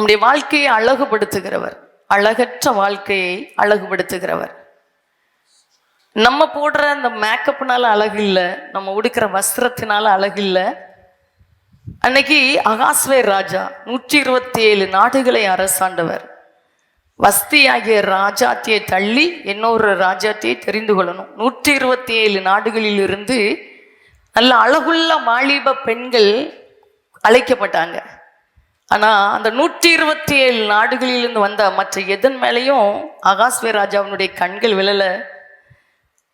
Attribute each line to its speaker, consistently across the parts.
Speaker 1: நம்முடைய வாழ்க்கையை அழகுபடுத்துகிறவர், அழகற்ற வாழ்க்கையை அழகுபடுத்துகிறவர். நம்ம போடுற அந்த மேக்கப்னால அழகு இல்லை, நம்ம உடுக்கிற வஸ்திரத்தினால அழகு இல்லை. அன்னைக்கு அகாஸ்வேர் ராஜா 127 நாடுகளை அரசாண்டவர். வஸ்தி ஆகிய ராஜாத்தியை தள்ளி இன்னொரு ராஜாத்தியை தெரிந்து கொள்ளணும். 127 நாடுகளில் இருந்து நல்ல அழகுள்ள வாலிப பெண்கள் அழைக்கப்பட்டாங்க. ஆனால் அந்த 127 நாடுகளிலிருந்து வந்த மற்ற எதன் மேலேயும் அகாஸ்வேர் ராஜாவினுடைய கண்கள் விழல.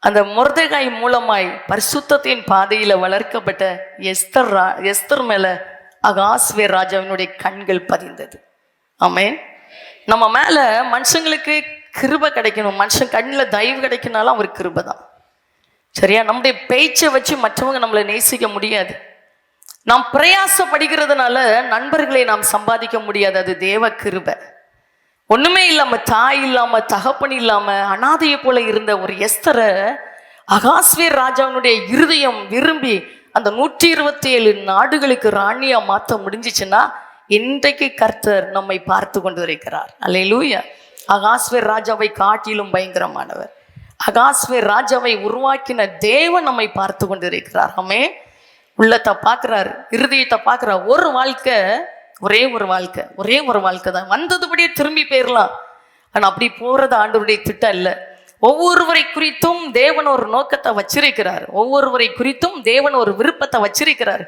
Speaker 1: அந்த மொர்தெகாய் மூலமாய் பரிசுத்தத்தின் பாதையில் வளர்க்கப்பட்ட எஸ்தர் மேல அகாஸ்வேர் ராஜாவினுடைய கண்கள் பதிந்தது. ஆமென். நம்ம மேல மனுஷங்களுக்கு கிருபை கிடைக்கணும், மனுஷன் கண்ணில் தயவு கிடைக்கனாலும் அவர் கிருபை தான். சரியா? நம்முடைய பேச்சை வச்சு மற்றவங்க நம்மளை நேசிக்க முடியாது. நாம் பிரயாசப்படுகிறதுனால நண்பர்களை நாம் சம்பாதிக்க முடியாது. அது தேவ கிருபை. ஒண்ணுமே இல்லாம, தாய் இல்லாம, தகப்பன் இல்லாம, அனாதையை போல இருந்த ஒரு எஸ்தரை அகாஸ்வேர் ராஜாவினுடைய இருதயம் விரும்பி அந்த 127 நாடுகளுக்கு ராணியா மாற்ற முடிஞ்சிச்சுன்னா இன்றைக்கு கர்த்தர் நம்மை பார்த்து கொண்டு இருக்கிறார். அல்லேலூயா. அகாஸ்வேர் ராஜாவை காட்டிலும் பயங்கரமானவர். அகாஸ்வேர் ராஜாவை உருவாக்கின தேவன் நம்மை பார்த்து கொண்டு இருக்கிறார். ஆமென். உள்ளத்தை பார்க்கிறார், இருதயத்தை பார்க்கிறார். ஒரு வாழ்க்கை, ஒரே ஒரு வாழ்க்கை தான். வந்ததுபடியே திரும்பி போயிடலாம். ஆனால் அப்படி போறது ஆண்டவருடைய திட்டம் இல்லை. ஒவ்வொருவரை குறித்தும் தேவன் ஒரு நோக்கத்தை வச்சிருக்கிறார். ஒவ்வொருவரை குறித்தும் தேவன் ஒரு விருப்பத்தை வச்சிருக்கிறார்.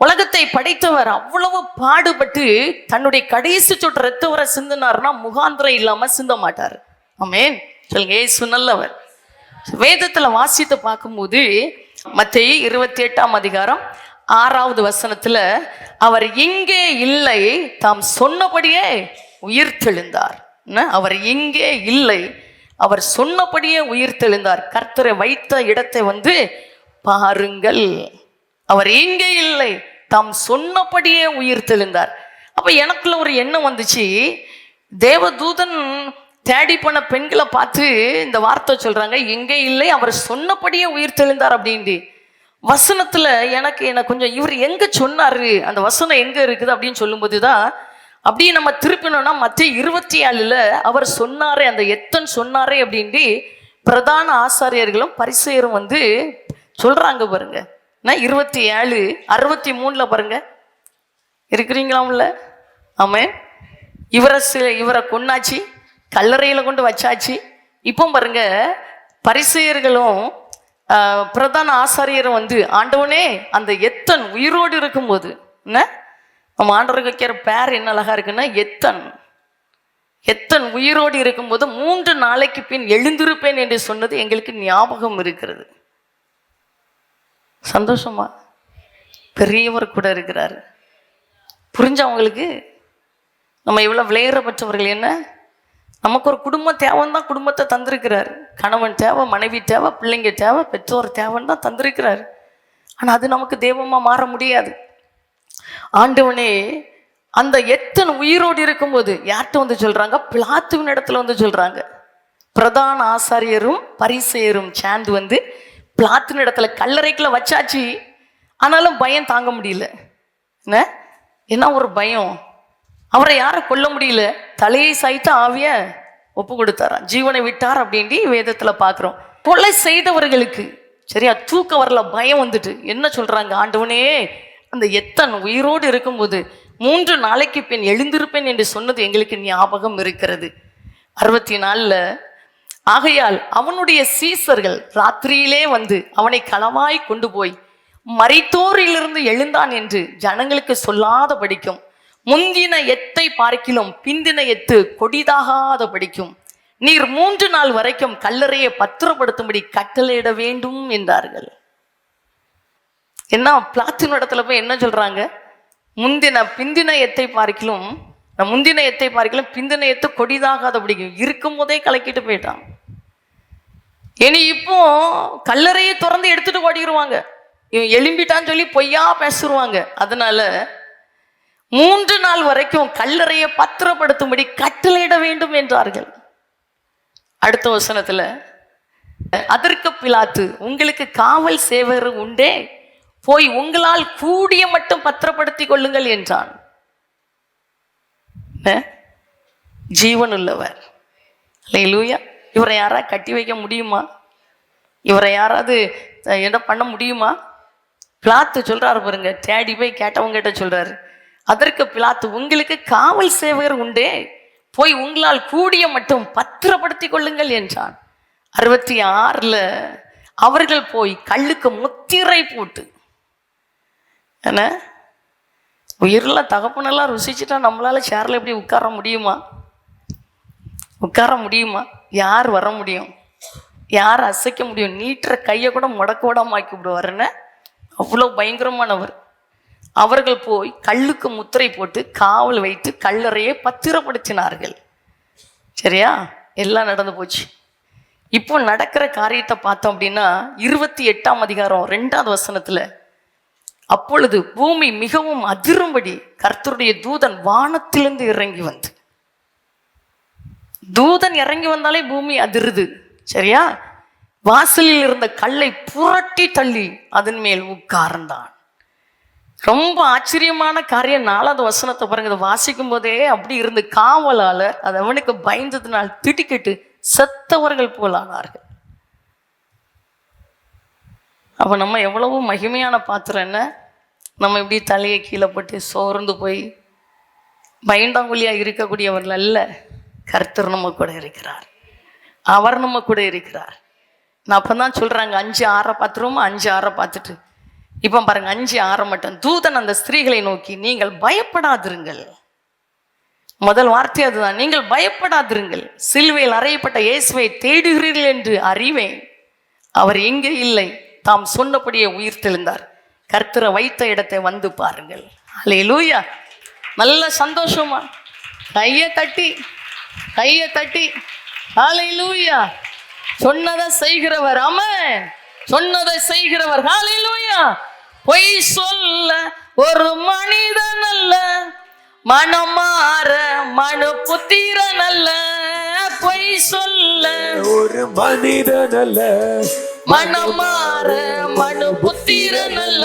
Speaker 1: உலகத்தை படைத்தவர் அவ்வளவு பாடுபட்டு தன்னுடைய கடைசி சொட்டு ரத்த வர சிந்தினார்னா முகாந்திரம் இல்லாம சிந்த மாட்டார். ஆமென். சொல்லுங்க, இயேசு நல்லவர். வேதத்துல வாசித்து பார்க்கும்போது மத்தேயு 28ஆம் அதிகாரம் 6வது வசனத்துல அவர் இங்கே இல்லை, தாம் சொன்னபடியே உயிர்த்தெழுந்தார். அவர் இங்கே இல்லை, அவர் சொன்னபடியே உயிர்த்தெழுந்தார். கர்த்தரை வைத்த இடத்தை பாருங்கள். அவர் இங்கே இல்லை, தாம் சொன்னபடியே உயிர்த்தெழுந்தார். அப்ப எனக்குள்ள ஒரு எண்ணம் வந்துச்சு. தேவதூதன் தேடி போன பெண்களை பார்த்து இந்த வார்த்தை சொல்றாங்க, எங்கே இல்லை, அவர் சொன்னபடியே உயிர்த்தெழுந்தார் அப்படின்ட்டு. வசனத்துல எனக்கு கொஞ்சம் இவர் எங்க சொன்னாரு, அந்த வசனம் எங்க இருக்குது அப்படின்னு சொல்லும்போது தான் அப்படியே நம்ம திருப்பினோம்னா மத்தேயு 27ல் அவர் சொன்னாரே, அந்த எத்தன் சொன்னாரே அப்படின்ட்டு பிரதான ஆசாரியர்களும் பரிசேயரும் சொல்றாங்க பாருங்க. 27:63 பாருங்க, இருக்கிறீங்களாம்ல. ஆமென். இவரை கொன்னாச்சு, கல்லறையில கொண்டு வச்சாச்சு. இப்போ பாருங்க, பரிசேயர்களும் பிரதான ஆசாரியரும் ஆண்டவனே, அந்த எத்தன் உயிரோடு இருக்கும்போது, நம்ம ஆண்டவருக்கு வைக்கிற பேர் என்ன அழகா இருக்குன்னா எத்தன் உயிரோடு இருக்கும்போது 3 நாளைக்கு பின் எழுந்திருப்பேன் என்று சொன்னது எங்களுக்கு ஞாபகம் இருக்கிறது. சந்தோஷமா? பெரியவர் கூட இருக்கிறாரு. புரிஞ்சவங்களுக்கு நம்ம இவ்வளவு விளையாடப்பட்டவர்கள். என்ன, நமக்கு ஒரு குடும்பம் தேவைன்னு தான் குடும்பத்தை தந்திருக்கிறார். கணவன் தேவை, மனைவி தேவை, பிள்ளைங்க தேவை, பெற்றோர் தேவைன்னு தான் தந்திருக்கிறார். ஆனால் அது நமக்கு தெய்வமா மாற முடியாது. ஆண்டவனே அந்த எத்தனை உயிரோடு இருக்கும்போது யார்கிட்ட சொல்றாங்க? பிலாத்துவின் இடத்துல சொல்றாங்க. பிரதான ஆசாரியரும் பரிசேயரும் சேர்ந்து பிலாத்துவின் இடத்துல கல்லறைக்குள்ள வச்சாச்சு. ஆனாலும் பயம் தாங்க முடியல. என்ன ஒரு பயம்! அவரை யாரை கொல்ல முடியல, தலையை சாய்த்து ஆவிய ஒப்பு கொடுத்தாராம், ஜீவனை விட்டார் அப்படின்ட்டு வேதத்துல பார்க்கிறோம். கொலை செய்தவர்களுக்கு சரியா தூக்க வரல, பயம் என்ன சொல்றாங்க? ஆண்டவனே, அந்த எத்தன் உயிரோடு இருக்கும்போது 3 நாளைக்கு பின் எழுந்திருப்பேன் என்று சொன்னது எங்களுக்கு ஞாபகம் இருக்கிறது. 64ல் ஆகையால் அவனுடைய சீசர்கள் ராத்திரியிலே அவனை களவாய் கொண்டு போய் மரித்தோரிலிருந்து எழுந்தான் என்று ஜனங்களுக்கு சொல்லாத படிக்கும், முந்தின எத்தை பார்க்கிலும் பிந்தின எத்து கொடிதாகாத படிக்கும், நீர் 3 நாள் வரைக்கும் கல்லறையை பத்திரப்படுத்தும்படி கட்டளையிட வேண்டும் என்றார்கள். என்ன, பிளாத்தின் இடத்துல போய் என்ன சொல்றாங்க? பிந்தின எத்தை பார்க்கிலும் பிந்தின எத்து கொடிதாகாத படிக்கும். இருக்கும் போதே கலக்கிட்டு போயிட்டான். இனி இப்போ கல்லறையை திறந்து எடுத்துட்டு ஓடிடுவாங்க. இவன் எழும்பிட்டான்னு சொல்லி பொய்யா பேசுருவாங்க. அதனால 3 நாள் வரைக்கும் கல்லறையை பத்திரப்படுத்தும்படி கட்டளையிட வேண்டும் என்றார்கள். அடுத்த வசனத்துல அதற்கு பிலாத்து, உங்களுக்கு காவல் சேவகர் உண்டே, போய் உங்களால் கூடிய மட்டும் பத்திரப்படுத்திக் கொள்ளுங்கள் என்றான். ஜீவன் உள்ளவர். அல்லேலூயா. இவரை யாராவது கட்டி வைக்க முடியுமா? இவரை யாராவது என்ன பண்ண முடியுமா? பிலாத்து சொல்றாரு பாருங்க, தேடி போய் கேட்டவங்க கிட்ட சொல்றாரு, அதற்கு பிலாத்து, உங்களுக்கு காவல் சேவகர் உண்டே, போய் உங்களால் கூடிய மட்டும் பத்திரப்படுத்தி கொள்ளுங்கள் என்றான். 66 அவர்கள் போய் கல்லுக்கு முத்திரை போட்டு, என்ன உயிரில் தகப்பனெல்லாம் ருசிச்சுட்டா நம்மளால சேர்ல எப்படி உட்கார முடியுமா? உட்கார முடியுமா? யார் வர முடியும்? யார் அசைக்க முடியும்? நீட்டுற கையை கூட முடக்க விடாம ஆக்கி விடுவாருன்னு அவ்வளோ பயங்கரமானவர். அவர்கள் போய் கல்லுக்கு முத்திரை போட்டு காவல் வைத்து கல்லறையை பத்திரப்படுத்தினார்கள். சரியா? எல்லாம் நடந்து போச்சு. இப்போ நடக்கிற காரியத்தை பார்த்தோம் அப்படின்னா 28ஆம் அதிகாரம் 2வது வசனத்துல, அப்பொழுது பூமி மிகவும் அதிரும்படி கர்த்தருடைய தூதன் வானத்திலிருந்து இறங்கி வந்து, தூதன் இறங்கி வந்தாலே பூமி அதிருது. சரியா? வாசலில் இருந்த கல்லை புரட்டி தள்ளி அதன் மேல் உட்கார்ந்தான். ரொம்ப ஆச்சரியமான காரியம். 4வது வசனத்தை பாருங்க. அதை வாசிக்கும் போதே அப்படி இருந்து காவலாளர் அது அவனுக்கு பயந்ததுனால் திடுக்கிட்டு செத்தவர்கள் போலானார்கள். அப்போ நம்ம எவ்வளவு மகிமையான பாத்திரம். என்ன, நம்ம இப்படி தலையை கீழே போட்டு சோர்ந்து போய் பயந்தாங்குழியாக இருக்கக்கூடியவர்கள் அல்ல. கர்த்தர் நம்ம கூட இருக்கிறார். அவர் நம்ம கூட இருக்கிறார். நான் அப்போ தான் சொல்கிறாங்க 5:6 பார்த்துருவோமா? 5:6 பார்த்துட்டு இப்போ பாருங்க 5:6 மட்டும். தூதன் அந்த ஸ்திரீகளை நோக்கி, நீங்கள் பயப்படாதிருங்கள். முதல் வார்த்தை அதுதான், நீங்கள் பயப்படாதிருங்கள். சிலுவையில் அறையப்பட்ட இயேசுவை தேடுகிறீர்கள் என்று அறிவேன். அவர் எங்கே இல்லை, தாம் சொன்னபடியே உயிர் தெழுந்தார். கர்த்தரை வைத்த இடத்தை வந்து பாருங்கள். அல்லேலூயா. நல்ல சந்தோஷமா கையை தட்டி அல்லேலூயா. சொன்னதை செய்கிறவர். ஆமென். சொன்னதை செய்கிறவர். அல்லேலூயா. பொய் சொல்ல ஒரு மனிதன் அல்ல, மனமாற மனு புத்திரன் அல்ல. பொய் சொல்ல ஒரு மனிதன் அல்ல, மனமாற மனு புத்திரன் அல்ல.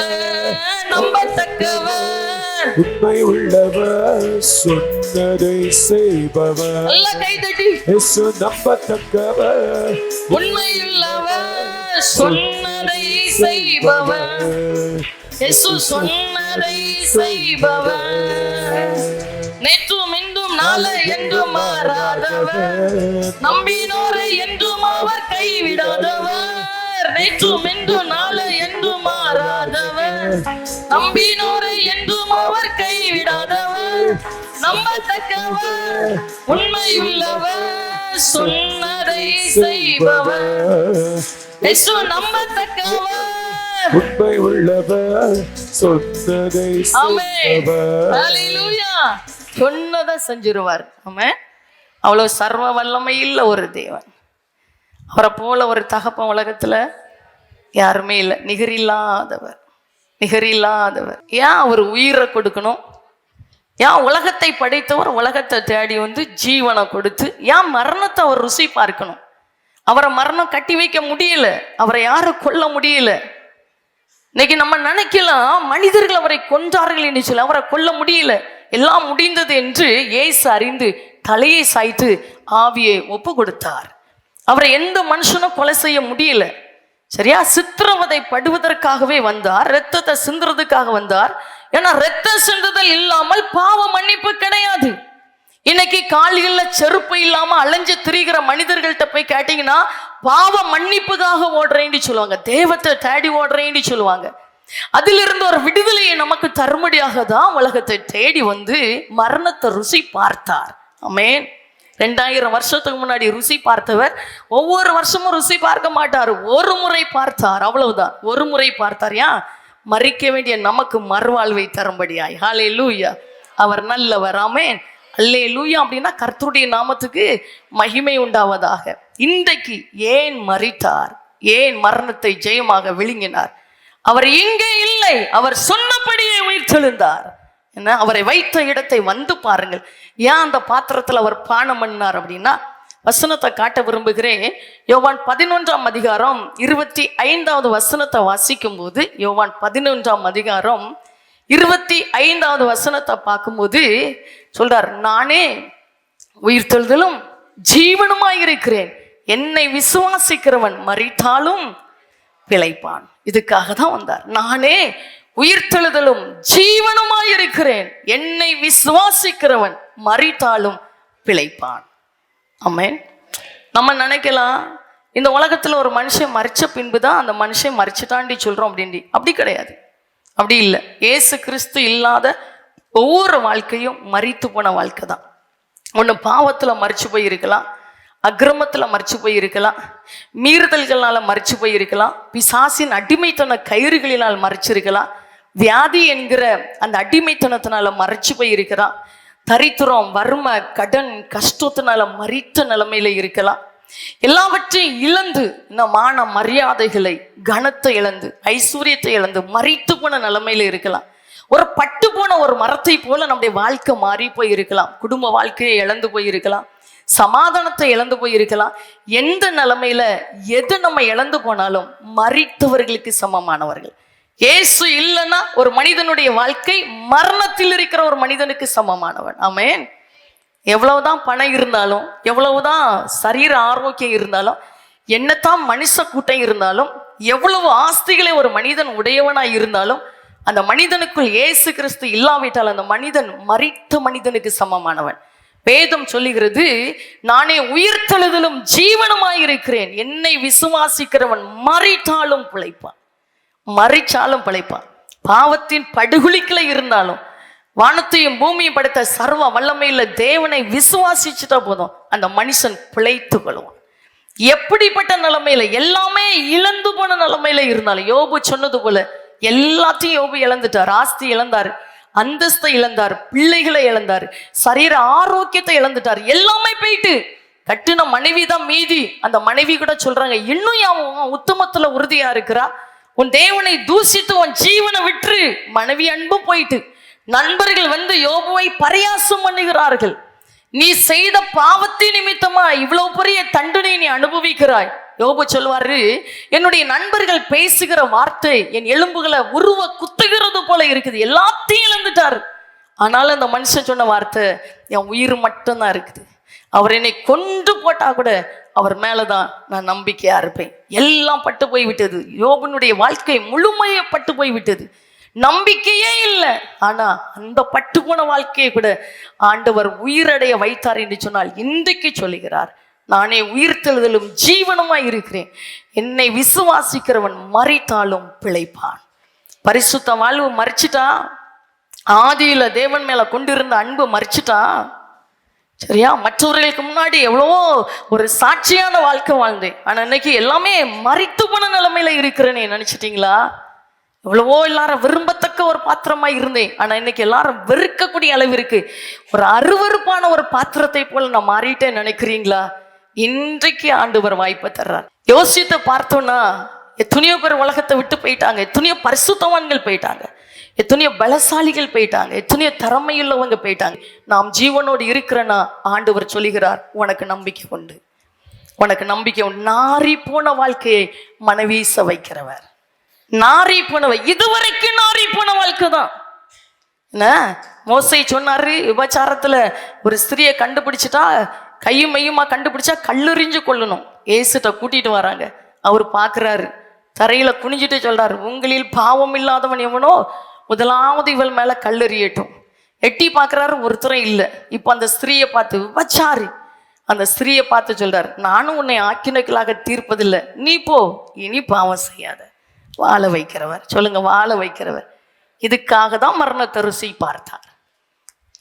Speaker 1: நம்பத்தக்கவர், உண்மை உள்ளவர், சொன்னதை செய்பவர். நல்ல கைதட்டி. இயேசு நம்பத்தக்கவர், உண்மையுள்ளவர், சொன்னதை செய்பவர். இயேசு சொன்னதை செய்பவர். நேற்றும் இன்றும் நாளை என்றும் மாறாதவர், நம்பினோரை என்றும் அவர் கைவிடாதவர். நேற்றும் இன்றும் நாளை என்றும் மாறாதவர், நம்பினோரை என்றும் அவர் கைவிடாதவர். நம்பத்தக்கவர், உண்மையுள்ளவர், சொன்னதை செய்பவர். இயேசு நம்பத்தக்கவர், உண்மை உள்ளவர், சொன்னதை செய்பவர். அல்லேலூயா. சொன்னதை செஞ்சிருவார். ஆமென். அவ்வளவு சர்வ வல்லமை இல்ல ஒரு தேவன். அவரை போல ஒரு தகப்பன் உலகத்துல யாருமே இல்லை. நிகரில்லாதவர். ஏன் அவர் உயிரை கொடுக்கணும்? ஏன் உலகத்தை படைத்தவர் உலகத்தை தேடி வந்து ஜீவனை கொடுத்து ஏன் மரணத்தை அவர் ருசி பார்க்கணும்? அவரை மரணம் கட்டி வைக்க முடியல, அவரை யாரும் கொல்ல முடியல. இன்னைக்கு நம்ம நினைக்கலாம் மனிதர்கள் அவரை கொன்றார்கள் என்று சொல்லி, அவரை கொல்ல முடியல. எல்லாம் முடிந்தது என்று இயேசு அறிந்து தலையை சாய்த்து ஆவியை ஒப்பு கொடுத்தார். அவரை எந்த மனுஷனும் கொலை செய்ய முடியல. சரியா? சித்திரவதை படுவதற்காகவே வந்தார், ரத்தத்தை சிந்துறதுக்காக வந்தார். ஏன்னா ரத்த சிந்துதல் இல்லாமல் பாவ மன்னிப்பு கிடையாது. இன்னைக்கு கால்கள்ல செருப்பு இல்லாம அலைஞ்சு திரிகிற மனிதர்கள்ட்ட போய் கேட்டீங்கன்னா பாவ மன்னிப்புக்காக ஓடுறேன்னு சொல்லுவாங்க, தேவத்தை தேடி ஓடுறேன்னு சொல்லுவாங்க. அதிலிருந்து ஒரு விடுதலையை நமக்கு தரும்படியாக தான் உலகத்தை தேடி வந்து மரணத்தை ருசி பார்த்தார். ஆமென். 2000 வருஷத்துக்கு முன்னாடி ருசி பார்த்தவர் ஒவ்வொரு வருஷமும் ருசி பார்க்க மாட்டார், ஒரு முறை பார்த்தார், அவ்வளவுதான். ஒரு முறை பார்த்தார். ஏன்? மறிக்க வேண்டிய நமக்கு மறுவாழ்வை தரும்படியாய். ஹல்லேலூயா. அவர் நல்லவர். ஆமென். அல்லேலூயா. அப்படின்னா கர்த்தருடைய நாமத்துக்கு மகிமை உண்டாவதாக. இன்றைக்கு ஏன் மரித்தார்? ஏன் மரணத்தை ஜெயமாக விழுங்கினார்? அவர் இங்கே இல்லை, அவர் சொன்னபடியே உயிர் தெழுந்தார். என்ன? அவரை வைத்த இடத்தை வந்து பாருங்கள். ஏன் அந்த பாத்திரத்தில் அவர் பானம் பண்ணார் அப்படின்னா வசனத்தை காட்ட விரும்புகிறேன். யோவான் 11ஆம் அதிகாரம் 25வது வசனத்தை வாசிக்கும் போது, யோவான் 11ஆம் அதிகாரம் 25வது வசனத்தை பார்க்கும்போது சொல்றார், நானே உயிர்த்தெழுதலும் ஜீவனுமாயிருக்கிறேன், என்னை விசுவாசிக்கிறவன் மரித்தாலும் பிழைப்பான். இதுக்காக தான் வந்தார். நானே உயிர்த்தெழுதலும் ஜீவனுமாயிருக்கிறேன், என்னை விசுவாசிக்கிறவன் மரித்தாலும் பிழைப்பான். ஆமென். நம்ம நினைக்கலாம் இந்த உலகத்துல ஒரு மனுஷன் மரிச்ச பின்புதான் அந்த மனுஷன் மரிச்சுட்டாண்டி சொல்றோம் அப்படின்டி. அப்படி கிடையாது, அப்படி இல்லை. இயேசு கிறிஸ்து இல்லாத ஒவ்வொரு வாழ்க்கையும் மரித்து போன வாழ்க்கை தான். ஒன்று பாவத்துல மரிச்சு போயிருக்கலாம், அக்கிரமத்துல மரிச்சு போயிருக்கலாம், மீறுதல்களால மரிச்சு போயிருக்கலாம், பிசாசின் அடிமைத்தன கயிறுகளினால் மறைச்சிருக்கலாம், வியாதி என்கிற அந்த அடிமைத்தனத்தினால மறைச்சு போயிருக்கலாம், தரித்திரம், வறுமை, கடன், கஷ்டத்தினால மறித்த நிலைமையில இருக்கலாம். எல்லாவற்றையும் இழந்து இந்த மான மரியாதைகளை, கனத்தை இழந்து, ஐஸ்வர்யத்தை இழந்து மறித்து போன நிலைமையில இருக்கலாம். ஒரு பட்டு போன ஒரு மரத்தை போல நம்முடைய வாழ்க்கை மாறி போயிருக்கலாம். குடும்ப வாழ்க்கையை இழந்து போயிருக்கலாம், சமாதானத்தை இழந்து போயிருக்கலாம். எந்த நிலைமையில எது நம்ம இழந்து போனாலும் மரித்தவர்களுக்கு சமமானவர்கள். இயேசு இல்லைன்னா ஒரு மனிதனுடைய வாழ்க்கை மரணத்தில் இருக்கிற ஒரு மனிதனுக்கு சமமானவன். ஆமென். எவ்வளவுதான் பணம் இருந்தாலும், எவ்வளவுதான் சரீர ஆரோக்கியம் இருந்தாலும், என்னத்தான் மனுஷ கூட்டம் இருந்தாலும், எவ்வளவு ஆஸ்திகளை ஒரு மனிதன் உடையவனாய் இருந்தாலும், அந்த மனிதனுக்குள் இயேசு கிறிஸ்து இல்லாவிட்டால் அந்த மனிதன் மரித்த மனிதனுக்கு சமமானவன். வேதம் சொல்லுகிறது, நானே உயிர்த்தெழுதலும் ஜீவனுமாயிருக்கிறேன், என்னை விசுவாசிக்கிறவன் மரித்தாலும் பிழைப்பான். மரிச்சாலும் பிழைப்பான். பாவத்தின் படுகுழிக்குள்ள இருந்தாலும், வானத்தையும் பூமியும் படைத்த சர்வ வல்லமையில தேவனை விசுவாசிச்சுட்டா போதும், அந்த மனுஷன் பிழைத்து கொள்வான். எப்படிப்பட்ட நிலைமையில, எல்லாமே இழந்து போன நிலைமையில இருந்தாலும், யோபு சொன்னது போல எல்லாத்தையும் யோபு இழந்துட்டார். ஆஸ்தி இழந்தார், அந்தஸ்தை இழந்தார், பிள்ளைகளை இழந்தார், சரீர ஆரோக்கியத்தை இழந்துட்டார். எல்லாமே போயிட்டு கட்டின மனைவி தான் மீதி. அந்த மனைவி கூட சொல்றாங்க, இன்னும் அவன் உத்தமத்துல உறுதியா இருக்கிறா, உன் தேவனை தூசித்து உன் ஜீவனை விட்டு. மனைவி அன்பும் போயிட்டு. நண்பர்கள் வந்து யோபுவை பரியாசம் பண்ணுகிறார்கள். நீ செய்த பாவத்தின் நிமித்தமா இவ்வளவு பெரிய தண்டனை நீ அனுபவிக்கிறாய். யோபு சொல்வாரு, என்னுடைய நண்பர்கள் பேசுகிற வார்த்தை என் எலும்புகளை உருவ குத்துகிறது போல இருக்குது. எல்லாத்தையும் இழந்துட்டார். ஆனாலும் அந்த மனுஷன் சொன்ன வார்த்தை, என் உயிர் மட்டும்தான் இருக்குது, அவர் என்னை கொண்டு போட்டா கூட அவர் மேலதான் நான் நம்பிக்கையா இருப்பேன். எல்லாம் பட்டு போய்விட்டது. யோபனுடைய வாழ்க்கை முழுமையை பட்டு போய்விட்டது. நம்பிக்கையே இல்லை. ஆனா அந்த பட்டு போன வாழ்க்கையை கூட ஆண்டவர் உயிரடைய வைத்தார் என்று சொன்னால், இன்றைக்கு சொல்லுகிறார், நானே உயிர்த்தெழுதலும் ஜீவனுமாய் இருக்கிறேன், என்னை விசுவாசிக்கிறவன் மரித்தாலும் பிழைப்பான். பரிசுத்த வாழ்வு மறிச்சிட்டா, ஆதியில தேவன் மேல கொண்டிருந்த அன்பு மறிச்சிட்டா, சரியா? மற்றவர்களுக்கு முன்னாடி எவ்வளவோ ஒரு சாட்சியான வாழ்க்கை வாழ்ந்தேன், ஆனா இன்னைக்கு எல்லாமே மரித்து போன நிலைமையில இருக்கிறேன்னு நினைச்சிட்டீங்களா? எவ்வளவோ எல்லாரும் விரும்பத்தக்க ஒரு பாத்திரமா இருந்தேன், ஆனா இன்னைக்கு எல்லாரும் வெறுக்கக்கூடிய அளவிற்கு ஒரு அருவருப்பான ஒரு பாத்திரத்தை போல நான் மாறிட்டேன் நினைக்கிறீங்களா? இன்றைக்கு ஆண்டவர் வாய்ப்பை தர்றார். யோசித்து பார்த்தோம்னா, எத்தனையோ பேர் உலகத்தை விட்டு போயிட்டாங்க, எத்தனையோ பரிசுத்தவான்கள் போயிட்டாங்க, எத்தனையோ பலசாலிகள் போயிட்டாங்க, எத்தனையோ திறமையுள்ளவங்க போயிட்டாங்க. நாம் ஜீவனோடு இருக்கிறனா ஆண்டவர் சொல்லுகிறார், உனக்கு நம்பிக்கை உண்டு, உனக்கு நம்பிக்கை உண்டு. நாரி போன வாழ்க்கையை மனவீச வைக்கிறவர். நாரி போனவ, இதுவரைக்கும் நாரி போன வாழ்க்கை தான். என்ன மோசே சொன்னாரு, விபச்சாரத்துல ஒரு ஸ்திரியை கண்டுபிடிச்சிட்டா, கையும் மையுமா கண்டுபிடிச்சா கல்லெறிஞ்சு கொள்ளணும். ஏசுட்ட கூட்டிட்டு வராங்க. அவர் பார்க்குறாரு, தரையில குனிஞ்சிட்டு சொல்றாரு, உங்களில் பாவம் இல்லாதவன் எவனோ முதலாவது இவள் மேல கல்லெறியட்டும். எட்டி பார்க்குறாரு, ஒருத்தரும் இல்லை. இப்போ அந்த ஸ்திரீயை பார்த்து, விபச்சாரி, அந்த ஸ்திரீயை பார்த்து சொல்றாரு, நானும் உன்னை ஆக்கினைகளாக தீர்ப்பதில்லை, நீ போ, இனி பாவம் செய்யாத. வாழ வைக்கிறவர். சொல்லுங்க, வாழ வைக்கிறவர். இதுக்காக தான் மரணத்தை ருசி பார்த்தார்,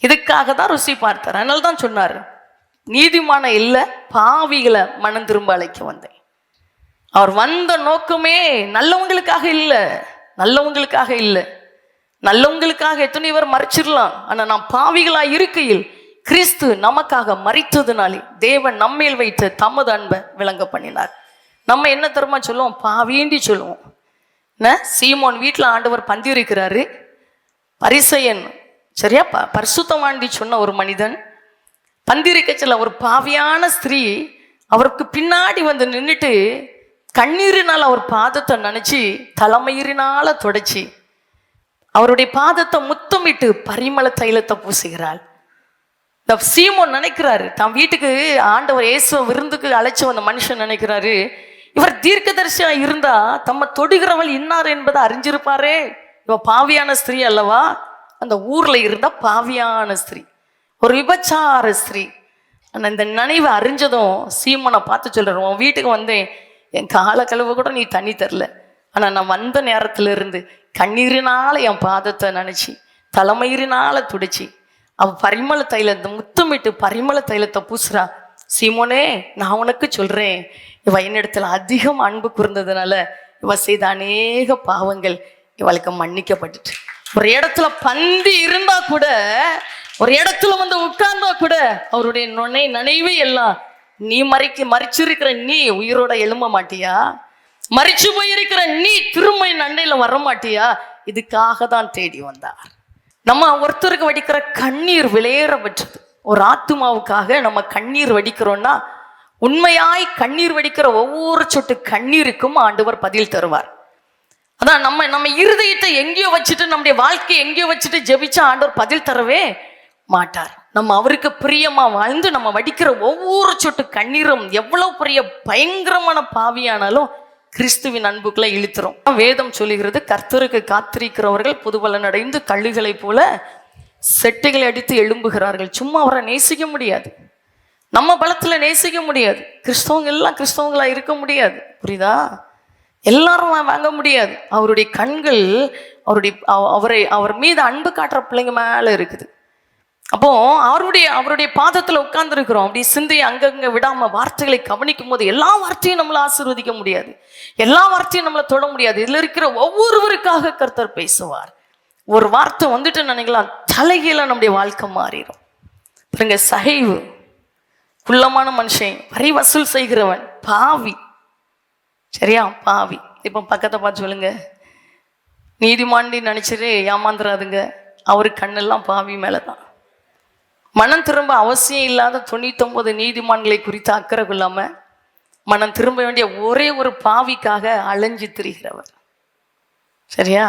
Speaker 1: இதுக்காக தான் ருசி பார்த்தார். அதனால தான் சொன்னார், நீதிமான இல்லை, பாவிகளை மனம் திரும்ப அழைக்க வந்தேன். அவர் வந்த நோக்கமே நல்லவங்களுக்காக இல்லை, நல்லவங்களுக்காக இல்லை. நல்லவங்களுக்காக எத்தனை பேர் மறைச்சிடலாம், ஆனா நாம் பாவிகளாய் இருக்கையில் கிறிஸ்து நமக்காக மரித்ததுனாலே தேவன் நம்மேல் வைத்த தமது அன்பை விளங்க பண்ணினார். நம்ம என்ன தருமா சொல்லுவோம்? பாவிண்டி சொல்லுவோம். சீமோன் வீட்டில் ஆண்டவர் பந்தி இருக்கிறாரு. பரிசையன், சரியா, பரிசுத்தவாண்டி சொன்ன ஒரு மனிதன் பந்திரிக்கச்சில் ஒரு பாவியான ஸ்திரீ அவருக்கு பின்னாடி வந்து நின்றுட்டு கண்ணீரினால் அவர் பாதத்தை நினைச்சு தலைமயிரினால தொடச்சி அவருடைய பாதத்தை முத்தமிட்டு பரிமள தைலத்தை பூசுகிறாள். இந்த சீமோன் நினைக்கிறாரு, தன் வீட்டுக்கு ஆண்டவர் இயேசுவை விருந்துக்கு அழைச்சு வந்த மனுஷன் நினைக்கிறாரு, இவர் தீர்க்கதரிசியா இருந்தா தம்ம தொடுகிறவள் இன்னார் என்பதை அறிஞ்சிருப்பாரே. இவ பாவியான ஸ்திரீ அல்லவா, அந்த ஊர்ல இருந்தா பாவியான ஸ்திரீ, ஒரு விபச்சார ஸ்திரீ. ஆனா இந்த நினைவை அறிஞ்சதும் சீமோனை பார்த்து சொல்றாரு, உன் வீட்டுக்கு வந்தேன், என் கால கழுவ கூட நீ தண்ணி தரல, ஆனா நான் வந்த நேரத்துல இருந்து கண்ணீரினால என் பாதத்தை நினைச்சு தலைமயிரினால துடைச்சி அவ பரிமள தைலத்தை முத்தமிட்டு பரிமள தைலத்தை பூசுறா. சீமோனே, நான் உனக்கு சொல்றேன், இவ என்னிடத்துல அதிகம் அன்பு கூர்ந்ததுனால இவ செய்த அநேக பாவங்கள் இவளுக்கு மன்னிக்கப்பட்டுட்டு. ஒரு இடத்துல பந்தி இருந்தா கூட, ஒரு இடத்துல வந்து உட்கார்ந்தா கூட அவருடைய நினைவே எல்லாம், நீ மறிச்சிருக்கிற நீ உயிரோட எழும்ப மாட்டியா, மறிச்சு போயிருக்கிற நீ திரும்ப நண்டையில வர மாட்டியா, இதுக்காக தான் தேடி வந்தார். நம்ம ஒருத்தருக்கு வடிக்கிற கண்ணீர் விலையேற பெற்றது. ஒரு ஆத்துமாவுக்காக நம்ம கண்ணீர் வடிக்கிறோம்னா, உண்மையாய் கண்ணீர் வடிக்கிற ஒவ்வொரு சொட்டு கண்ணீருக்கும் ஆண்டவர் பதில் தருவார். அதான் நம்ம இருதயத்தை எங்கேயோ வச்சுட்டு, நம்முடைய வாழ்க்கையை எங்கேயோ வச்சுட்டு ஜெபிச்சா ஆண்டவர் பதில் தரவே மாட்டார். நம்ம அவருக்கு பிரியமா வாழ்ந்து நம்ம வடிக்கிற ஒவ்வொரு சொட்டு கண்ணீரும் எவ்வளவு பெரிய பயங்கரமான பாவியானாலும் கிறிஸ்துவின் அன்புக்குள்ள இழுத்துரும். வேதம் சொல்லுகிறது, கர்த்தருக்கு காத்திருக்கிறவர்கள் புதுபலன் அடைந்து கல்லுகளை போல செட்டைகளை அடித்து எழும்புகிறார்கள். சும்மா அவரை நேசிக்க முடியாது, நம்ம பலத்துல நேசிக்க முடியாது. கிறிஸ்தவங்க எல்லாம் கிறிஸ்தவங்களா இருக்க முடியாது, புரியுதா? எல்லாரும் வாங்க முடியாது. அவருடைய கண்கள் அவர் மீது அன்பு காட்டுற பிள்ளைங்க மேல இருக்குது. அப்போ அவருடைய பாதத்துல உட்கார்ந்து இருக்கிறோம். அப்படி சிந்தையை அங்கங்க விடாம வார்த்தைகளை கவனிக்கும் போது எல்லா வார்த்தையும் நம்மளை ஆசீர்வதிக்க முடியாது, எல்லா வார்த்தையும் நம்மளை தொட முடியாது. இதுல இருக்கிற ஒவ்வொருவருக்காக கர்த்தர் பேசுவார். ஒரு வார்த்தை வந்துட்டு நினைக்கலாம், தலைகீழ நம்முடைய வாழ்க்கை மாறிடும். பாருங்க, சகைவு, குள்ளமான மனுஷன், வரி வசூல் செய்கிறவன், பாவி, சரியா, பாவி. இப்ப பக்கத்தை பார்த்து சொல்லுங்க, நீதிமாண்டி நினைச்சிட்டு ஏமாந்துடாதுங்க, அவரு கண்ணெல்லாம் பாவி மேலதான். மனம் திரும்ப அவசியம் இல்லாத 99 நீதிமான்களை குறித்து அக்கறை கொள்ளாம மனம் திரும்ப வேண்டிய ஒரே ஒரு பாவிக்காக அலைஞ்சு திரிகிறவர், சரியா?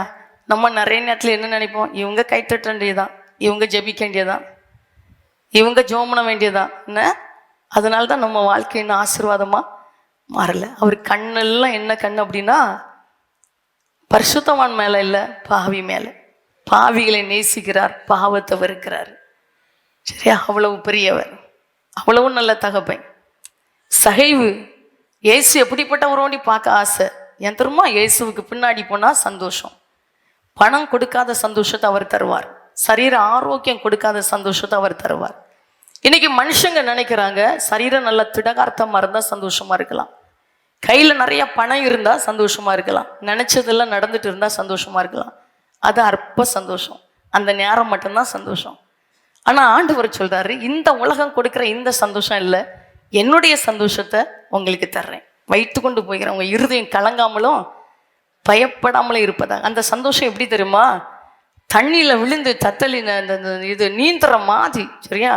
Speaker 1: நம்ம நிறைய நேரத்தில் என்ன நினைப்போம், இவங்க கைத்தட்ட வேண்டியதான், இவங்க ஜெபிக்க வேண்டியதான், இவங்க ஜோமன வேண்டியதான் என்ன. அதனால தான் நம்ம வாழ்க்கை இன்னும் ஆசீர்வாதமா மாறல. அவர் கண்ணெல்லாம் என்ன கண் அப்படின்னா, பரிசுத்தவான் மேல இல்லை, பாவி மேல. பாவிகளை நேசிக்கிறார், பாவத்தை வெறுக்கிறார், சரியா? அவ்வளவு பெரியவர், அவ்வளவு நல்ல தகப்பன். சகைவு, இயேசு எப்படிப்பட்டவரோண்டி பார்க்க ஆசை. என் திரும்ப இயேசுவுக்கு பின்னாடி போனா சந்தோஷம். பணம் கொடுக்காத சந்தோஷத்தை அவர் தருவார், சரீர ஆரோக்கியம் கொடுக்காத சந்தோஷத்தை அவர் தருவார். இன்னைக்கு மனுஷங்க நினைக்கிறாங்க, சரீரம் நல்ல திடகார்த்தமா இருந்தா சந்தோஷமா இருக்கலாம், கையில நிறைய பணம் இருந்தா சந்தோஷமா இருக்கலாம், நினைச்சதெல்லாம் நடந்துட்டு இருந்தா சந்தோஷமா இருக்கலாம். அது அற்ப சந்தோஷம், அந்த நேரம் மட்டும்தான் சந்தோஷம். ஆனா ஆண்டவர் சொல்றாரு, இந்த உலகம் கொடுக்கிற இந்த சந்தோஷம் இல்லை, என்னுடைய சந்தோஷத்தை உங்களுக்கு தர்றேன், வைத்து கொண்டு போகிறேன், உங்க இருதயம் கலங்காமலும் பயப்படாமலும் இருப்பதா. அந்த சந்தோஷம் எப்படி தெரியுமா, தண்ணியில விழுந்து தத்தலின இது நீந்துற மாதிரி, சரியா?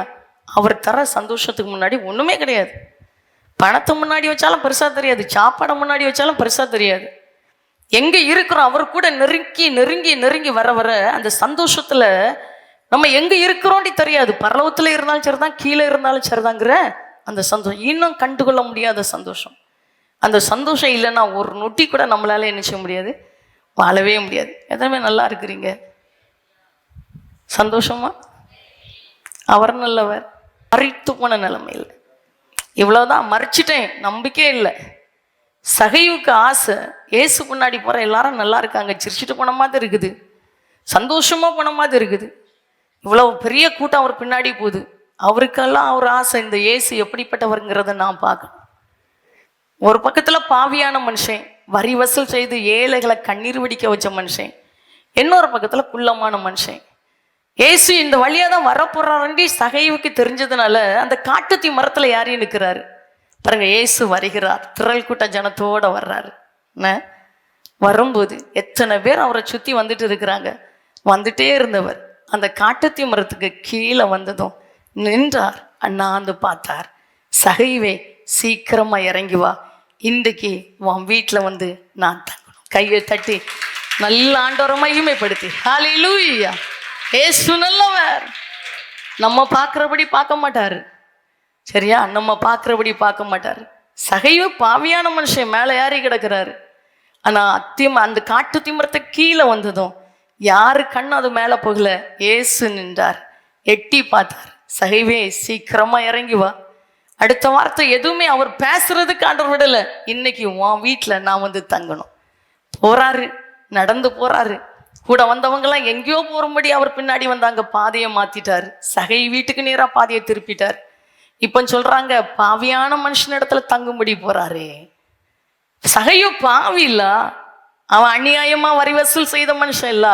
Speaker 1: அவர் தர சந்தோஷத்துக்கு முன்னாடி ஒண்ணுமே கிடையாது. பணத்தை முன்னாடி வச்சாலும் பெருசா தெரியாது, சாப்பாடை முன்னாடி வச்சாலும் பெருசா தெரியாது. எங்க இருக்கிறோம் அவர் கூட நெருங்கி நெருங்கி நெருங்கி வர வர அந்த சந்தோஷத்துல நம்ம எங்க இருக்கிறோம்னு தெரியாது. பரலோகத்துல இருந்தாலும் சரிதான், கீழே இருந்தாலும் சரிதாங்கிற அந்த சந்தோஷம், இன்னும் கண்டுகொள்ள முடியாத சந்தோஷம். அந்த சந்தோஷம் இல்லைன்னா ஒரு நொட்டி கூட நம்மளால என்ன செய்ய முடியாது, வாழவே முடியாது. எதுவுமே நல்லா இருக்கிறீங்க, சந்தோஷமா? அவர் நல்லவர். மறித்து போன நிலைமையில் இவ்வளவுதான், மறைச்சிட்டேன், நம்பிக்கையே இல்லை. சகைவுக்கு ஆசை, ஏசு முன்னாடி போற எல்லாரும் நல்லா இருக்காங்க, சிரிச்சுட்டு போன மாதிரி இருக்குது, சந்தோஷமா போன மாதிரி இருக்குது. இவ்வளவு பெரிய கூட்டம் அவர் பின்னாடி போகுது, அவருக்கெல்லாம் அவர் ஆசை, இந்த இயேசு எப்படிப்பட்டவருங்கிறத நான் பார்க்கணும். ஒரு பக்கத்துல பாவியான மனுஷன், வரி வசூல் செய்து ஏழைகளை கண்ணீர் வடிக்க வச்ச மனுஷன், இன்னொரு பக்கத்துல குள்ளமான மனுஷன். இயேசு இந்த வழியா தான் வரப்போறாருண்டி சகைவுக்கு தெரிஞ்சதுனால அந்த காட்டுத்தீ மரத்துல யாரையும் நிற்கிறாரு பாருங்க. இயேசு வருகிறார், திரள் கூட்ட ஜனத்தோட வர்றாரு. வரும்போது எத்தனை பேர் அவரை சுத்தி வந்துட்டு இருக்கிறாங்க. வந்துட்டே இருந்தவர் அந்த காட்டுத்தீ மரத்துக்கு கீழே வந்ததும் நின்றார், அண்ணாந்து பார்த்தார். சகைவே, சீக்கிரமா இறங்கி வா, இன்றைக்கு உன் வீட்டில் வந்து நான் தங்கணும். கையை தட்டி நல்ல ஆண்டவரை மகிமைப்படுத்தி. ஹல்லேலூயா. இயேசு நல்லவர். நம்ம பார்க்கிறபடி பார்க்க மாட்டாரு, சரியா? நம்ம பார்க்கிறபடி பார்க்க மாட்டாரு. சகைவு பாவியான மனுஷன் மேலே ஏறி கிடக்கிறாரு. ஆனால் அந்த காட்டு திமிரத்தை கீழே வந்ததும் யாரு கண்ணு அது மேலே போகல, ஏசு நின்றார், எட்டி பார்த்தார். சகைவே சீக்கிரமா இறங்கி வா. அடுத்த வார்த்தை எதுவுமே அவர் பேசுறதுக்கு ஆண்டவர் விடலை. இன்னைக்கு உன் வீட்டில் நான் வந்து தங்கணும். போறாரு, நடந்து போறாரு. கூட வந்தவங்கெல்லாம் எங்கேயோ போகும்படி அவர் பின்னாடி வந்தாங்க, பாதையை மாத்திட்டாரு. சகை வீட்டுக்கு நேராக பாதையை திருப்பிட்டார். இப்போ சொல்றாங்க பாவியான மனுஷன் இடத்துல தங்கும்படி போறாரு. சகையோ பாவி இல்ல, அவன் அநியாயமா வரி வசூல் செய்த மனுஷன் இல்ல,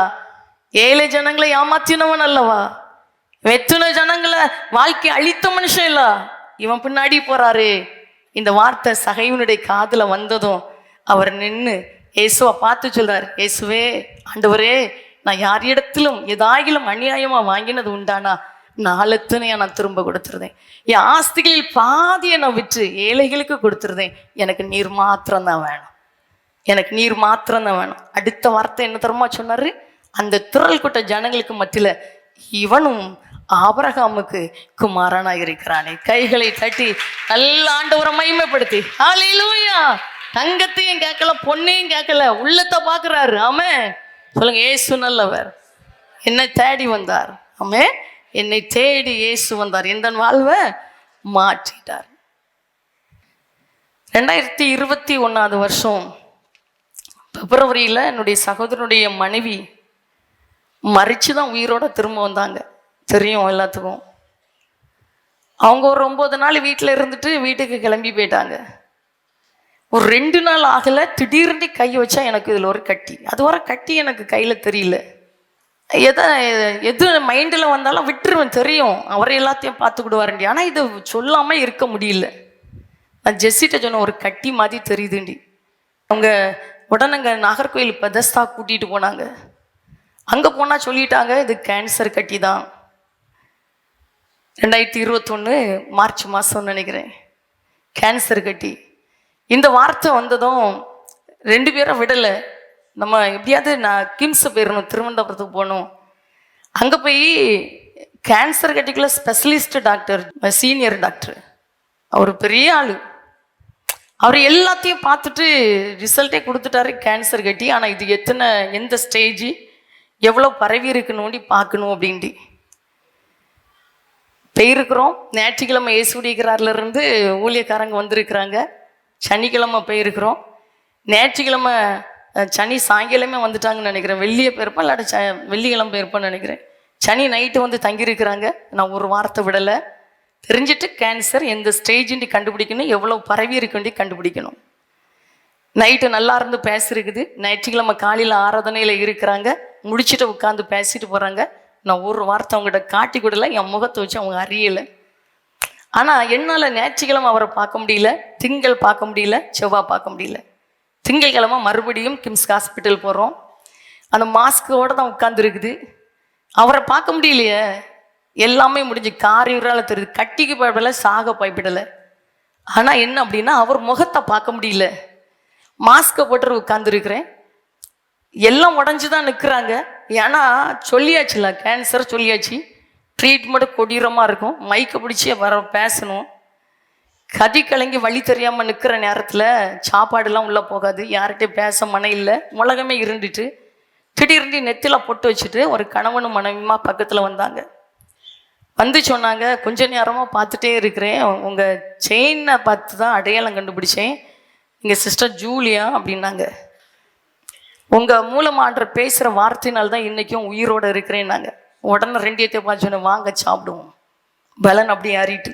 Speaker 1: ஏழை ஜனங்களை ஏமாத்தினவன் அல்லவா, எத்தனை ஜனங்களை வாழ்க்கை அழித்த மனுஷன் இல்ல, இவன் பின்னாடி போறாரு. இந்த வார்த்தை சகைவனுடைய காதுல வந்ததும் அவர் நின்று இயேசுவை பார்த்து சொல்றார், இயேசுவே, ஆண்டவரே, நான் யார் இடத்திலும் ஏதாயிலும் அநியாயமா வாங்கினது உண்டானா நாளத்தனையா நான் திரும்ப கொடுத்துருந்தேன். என் ஆஸ்திகளில் பாதியை நான் விற்று ஏழைகளுக்கு கொடுத்துருந்தேன். எனக்கு நீர் மாத்திரம் தான் வேணும், எனக்கு நீர் மாத்திரம் தான் வேணும். அடுத்த வார்த்தை என்ன தரமா சொன்னாரு, அந்த திரள் கூட்ட ஜனங்களுக்கு மத்தியில இவனும் ஆபிரகாமுக்கு குமாரனாக இருக்கிறானே. கைகளை தட்டி நல்ல ஆண்டவரை மகிமைப்படுத்தி. ஹல்லேலூயா. தங்கத்தையும் கேட்கல, பொண்ணையும் கேட்கல, உள்ளத்தை பார்க்கிறாரு. ஆமென். சொல்லுங்க, இயேசு நல்லவர். என்னை தேடி வந்தார். ஆமென். என்னை தேடி இயேசு வந்தார், எந்த வாழ்வை மாற்றிட்டார். 2021 வருஷம் பிப்ரவரியில் என்னுடைய சகோதரனுடைய மனைவி மறிச்சு தான் உயிரோட திரும்ப வந்தாங்க. தெரியும் எல்லாத்துக்கும். அவங்க ஒரு 9 நாள் வீட்டில் இருந்துட்டு வீட்டுக்கு கிளம்பி போயிட்டாங்க. ஒரு 2 நாள் ஆகலை, திடீர்னு கை வச்சா எனக்கு இதில் ஒரு கட்டி. அது வர கட்டி எனக்கு கையில் தெரியல. எது மைண்டில் வந்தாலும் விட்டுருவேன், தெரியும் அவரை எல்லாத்தையும் பார்த்துக்கிடுவாருண்டி. ஆனால் இது சொல்லாமல் இருக்க முடியல. நான் ஜெஸ்ஸிட்ட சொன்ன, ஒரு கட்டி மாதிரி தெரியுதுண்டி. அவங்க உடனேங்க நாகர்கோயில் பெதஸ்தா கூட்டிகிட்டு போனாங்க. அங்கே போனால் சொல்லிட்டாங்க, இது கேன்சர் கட்டி தான். 2021 மார்ச் மாதம் நினைக்கிறேன், கேன்சர் கட்டி. இந்த வார்த்தை வந்ததும் 2 பேரை விடலை. நம்ம எப்படியாவது நான் கிம்ஸ் போயிடணும், திருவனந்தபுரத்துக்கு போகணும். அங்கே போய் கேன்சர் கட்டிக்குள்ள ஸ்பெஷலிஸ்ட் டாக்டர், சீனியர் டாக்டர், அவர் பெரிய ஆள். அவர் எல்லாத்தையும் பார்த்துட்டு ரிசல்ட்டே கொடுத்துட்டாரு, கேன்சர் கட்டி. ஆனால் இது எந்த ஸ்டேஜ், எவ்வளோ பரவி இருக்குன்னு பார்க்கணும் அப்படின்ட்டு போயிருக்கிறோம். ஞாயிற்றுக்கிழமை இயேசுடிக்கிறார்லேருந்து ஊழியக்காரங்க வந்திருக்கிறாங்க. சனிக்கிழமை போயிருக்கிறோம். ஞாயிற்றுக்கிழமை சனி சாயங்காலமே வந்துட்டாங்கன்னு நினைக்கிறேன். வெள்ளியை போயிருப்பேன், இல்லாட்ட வெள்ளிக்கிழமை போயிருப்பேன்னு நினைக்கிறேன். சனி நைட்டு வந்து தங்கியிருக்கிறாங்க. நான் ஒரு வார்த்தை விடலை. தெரிஞ்சுட்டு கேன்சர் எந்த ஸ்டேஜுன்னு கண்டுபிடிக்கணும், எவ்வளோ பரவி இருக்குன்னு கண்டுபிடிக்கணும். நைட்டு நல்லா இருந்து பேசிருக்குது. ஞாயிற்றுக்கிழமை காலையில் ஆராதனையில் இருக்கிறாங்க. முடிச்சுட்டு உட்காந்து பேசிட்டு போகிறாங்க. நான் ஒரு வார்த்தை அவங்ககிட்ட காட்டி கொடுல, என் முகத்தை வச்சு அவங்க அறியலை. ஆனால் என்னால் ஞாயிற்றுக்கிழமை அவரை பார்க்க முடியல, திங்கள் பார்க்க முடியல, செவ்வாய் பார்க்க முடியல. திங்கட்கிழமை மறுபடியும் கிம்ஸ் ஹாஸ்பிட்டல் போகிறோம். அந்த மாஸ்கோடு தான் உட்காந்துருக்குது. அவரை பார்க்க முடியலையே, எல்லாமே முடிஞ்சு காரியூரால் தெரியுது. கட்டிக்கு பயப்படலை, சாக பயப்படலை. ஆனால் என்ன அப்படின்னா, அவர் முகத்தை பார்க்க முடியல. மாஸ்கை போட்டு உட்காந்துருக்கிறேன். எல்லாம் உடஞ்சி தான் நிற்கிறாங்க. ஏன்னா சொல்லியாச்சுல, கேன்சர் சொல்லியாச்சு, ட்ரீட்மெண்ட் கொடீரமாக இருக்கும். மைக்கை பிடிச்சி வர பேசணும். கதி கலங்கி வழி தெரியாமல் நிற்கிற நேரத்தில் சாப்பாடுலாம் உள்ளே போகாது, யார்கிட்டையும் பேச மன இல்லை, உலகமே இருந்துட்டு திடீர்னு நெத்தியில் பொட்டு வச்சுட்டு ஒரு கணவனும் மனைவியுமா பக்கத்தில் வந்தாங்க. வந்து சொன்னாங்க, கொஞ்ச நேரமாக பார்த்துட்டே இருக்கிறேன், உங்கள் செயினை பார்த்து தான் அடையாளம் கண்டுபிடிச்சேன், இங்கே சிஸ்டர் ஜூலியா அப்படின்னாங்க. உங்கள் மூலமான்ற பேசுகிற வார்த்தையினால்தான் இன்றைக்கும் உயிரோடு இருக்கிறேன்னாங்க. உடனே 2 பார்த்து சொன்னேன், வாங்க சாப்பிடுவோம். பலன் அப்படி ஏறிட்டு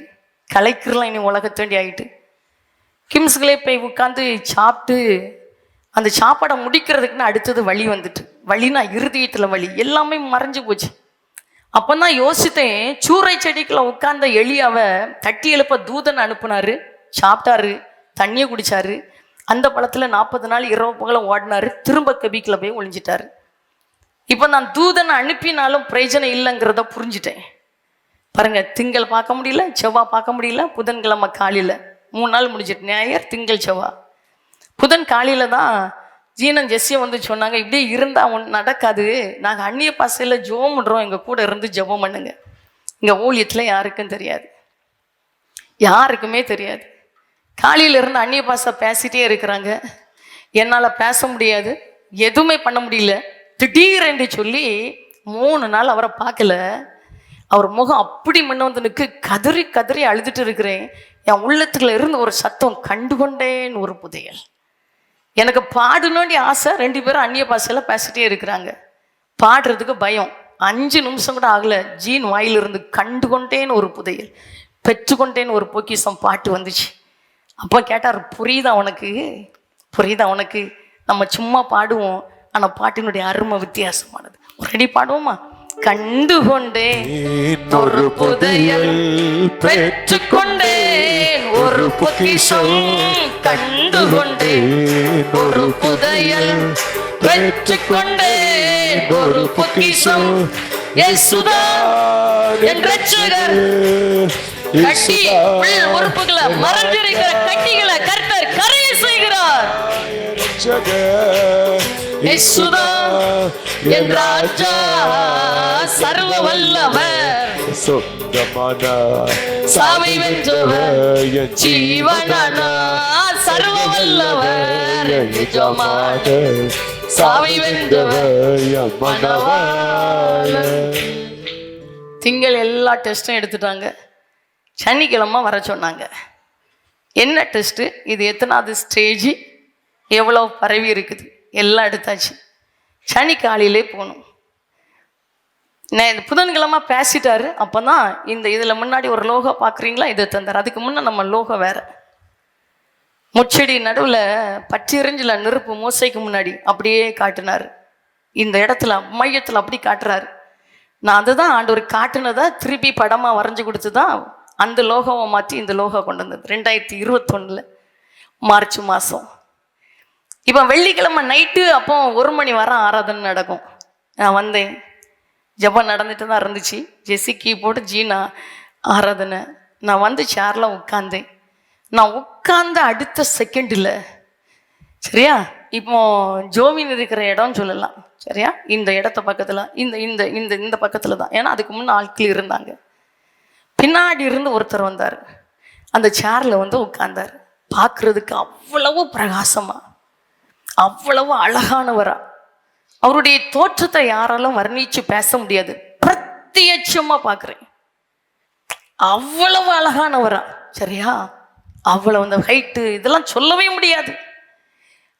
Speaker 1: கலைக்கிறலாம் இனி உலகத்தோண்டி ஆகிட்டு கிம்ஸ்களே போய் உட்காந்து சாப்பிட்டு அந்த சாப்பாடை முடிக்கிறதுக்குன்னு அடுத்தது வலி வந்துட்டு, வலினா இருதயத்தில் வலி, எல்லாமே மறைஞ்சு போச்சு. அப்போ தான் யோசித்தேன், சூறை செடிக்குள்ள உட்கார்ந்த எலியாவை தட்டி எழுப்ப தூதன் அனுப்புனாரு. சாப்பிட்டாரு, தண்ணியை குடித்தாரு. அந்த பழத்தில் 40 நாள் இரவு பகல ஓடினாரு. திரும்ப கபிக்கில் போய் ஒளிஞ்சிட்டாரு. இப்போ நான் தூதனை அனுப்பினாலும் பிரயோஜனம் இல்லைங்கிறத புரிஞ்சுட்டேன். பாருங்க, திங்கள் பார்க்க முடியல, செவ்வாய் பார்க்க முடியல, புதன்கிழமை காலையில் 3 நாள் முடிஞ்சிட்டு, ஞாயிறு திங்கள் செவ்வாய். புதன் காலையில் தான் ஜீனன் ஜெஸ்ஸியை வந்து சொன்னாங்க, இப்படியே இருந்தால் நடக்காது, நாங்கள் அந்நிய பாசையில் ஜெபம் பண்ணுறோம், எங்கள் கூட இருந்து ஜெபம் பண்ணுங்க. இங்கே ஊழியத்தில் யாருக்கும் தெரியாது, யாருக்குமே தெரியாது. காலையில் இருந்து அந்நிய பாசை பேசிகிட்டே இருக்கிறாங்க. என்னால் பேச முடியாது, எதுவுமே பண்ண முடியல. திடீரென்று சொல்லி 3 நாள் அவரை பார்க்கல. அவர் முகம் அப்படி முன்ன வந்து நிற்கு, கதறி கதறி அழுதுட்டு இருக்கிறேன். என் உள்ளத்துல இருந்து ஒரு சத்தம், கண்டுகொண்டேன்னு ஒரு புதையல். எனக்கு பாடணும்னு ஆசை. 2 பேரும் அந்நிய பாஷையில் பேசிட்டே இருக்கிறாங்க. பாடுறதுக்கு பயம். 5 நிமிஷம் கூட ஆகல, ஜீன் வாயிலிருந்து கண்டுகொண்டேன்னு ஒரு புதையல், பெற்றுக்கொண்டேன்னு ஒரு பொக்கிஷம் பாட்டு வந்துச்சு. அப்போ கேட்டார், புரியுதா உனக்கு, புரியுதா உனக்கு? நம்ம சும்மா பாடுவோம், ஆனால் பாட்டினுடைய அருமை வித்தியாசமானது. ஒரு அடி பாடுவோமா? கண்டுகொண்டேன் ஒரு புதையல், பெற்றுக்கொண்டேன் ஒரு பொக்கிஷம். கண்டுகொண்டேன் ஒரு புதையல், பெற்றுக்கொண்டேன் ஒரு பொக்கிஷம். இயேசுதான் என் இரட்சகர். கட்டி உறுப்புகளை மறைந்திருக்கிற கட்டிகளை கர்த்தர் கரைய செய்கிறார். இயேசுதான் என் ராஜா, சர்வ வல்லவர், சொந்தமான சாவை வென்றவர், என் ஜீவனான சர்வ வல்லவர், எஜமான சாவை வென்றவர், என் மனவாளர். திங்கள் எல்லா டெஸ்டும் எடுத்துட்டாங்க. சனிக்கிழமை வர சொன்னாங்க. என்ன டெஸ்ட்டு, இது எத்தனாவது ஸ்டேஜ், எவ்வளோ பரவி இருக்குது, எல்லாம் எடுத்தாச்சு. சனி காலையிலே போகணும். புதன்கிழமை பேசிட்டாரு. அப்போ தான் இந்த இதில் முன்னாடி ஒரு லோகோ பார்க்குறீங்களா, இதை தந்தார். அதுக்கு முன்னே நம்ம லோகோ வேறு. முச்செடி நடுவில் பச்செறிஞ்சில் நெருப்பு மோசைக்கு முன்னாடி அப்படியே காட்டினார். இந்த இடத்துல மையத்தில் அப்படி காட்டுறாரு. நான் அதுதான் ஆண்டவர் காட்டுனதை திருப்பி படமாக வரைஞ்சி கொடுத்து தான் அந்த லோகோவை மாற்றி இந்த லோகோ கொண்டு வந்தது 2021 மார்ச் மாதம். இப்போ வெள்ளிக்கிழமை நைட்டு அப்போ 1 மணி வர ஆராதனை நடக்கும். நான் வந்தேன், ஜெபம் நடந்துட்டு தான் இருந்துச்சு. ஜெஸ்ஸி கீபோர்டு, ஜீனா ஆராதனை. நான் வந்து சேரில் உட்காந்தேன். நான் உட்கார்ந்த அடுத்த செகண்டில், சரியா, இப்போ ஜோவின் இருக்கிற இடம்னு சொல்லலாம், சரியா, இந்த இடத்த பக்கத்தில் இந்த இந்த இந்த இந்த பக்கத்தில் தான். ஏன்னா அதுக்கு முன்னே ஆட்கள் இருந்தாங்க. பின்னாடி இருந்து ஒருத்தர் வந்தார், அந்த சேரில் வந்து உட்கார்ந்தார். பார்க்குறதுக்கு அவ்வளவு பிரகாசமா, அவ்வளவு அழகானவரா. அவருடைய தோற்றத்தை யாராலும் வர்ணிச்சு பேச முடியாது. பிரத்யட்சமா பார்க்குறேன், அவ்வளவு அழகானவரா, சரியா. அவ்வளவு அந்த ஹைட்டு இதெல்லாம் சொல்லவே முடியாது.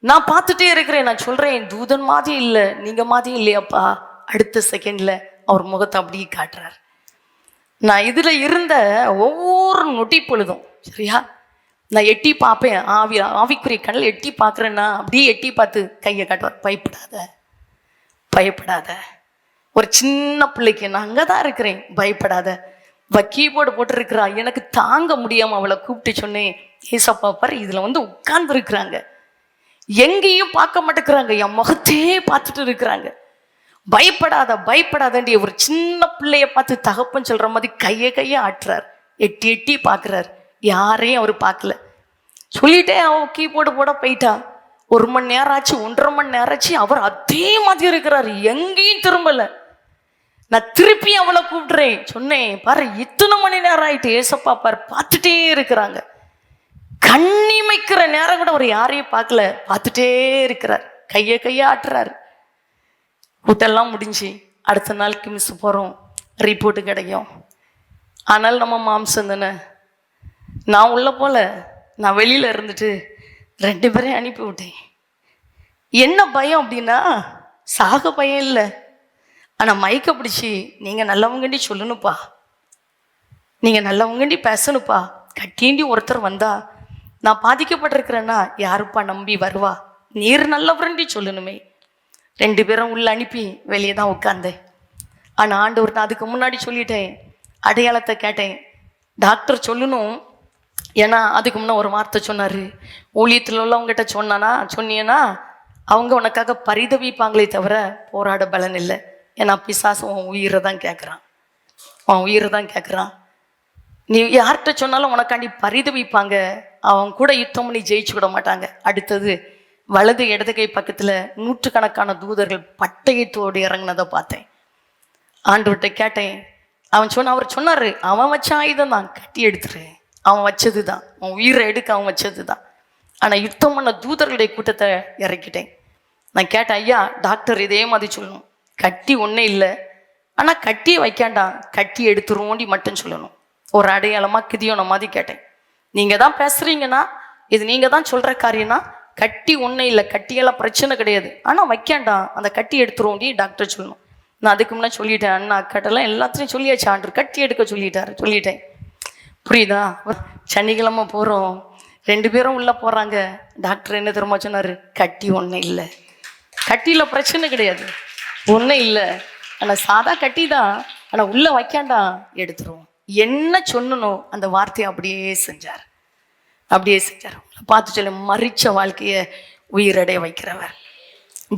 Speaker 1: நான் பார்த்துட்டே இருக்கிறேன். நான் சொல்றேன், தூதன் மாதிரி இல்லை, நீங்க மாதிரி இல்லையாப்பா. அடுத்த செகண்ட்ல அவர் முகத்தை அப்படியே காட்டுறார். நான் இதுல இருந்த ஒவ்வொரு நொடி பொழுதும், சரியா, நான் எட்டி பார்ப்பேன். ஆவிக்குரிய கண்ணில் எட்டி பார்க்குறேன்னா அப்படியே எட்டி பார்த்து கையை காட்டுவார். பயப்படாத, பயப்படாத. ஒரு சின்ன பிள்ளைக்கு நான் அங்கே தான் இருக்கிறேன், பயப்படாத. கீபோர்டு போட்டுருக்கிறா, எனக்கு தாங்க முடியாமல் அவளை கூப்பிட்டு சொன்னேன், ஏசப்பா பாரு, இதில் வந்து உட்கார்ந்து இருக்கிறாங்க, எங்கேயும் பார்க்க மாட்டேங்கிறாங்க, என் முகத்தையே பார்த்துட்டு இருக்கிறாங்க. பயப்படாத பயப்படாதண்டி ஒரு சின்ன பிள்ளைய பார்த்து தகப்பன் சொல்ற மாதிரி கையை ஆட்டுறார். எட்டி எட்டி பார்க்குறார். யாரையும் அவர் பார்க்கல. சொல்லிட்டே அவன் கீபோர்டு போட போயிட்டா. 1 மணி நேரம் ஆச்சு, 1.5 மணி நேரம் ஆச்சு. அவர் அதே மாதிரி இருக்கிறார், எங்கேயும் திரும்பல. நான் திருப்பி அவளை கூப்பிடுறேன், சொன்னேன், பாரு இத்தனை மணி நேரம் ஆயிட்டு, ஏசப்பா பாரு பார்த்துட்டே இருக்கிறாங்க. கண்ணிமைக்கிற நேரம் கூட அவர் யாரையும் பார்க்கல, பார்த்துட்டே இருக்கிறார். கையை ஆட்டுறாரு. கூட்டெல்லாம் முடிஞ்சு அடுத்த நாள் கிம்ஸ் போகிறோம், ரிப்போர்ட்டு கிடைக்கும். ஆனால் நம்ம மாம்சம் தானே. நான் உள்ள போல, நான் வெளியில் இருந்துட்டு 2 பேரையும் அனுப்பி விட்டேன். என்ன பயம் அப்படின்னா, சாக பயம் இல்லை, ஆனால் மயக்க பிடிச்சி நீங்கள் நல்லவங்கண்டி சொல்லணுப்பா, நீங்கள் நல்லவங்கண்டி பேசணுப்பா. கட்டிண்டி ஒருத்தர் வந்தா நான் பாதிக்கப்பட்டிருக்கிறேன்னா யாருப்பா நம்பி வருவா, நீர் நல்லவரண்டி சொல்லணுமே. 2 பேரும் உள்ள அனுப்பி வெளியே தான் உட்காந்தேன். ஆனால் ஆண்டவர், நான் அதுக்கு முன்னாடி சொல்லிட்டேன், அடையாளத்தை கேட்டேன். டாக்டர் சொல்லணும், ஏன்னா அதுக்கு முன்னே ஒரு வார்த்தை சொன்னார், ஊழியத்தில் உள்ளவங்ககிட்ட சொன்னீங்கன்னா அவங்க உனக்காக பரிதவிப்பாங்களே தவிர போராட பலன் இல்லை. ஏன்னா பிசாசு உன் உயிரை தான் கேட்குறான், உன் உயிரை தான் கேட்குறான். நீ யார்கிட்ட சொன்னாலும் உனக்காண்டி பரிதவிப்பாங்க, அவங்க கூட யுத்தம் பண்ணி ஜெயிச்சு விட மாட்டாங்க. அடுத்தது வலது இடது கை பக்கத்துல நூற்றுக்கணக்கான தூதர்கள் பட்டயத்தோடு இறங்கினதை பார்த்தேன். ஆண்டவர்கிட்ட கேட்டேன். அவர் சொன்னாரு, அவன் வச்ச ஆயுதம் தான், கட்டி எடுத்துரு, அவன் வச்சது தான், அவன் உயிரை எடுக்க அவன் வச்சது தான். ஆனால் யுத்தம் பண்ண தூதர்களுடைய கூட்டத்தை இறக்கிட்டேன். நான் கேட்டேன், ஐயா டாக்டர் இதே மாதிரி சொல்லணும், கட்டி ஒன்றே இல்லை, ஆனால் கட்டியை வைக்காண்டாம், கட்டி எடுத்துருவோண்டி மட்டும் சொல்லணும், ஒரு அடையாளமாக கிதியோன மாதிரி கேட்டேன். நீங்கள் தான் பேசுகிறீங்கன்னா, இது நீங்கள் தான் சொல்கிற காரியம்னா கட்டி ஒன்றே இல்லை, கட்டியெல்லாம் பிரச்சனை கிடையாது, ஆனால் வைக்காண்டாம், அந்த கட்டி எடுத்துருவோண்டி டாக்டர் சொல்லணும். நான் அதுக்கு முன்னாடி சொல்லிட்டேன், அண்ணா அக்காட்டெல்லாம் எல்லாத்தையும் சொல்லியாச்சு, ஆண்டர் கட்டி எடுக்க சொல்லிட்டேன். புரியுதா? சனிக்கிழமை போகிறோம், 2 பேரும் உள்ளே போகிறாங்க. டாக்டர் என்ன தெரியுமா சொன்னார்? கட்டி ஒன்றும் இல்லை, கட்டியில் பிரச்சனை கிடையாது, ஒன்றும் இல்லை, ஆனால் சாதா கட்டி தான், ஆனால் உள்ளே வைக்காண்டா எடுத்துருவோம். என்ன சொன்னனோ அந்த வார்த்தையை அப்படியே செஞ்சார். பார்த்து சொல்ல, மரிச்ச வாழ்க்கையை உயிரடைய வைக்கிறவர்,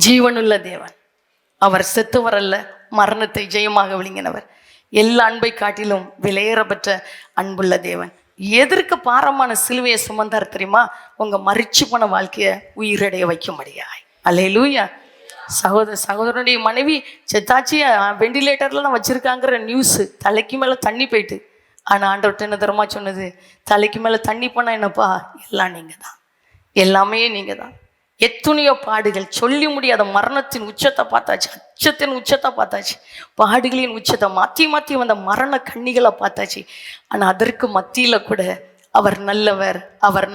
Speaker 1: ஜீவனுள்ள தேவன். அவர் செத்தவர் அல்ல, மரணத்தை ஜெயமாக விழுங்கினவர், எல்லா அன்பை காட்டிலும் விலையேறப்பட்ட அன்புள்ள தேவன். எதற்கு பாரமான சிலுவையை சுமந்தார் தெரியுமா? உங்க மரிச்சு போன வாழ்க்கையை உயிரடைய வைக்கும்படியாய். அல்லேலூயா. சகோதரனுடைய மனைவி செத்தாச்சி, வெண்டிலேட்டர்ல தான் வச்சிருக்காங்கிற நியூஸ், தலைக்கு மேல தண்ணி போயிட்டு. ஆனா ஆண்டவர்கிட்ட என்ன தரமா சொன்னது? தலைக்கு மேல தண்ணி போனா என்னப்பா, எல்லாம் நீங்க தான், எல்லாமே நீங்க தான். எத்துணையோ பாடுகள், சொல்லி முடியாத மரணத்தின் உச்சத்தை பார்த்தாச்சு, அச்சத்தின் உச்சத்தை பார்த்தாச்சு, பாடுகளின் உச்சத்தை மாற்றி வந்த மரண கண்ணிகளை பார்த்தாச்சு. ஆனால் அதற்கு மத்தியில் கூட அவர்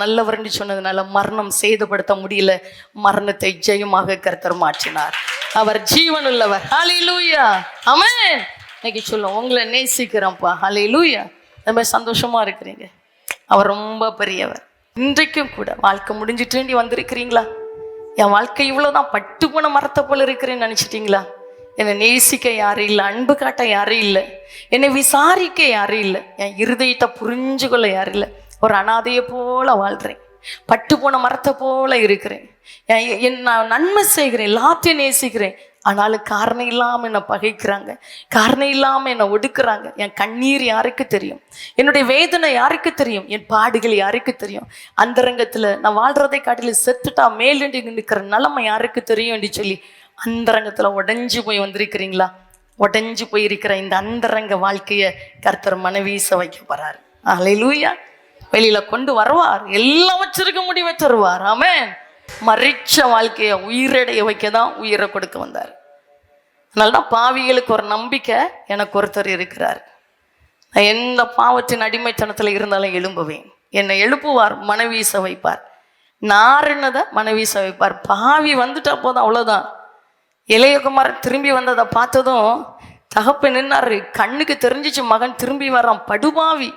Speaker 1: நல்லவர்னு சொன்னதுனால மரணம் சேதப்படுத்த முடியல, மரணத்தை ஜெயமாக கர்த்தர் மாற்றினார். அவர் ஜீவன் உள்ளவர். ஹல்லேலூயா, ஆமென். இன்னைக்கு சொல்லுவோம், உங்களை நேசிக்கிறேன்ப்பா, ஹல்லேலூயா. அந்த மாதிரி சந்தோஷமா இருக்கிறீங்க. அவர் ரொம்ப பெரியவர். இன்றைக்கும் கூட வாழ்க்கை முடிஞ்சிட்டு வந்திருக்கிறீங்களா? என் வாழ்க்கை இவ்வளோதான், பட்டு போன மரத்தை போல இருக்கிறேன்னு நினச்சிட்டிங்களா? என்னை நேசிக்க யாரும் இல்லை, அன்பு காட்ட யாரும் இல்லை, என்னை விசாரிக்க யாரும் இல்லை, என் இருதயத்தை புரிஞ்சு கொள்ள யாரும் இல்லை. ஒரு அனாதையை போல வாழ்கிறேன், பட்டு போன மரத்தை போல இருக்கிறேன். நான் நன்மை செய்கிறேன், எல்லாத்தையும் நேசிக்கிறேன், ஆனாலும் காரணம் இல்லாமல் என்னை பகைக்கிறாங்க, காரணம் இல்லாமல் என்னை ஒடுக்குறாங்க. என் கண்ணீர் யாருக்கு தெரியும்? என்னுடைய வேதனை யாருக்கு தெரியும்? என் பாடுகள் யாருக்கு தெரியும்? அந்தரங்கத்தில் நான் வாழ்றதை காட்டிலும் செத்துட்டா மேலுண்டி நிற்கிற நிலைமை யாருக்கு தெரியும் என்று சொல்லி அந்தரங்கத்தில் உடஞ்சி போய் வந்திருக்கிறீங்களா? உடஞ்சி போயிருக்கிற இந்த அந்தரங்க வாழ்க்கையை கர்த்தர் மனவீச வைக்க போறாரு. அல்லேலூயா. வெளியில கொண்டு வருவார், எல்லாம் வச்சிருக்க முடிவு தருவார். ஆமென். மரிச்ச வாழ்க்கையை உயிரடைய வைக்க தான் உயிரை கொடுக்க வந்தார். அதனால்தான் பாவிகளுக்கு ஒரு நம்பிக்கை எனக்கு ஒருத்தர் இருக்கிறார். நான் எந்த பாவத்தின் அடிமைத்தனத்தில் இருந்தாலும் எழும்புவேன், என்னை எழுப்புவார், மனவீச வைப்பார், நாரினதை மனவீச வைப்பார். பாவி வந்துட்டா போதும், அவ்வளோதான். இளையகுமார் திரும்பி வந்ததை பார்த்ததும் தகப்பன் நின்னாரு, கண்ணுக்கு தெரிஞ்சிச்சு மகன் திரும்பி வர்றான். படுபாவி,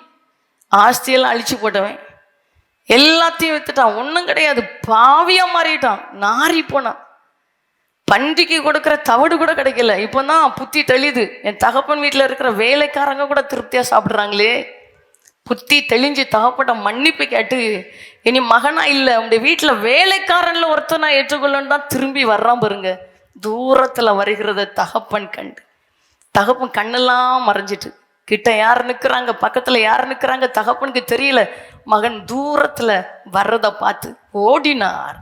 Speaker 1: ஆஸ்தியெல்லாம் அழிச்சு போட்டவன், எல்லாத்தையும் வித்துட்டான், ஒன்றும் கிடையாது, பாவியா மாறிட்டான், நாரி போனான். பண்டிகை கொடுக்குற தவிடு கூட கிடைக்கல. இப்போ தான் புத்தி தெளிது. என் தகப்பன் வீட்டில் இருக்கிற வேலைக்காரங்க கூட திருப்தியாக சாப்பிட்றாங்களே. புத்தி தெளிஞ்சு தகப்பட்ட மன்னிப்பு கேட்டு, இனி மகனா இல்லை, உங்களுடைய வீட்டில் வேலைக்காரன்ல ஒருத்தர் நான் ஏற்றுக்கொள்ளன்னு தான் திரும்பி வர்றான் பாருங்க. தூரத்தில் வருகிறத தகப்பன் கண்டு, தகப்பன் கண்ணெல்லாம் மறைஞ்சிட்டு, கிட்ட யார் நிற்கிறாங்க, பக்கத்தில் யார் நிற்கிறாங்க தகப்பனுக்கு தெரியல. மகன் தூரத்தில் வர்றதை பார்த்து ஓடினார்,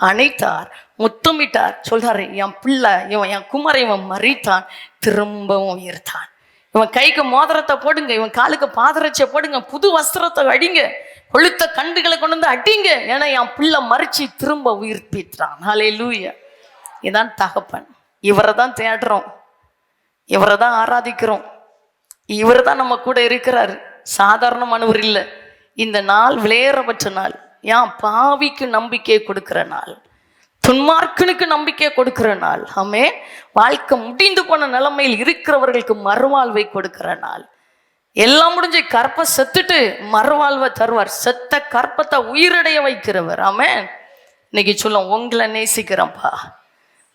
Speaker 1: அணைத்தார், முத்தமிட்டார். சொல்றாரு, என் பிள்ளை இவன், என் குமரை இவன் மறித்தான், திரும்பவும் உயிர்த்தான். இவன் கைக்கு மோதிரத்தை போடுங்க, இவன் காலுக்கு பாதரட்சை போடுங்க, புது வஸ்திரத்தை அடிங்க, கொளுத்த கண்டுகளை கொண்டு வந்து அடிங்க, ஏன்னா என் பிள்ளை மறிச்சு திரும்ப உயிர்ப்பித்தான். ஹல்லேலூயா. இதான் தகப்பன். இவரை தான் தேடுறோம், இவரை தான் ஆராதிக்கிறோம், இவர் தான் நம்ம கூட இருக்கிறாரு. சாதாரணமானவர் இல்லை. இந்த நாள் விலையேறப்பட்ட நாள். ஏன்? பாவிக்கு நம்பிக்கை கொடுக்கிற நாள், துன்மார்க்கனுக்கு நம்பிக்கை கொடுக்கிற நாள். ஆமே. வாழ்க்கை முடிந்து போன நிலைமையில் இருக்கிறவர்களுக்கு மறுவாழ்வை கொடுக்கிற நாள். எல்லாம் முடிஞ்சு கற்பை செத்துட்டு மறுவாழ்வை தருவார். செத்த கற்பத்தை உயிரடைய வைக்கிறவர். ஆமே. இன்னைக்கு சொல்லும், உங்களை நேசிக்கிறேன்ப்பா,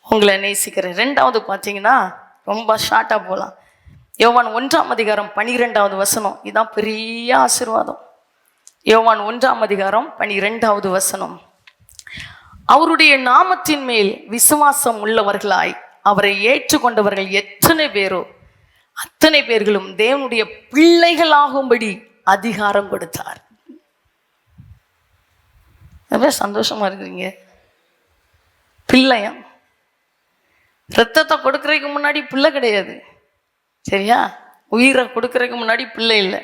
Speaker 1: உங்களை நேசிக்கிறேன். 2வது பார்த்தீங்கன்னா ரொம்ப ஷார்ட்டாக போகலாம். யோவான் 1ஆம் அதிகாரம் 12வது வசனம். இதுதான் பெரிய ஆசீர்வாதம். யோவான் 1ஆம் அதிகாரம் 12வது வசனம். அவருடைய நாமத்தின் மேல் விசுவாசம் உள்ளவர்களாய் அவரை ஏற்றுக்கொண்டவர்கள் எத்தனை பேரோ அத்தனை பேர்களும் தேவனுடைய பிள்ளைகளாகும்படி அதிகாரம் கொடுத்தார். ரொம்ப சந்தோஷமா இருக்கிறீங்க. பிள்ளையாம். ரத்தத்தை கொடுக்கறதுக்கு முன்னாடி பிள்ளை கிடையாது, சரியா? உயிரை கொடுக்கறதுக்கு முன்னாடி பிள்ளை இல்லை.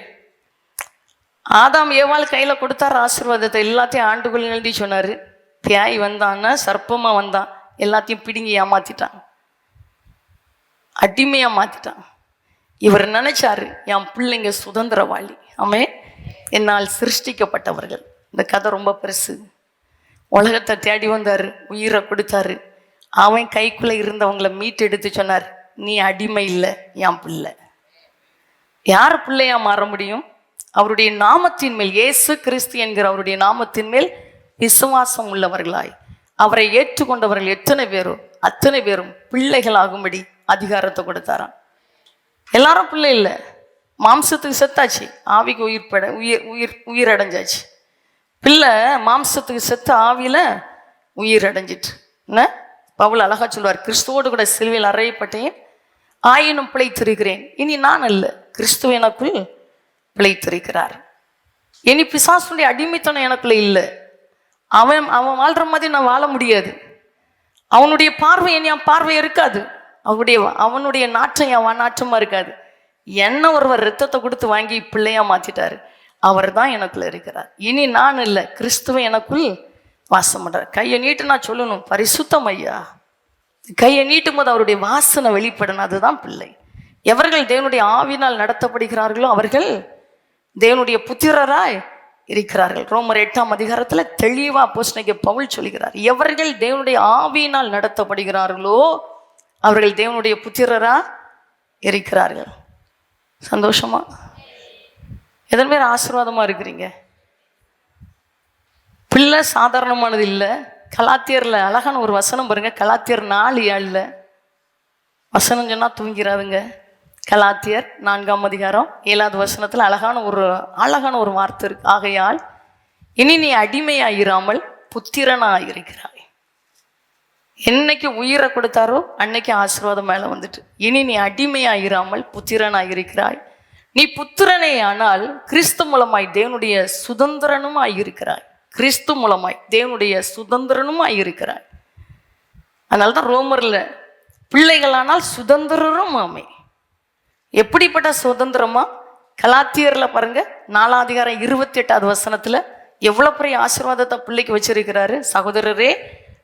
Speaker 1: ஆதாம் ஏவாள் கையில் கொடுத்தாரு ஆசீர்வாதத்தை, எல்லாத்தையும் ஆண்டுகள் எழுதி சொன்னார். பியாய் வந்தான்னா சர்ப்பமாக வந்தான், எல்லாத்தையும் பிடுங்கி ஏமாத்திட்டான், அடிமையாக மாற்றிட்டான். இவர் நினைச்சாரு என் பிள்ளைங்க சுதந்திரவாளி, ஆமே, என்னால் சிருஷ்டிக்கப்பட்டவர்கள். இந்த கதை ரொம்ப பெருசு. உலகத்தை தேடி வந்தார், உயிரை கொடுத்தாரு. அவன் கைக்குள்ளே இருந்தவங்களை மீட்டு எடுத்து சொன்னார், நீ அடிமை இல்லை, என் பிள்ளை. யார் பிள்ளையா மாற முடியும்? அவருடைய நாமத்தின் மேல், இயேசு கிறிஸ்து என்கிற அவருடைய நாமத்தின் மேல் விசுவாசம் உள்ளவர்களாய் அவரை ஏற்றுக்கொண்டவர்கள் எத்தனை பேரும் அத்தனை பேரும் பிள்ளைகளாகும்படி அதிகாரத்தை கொடுத்தாராம். எல்லாரும் பிள்ளை இல்லை, மாம்சத்துக்கு செத்தாச்சு, ஆவிக்கு உயிர் அடைஞ்சாச்சு. பிள்ளை மாம்சத்துக்கு செத்த, ஆவியில் உயிர் அடைஞ்சிட்டு. என்ன பவுல் அழகா சொல்வார், கிறிஸ்துவோடு கூட சிலுவையில் அறையப்பட்டேன், ஆயினும் பிழைத்திருக்கிறேன். இனி நான் அல்ல, கிறிஸ்துவ எனக்குள் பிழைத்திருக்கிறார். இனி பிசாசுடைய அடிமைத்தனம் எனக்குள்ள இல்லை. அவன் வாழ்ற மாதிரி நான் வாழ முடியாது. அவனுடைய பார்வை என் பார்வை இருக்காது. அவனுடைய நாற்றம் என் நாற்றமா இருக்காது. என்ன ஒருவர் ரத்தத்தை கொடுத்து வாங்கி பிள்ளையா மாத்திட்டாரு, அவர் தான் எனக்குள்ள இருக்கிறார். இனி நான் இல்லை, கிறிஸ்துவ எனக்குள் வாசம் பண்றார். கையை நீட்டு நான் சொல்லணும், பரிசுத்தம் ஐயா. கையை நீட்டும் போது அவருடைய வாசனை வெளிப்படணும், அதுதான் பிள்ளை. எவர்கள் தேவனுடைய ஆவினால் நடத்தப்படுகிறார்களோ அவர்கள் தேவனுடைய புத்திரராய் இருக்கிறார்கள். ரோமர் 8ஆம் அதிகாரத்தில் தெளிவா அப்போஸ்தலனாகிய பவுல் சொல்கிறார், எவர்கள் தேவனுடைய ஆவியினால் நடத்தப்படுகிறார்களோ அவர்கள் தேவனுடைய புத்திரரா இருக்கிறார்கள். சந்தோஷமா? எதன் பேர் ஆசீர்வாதமா இருக்கிறீங்க? பிள்ளை சாதாரணமானது இல்லை. கலாத்தியர்ல அழகான ஒரு வசனம் பாருங்க, கலாத்தியர் 4:7 வசனம் சொன்னா தூங்கிறாதுங்க. கலாத்தியர் 4ஆம் அதிகாரம் 7வது வசனத்தில் அழகான ஒரு வார்த்தை இருக்கு. ஆகையால் இனி நீ அடிமையாயிராமல் புத்திரனாயிருக்கிறாய். என்னைக்கு உயிரை கொடுத்தாரோ அன்னைக்கு ஆசீர்வாதம் மேலே வந்துட்டு, இனி நீ அடிமையாயிராமல் புத்திரனாயிருக்கிறாய். நீ புத்திரனே ஆனால் கிறிஸ்து மூலமாய் தேவனுடைய சுதந்திரனுமாய் இருக்கிறாய். கிறிஸ்து மூலமாய் தேவனுடைய சுதந்திரனுமாய் இருக்கிறாய். அதனால்தான் ரோமர்ல பிள்ளைகளானால் சுதந்திரரும் ஆமை. எப்படிப்பட்ட சுதந்திரமா? கலாத்தியர்ல பாருங்க 4ஆம் அதிகாரம் 28வது வசனத்துல எவ்வளவு பெரிய ஆசீர்வாதத்தை பிள்ளைக்கு வச்சிருக்கிறாரு. சகோதரரே,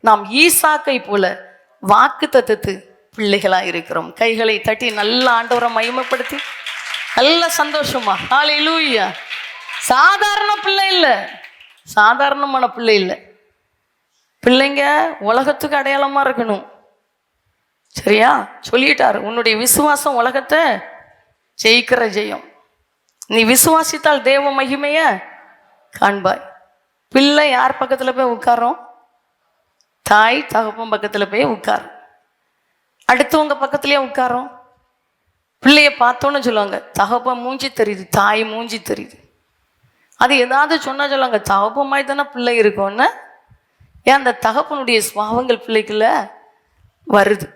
Speaker 1: நாம் ஈசாக்கை போல வாக்குத்தத்தத்து பிள்ளைகளா இருக்கிறோம். கைகளை தட்டி நல்ல ஆண்டவரை மகிமைப்படுத்தி நல்ல சந்தோஷமா ஹல்லேலூயா. சாதாரண பிள்ளை இல்லை, சாதாரணமான பிள்ளை இல்லை. பிள்ளைங்க உலகத்துக்கு அடையாளமா இருக்கணும், சரியா? சொல்லிட்டாரு, உன்னுடைய விசுவாசம் உலகத்தை ஜெயிக்கிற ஜெயம். நீ விசுவாசித்தால் தேவ மகிமைய காண்பாய். பிள்ளை யார் பக்கத்துல போய் உட்காரோம்? தாய் தகப்பன் பக்கத்துல போய் உட்காரும். அடுத்தவங்க பக்கத்துலயே உட்காரோம். பிள்ளைய பார்த்தோன்னு சொல்லுவாங்க, தகப்பன் மூஞ்சி தெரியுது, தாய் மூஞ்சி தெரியுது. அது ஏதாவது சொன்னா சொல்லுவாங்க, தகப்பன் மாதிரி தானே பிள்ளை இருக்கும்னு. ஏன் அந்த தகப்பனுடைய சுவாவங்கள் பிள்ளைக்குள்ள வருது.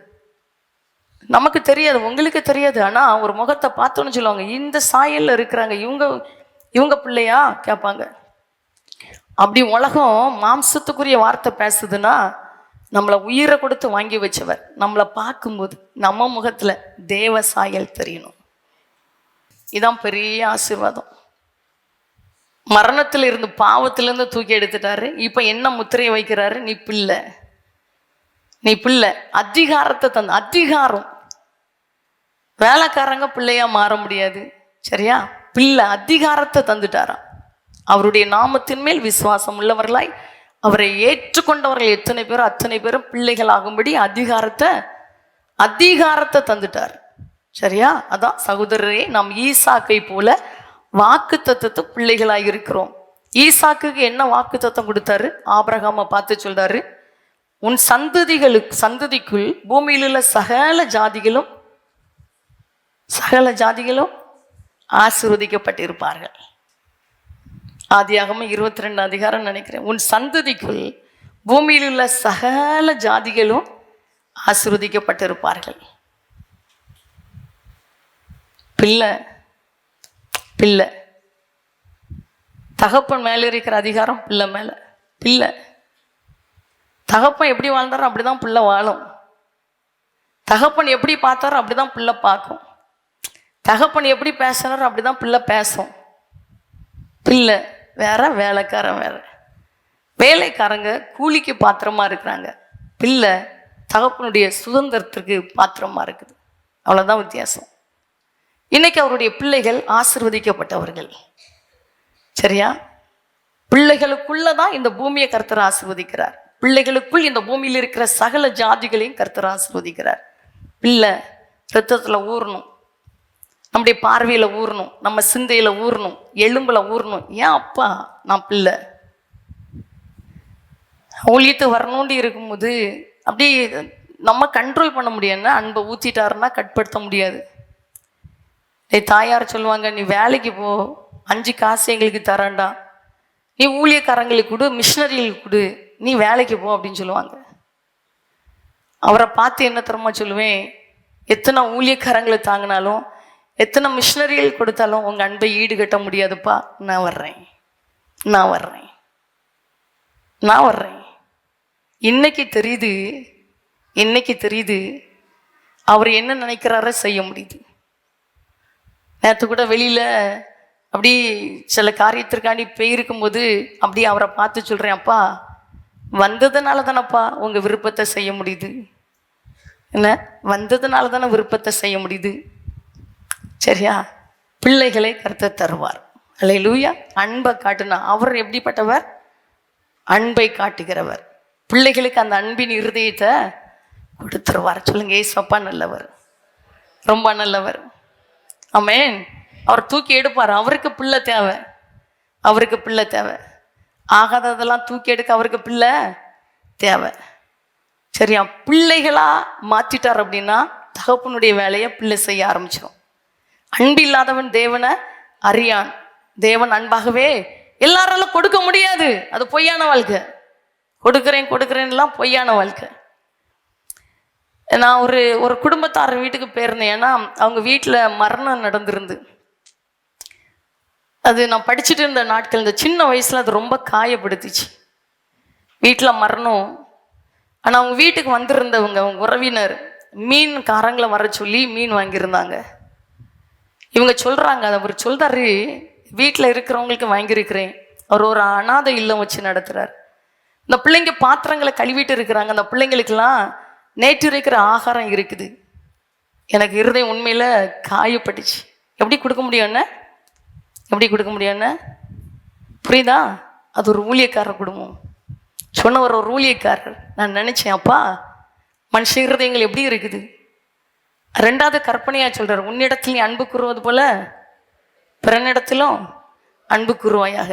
Speaker 1: நமக்கு தெரியாது, உங்களுக்கு தெரியாது. ஆனால் ஒரு முகத்தை பார்த்தோன்னு சொல்லுவாங்க, இந்த சாயல்ல இருக்கிறாங்க, இவங்க பிள்ளையா கேட்பாங்க. அப்படி உலகம் மாம்சத்துக்குரிய வார்த்தை பேசுதுன்னா, நம்மளை உயிரை கொடுத்து வாங்கி வச்சவர் நம்மளை பார்க்கும்போது நம்ம முகத்துல தேவ சாயல் தெரியணும். இதான் பெரிய ஆசீர்வாதம். மரணத்துல இருந்து பாவத்திலிருந்து தூக்கி எடுத்துட்டாரு. இப்ப என்ன முத்திரையை வைக்கிறாரு? நீ பிள்ளை, நீ பிள்ளை. அதிகாரத்தை தந்த, அதிகாரம். வேலைக்காரங்க பிள்ளையா மாற முடியாது, சரியா? பிள்ளை அதிகாரத்தை தந்துட்டாராம். அவருடைய நாமத்தின் மேல் விசுவாசம் உள்ளவர்களாய் அவரை ஏற்றுக்கொண்டவர்கள் எத்தனை பேரோ அத்தனை பேரும் பிள்ளைகள் ஆகும்படி அதிகாரத்தை தந்துட்டார், சரியா? அதான் சகோதரரே, நாம் ஈசாக்கை போல வாக்கு தத்தத்து பிள்ளைகளாக இருக்கிறோம். ஈசாக்குக்கு என்ன வாக்கு தத்தம் கொடுத்தாரு? ஆபிரகாமை பார்த்து சொல்றாரு, உன் சந்ததிக்குள் பூமியில் உள்ள சகல ஜாதிகளும் ஆசீர்வதிக்கப்பட்டிருப்பார்கள். ஆதியாகமம் 22 அதிகாரம் நினைக்கிறேன். உன் சந்ததிக்குள் பூமியில் உள்ள சகல ஜாதிகளும் ஆசீர்வதிக்கப்பட்டிருப்பார்கள். பிள்ளை பிள்ளை தகப்பன் மேல இருக்கிற அதிகாரம் பிள்ளை மேல. பிள்ளை தகப்பன் எப்படி வாழ்ந்தாரோ அப்படிதான் பிள்ளை வாழும். தகப்பன் எப்படி பார்த்தாரோ அப்படிதான் பிள்ளை பார்க்கும். தகப்பன் எப்படி பேசினாரோ அப்படிதான் பிள்ளை பேசும். பிள்ளை வேற, வேலைக்காரன் வேற. வேலைக்காரங்க கூலிக்கு பாத்திரமா இருக்கிறாங்க, பிள்ளை தகப்பனுடைய சுதந்திரத்திற்கு பாத்திரமா இருக்குது. அவ்வளோதான் வித்தியாசம். இன்னைக்கு அவருடைய பிள்ளைகள் ஆசீர்வதிக்கப்பட்டவர்கள். சரியா? பிள்ளைகளுக்குள்ளதான் இந்த பூமியை கர்த்தர் ஆசீர்வதிக்கிறார். பிள்ளைகளுக்குள் இந்த பூமியில் இருக்கிற சகல ஜாதிகளையும் கர்த்தர் ஆசீர்வதிக்கிறார். பிள்ளை ரத்தத்துல ஊறணும், நம்முடைய பார்வையில ஊறணும், நம்ம சிந்தையில ஊறணும், எலும்புல ஊறணும். ஏன் அப்பா நான் பிள்ளை ஊழியத்து வரணும்னு இருக்கும்போது அப்படி நம்ம கண்ட்ரோல் பண்ண முடியாதுன்னா, அன்பை ஊற்றிட்டாருன்னா கட்படுத்த முடியாது. தாயார் சொல்லுவாங்க, நீ வேலைக்கு போ, 5 காசு எங்களுக்கு தரேன்டா, நீ ஊழியக்காரங்களுக்கு கொடு, மிஷினரிகளுக்கு கொடு, நீ வேலைக்கு போ அப்படின்னு சொல்லுவாங்க. அவரை பார்த்து என்ன தரமா சொல்லுவேன், எத்தனை ஊழியக்காரங்களை தாங்கினாலும், எத்தனை மிஷினரிகள் கொடுத்தாலும் உங்கள் அன்பை ஈடுகட்ட முடியாதுப்பா. நான் வர்றேன், நான் வர்றேன், நான் வர்றேன். இன்னைக்கு தெரியுது, இன்னைக்கு தெரியுது அவர் என்ன நினைக்கிறார செய்ய முடியுது. நேற்று கூட வெளியில் அப்படி சில காரியத்திற்காண்டி போயிருக்கும்போது அப்படி அவரை பார்த்து சொல்கிறேன், அப்பா வந்ததுனால தானப்பா உங்கள் விருப்பத்தை செய்ய முடியுது. என்ன வந்ததுனால தானே விருப்பத்தை செய்ய முடியுது. சரியா? பிள்ளைகளை கர்த்தர் தருவார். அல்லேலூயா. அன்பை காட்டுனா அவர் எப்படிப்பட்டவர்? அன்பை காட்டுகிறவர். பிள்ளைகளுக்கு அந்த அன்பின் இருதயத்தை கொடுத்துருவார். சொல்லுங்க, ஏசப்பா நல்லவர், ரொம்ப நல்லவர். ஆமென். அவர் தூக்கி எடுப்பார். அவருக்கு பிள்ளை தேவை, அவருக்கு பிள்ளை தேவை. ஆகாததெல்லாம் தூக்கி எடுக்க அவருக்கு பிள்ளை தேவை. சரியா? பிள்ளைகளா மாற்றிட்டார் அப்படின்னா தகப்பனுடைய வேலையை பிள்ளை செய்ய ஆரம்பிச்சிடும். அன்பு இல்லாதவன் தேவனை அறியான். தேவன் அன்பாகவே எல்லாராலும் கொடுக்க முடியாது. அது பொய்யான வாழ்க்கை. கொடுக்குறேன் கொடுக்குறேன்லாம் பொய்யான வாழ்க்கை. நான் ஒரு குடும்பத்தார் வீட்டுக்கு போயிருந்தேன். ஏன்னா அவங்க வீட்டில் மரணம் நடந்திருந்து. அது நான் படிச்சுட்டு இருந்த நாட்கள், இந்த சின்ன வயசில் அது ரொம்ப காயப்படுத்திச்சு. வீட்டில் மரணம். ஆனால் அவங்க வீட்டுக்கு வந்திருந்தவங்க, அவங்க உறவினர் மீன் காரங்களை வர சொல்லி மீன் வாங்கியிருந்தாங்க. இவங்க சொல்கிறாங்க, அவர் சொல்கிறாரு, வீட்டில் இருக்கிறவங்களுக்கு வாங்கியிருக்கிறேன். அவர் ஒரு அனாதை இல்லம் வச்சு நடத்துகிறார். இந்த பிள்ளைங்க பாத்திரங்களை கழுவிட்டு இருக்கிறாங்க. அந்த பிள்ளைங்களுக்கெல்லாம் நேற்று இருக்கிற ஆகாரம் இருக்குது. எனக்கு இருதயம் உண்மையில் காயப்பட்டுச்சு. எப்படி கொடுக்க முடியும்னா, எப்படி கொடுக்க முடியும்னா, புரியுதா? அது ஒரு ஊழியக்காரர் குடும்பம். சொன்னவர் ஒரு ஊழியக்காரர். நான் நினச்சேன், அப்பா மனுஷ இருதயங்கள் எப்படி இருக்குது. 2வது கற்பனையாக சொல்கிறார், உன்னிடத்தில் நீ அன்பு கூறுவது போல பிறனிடத்திலும் அன்பு கூறுவாயாக.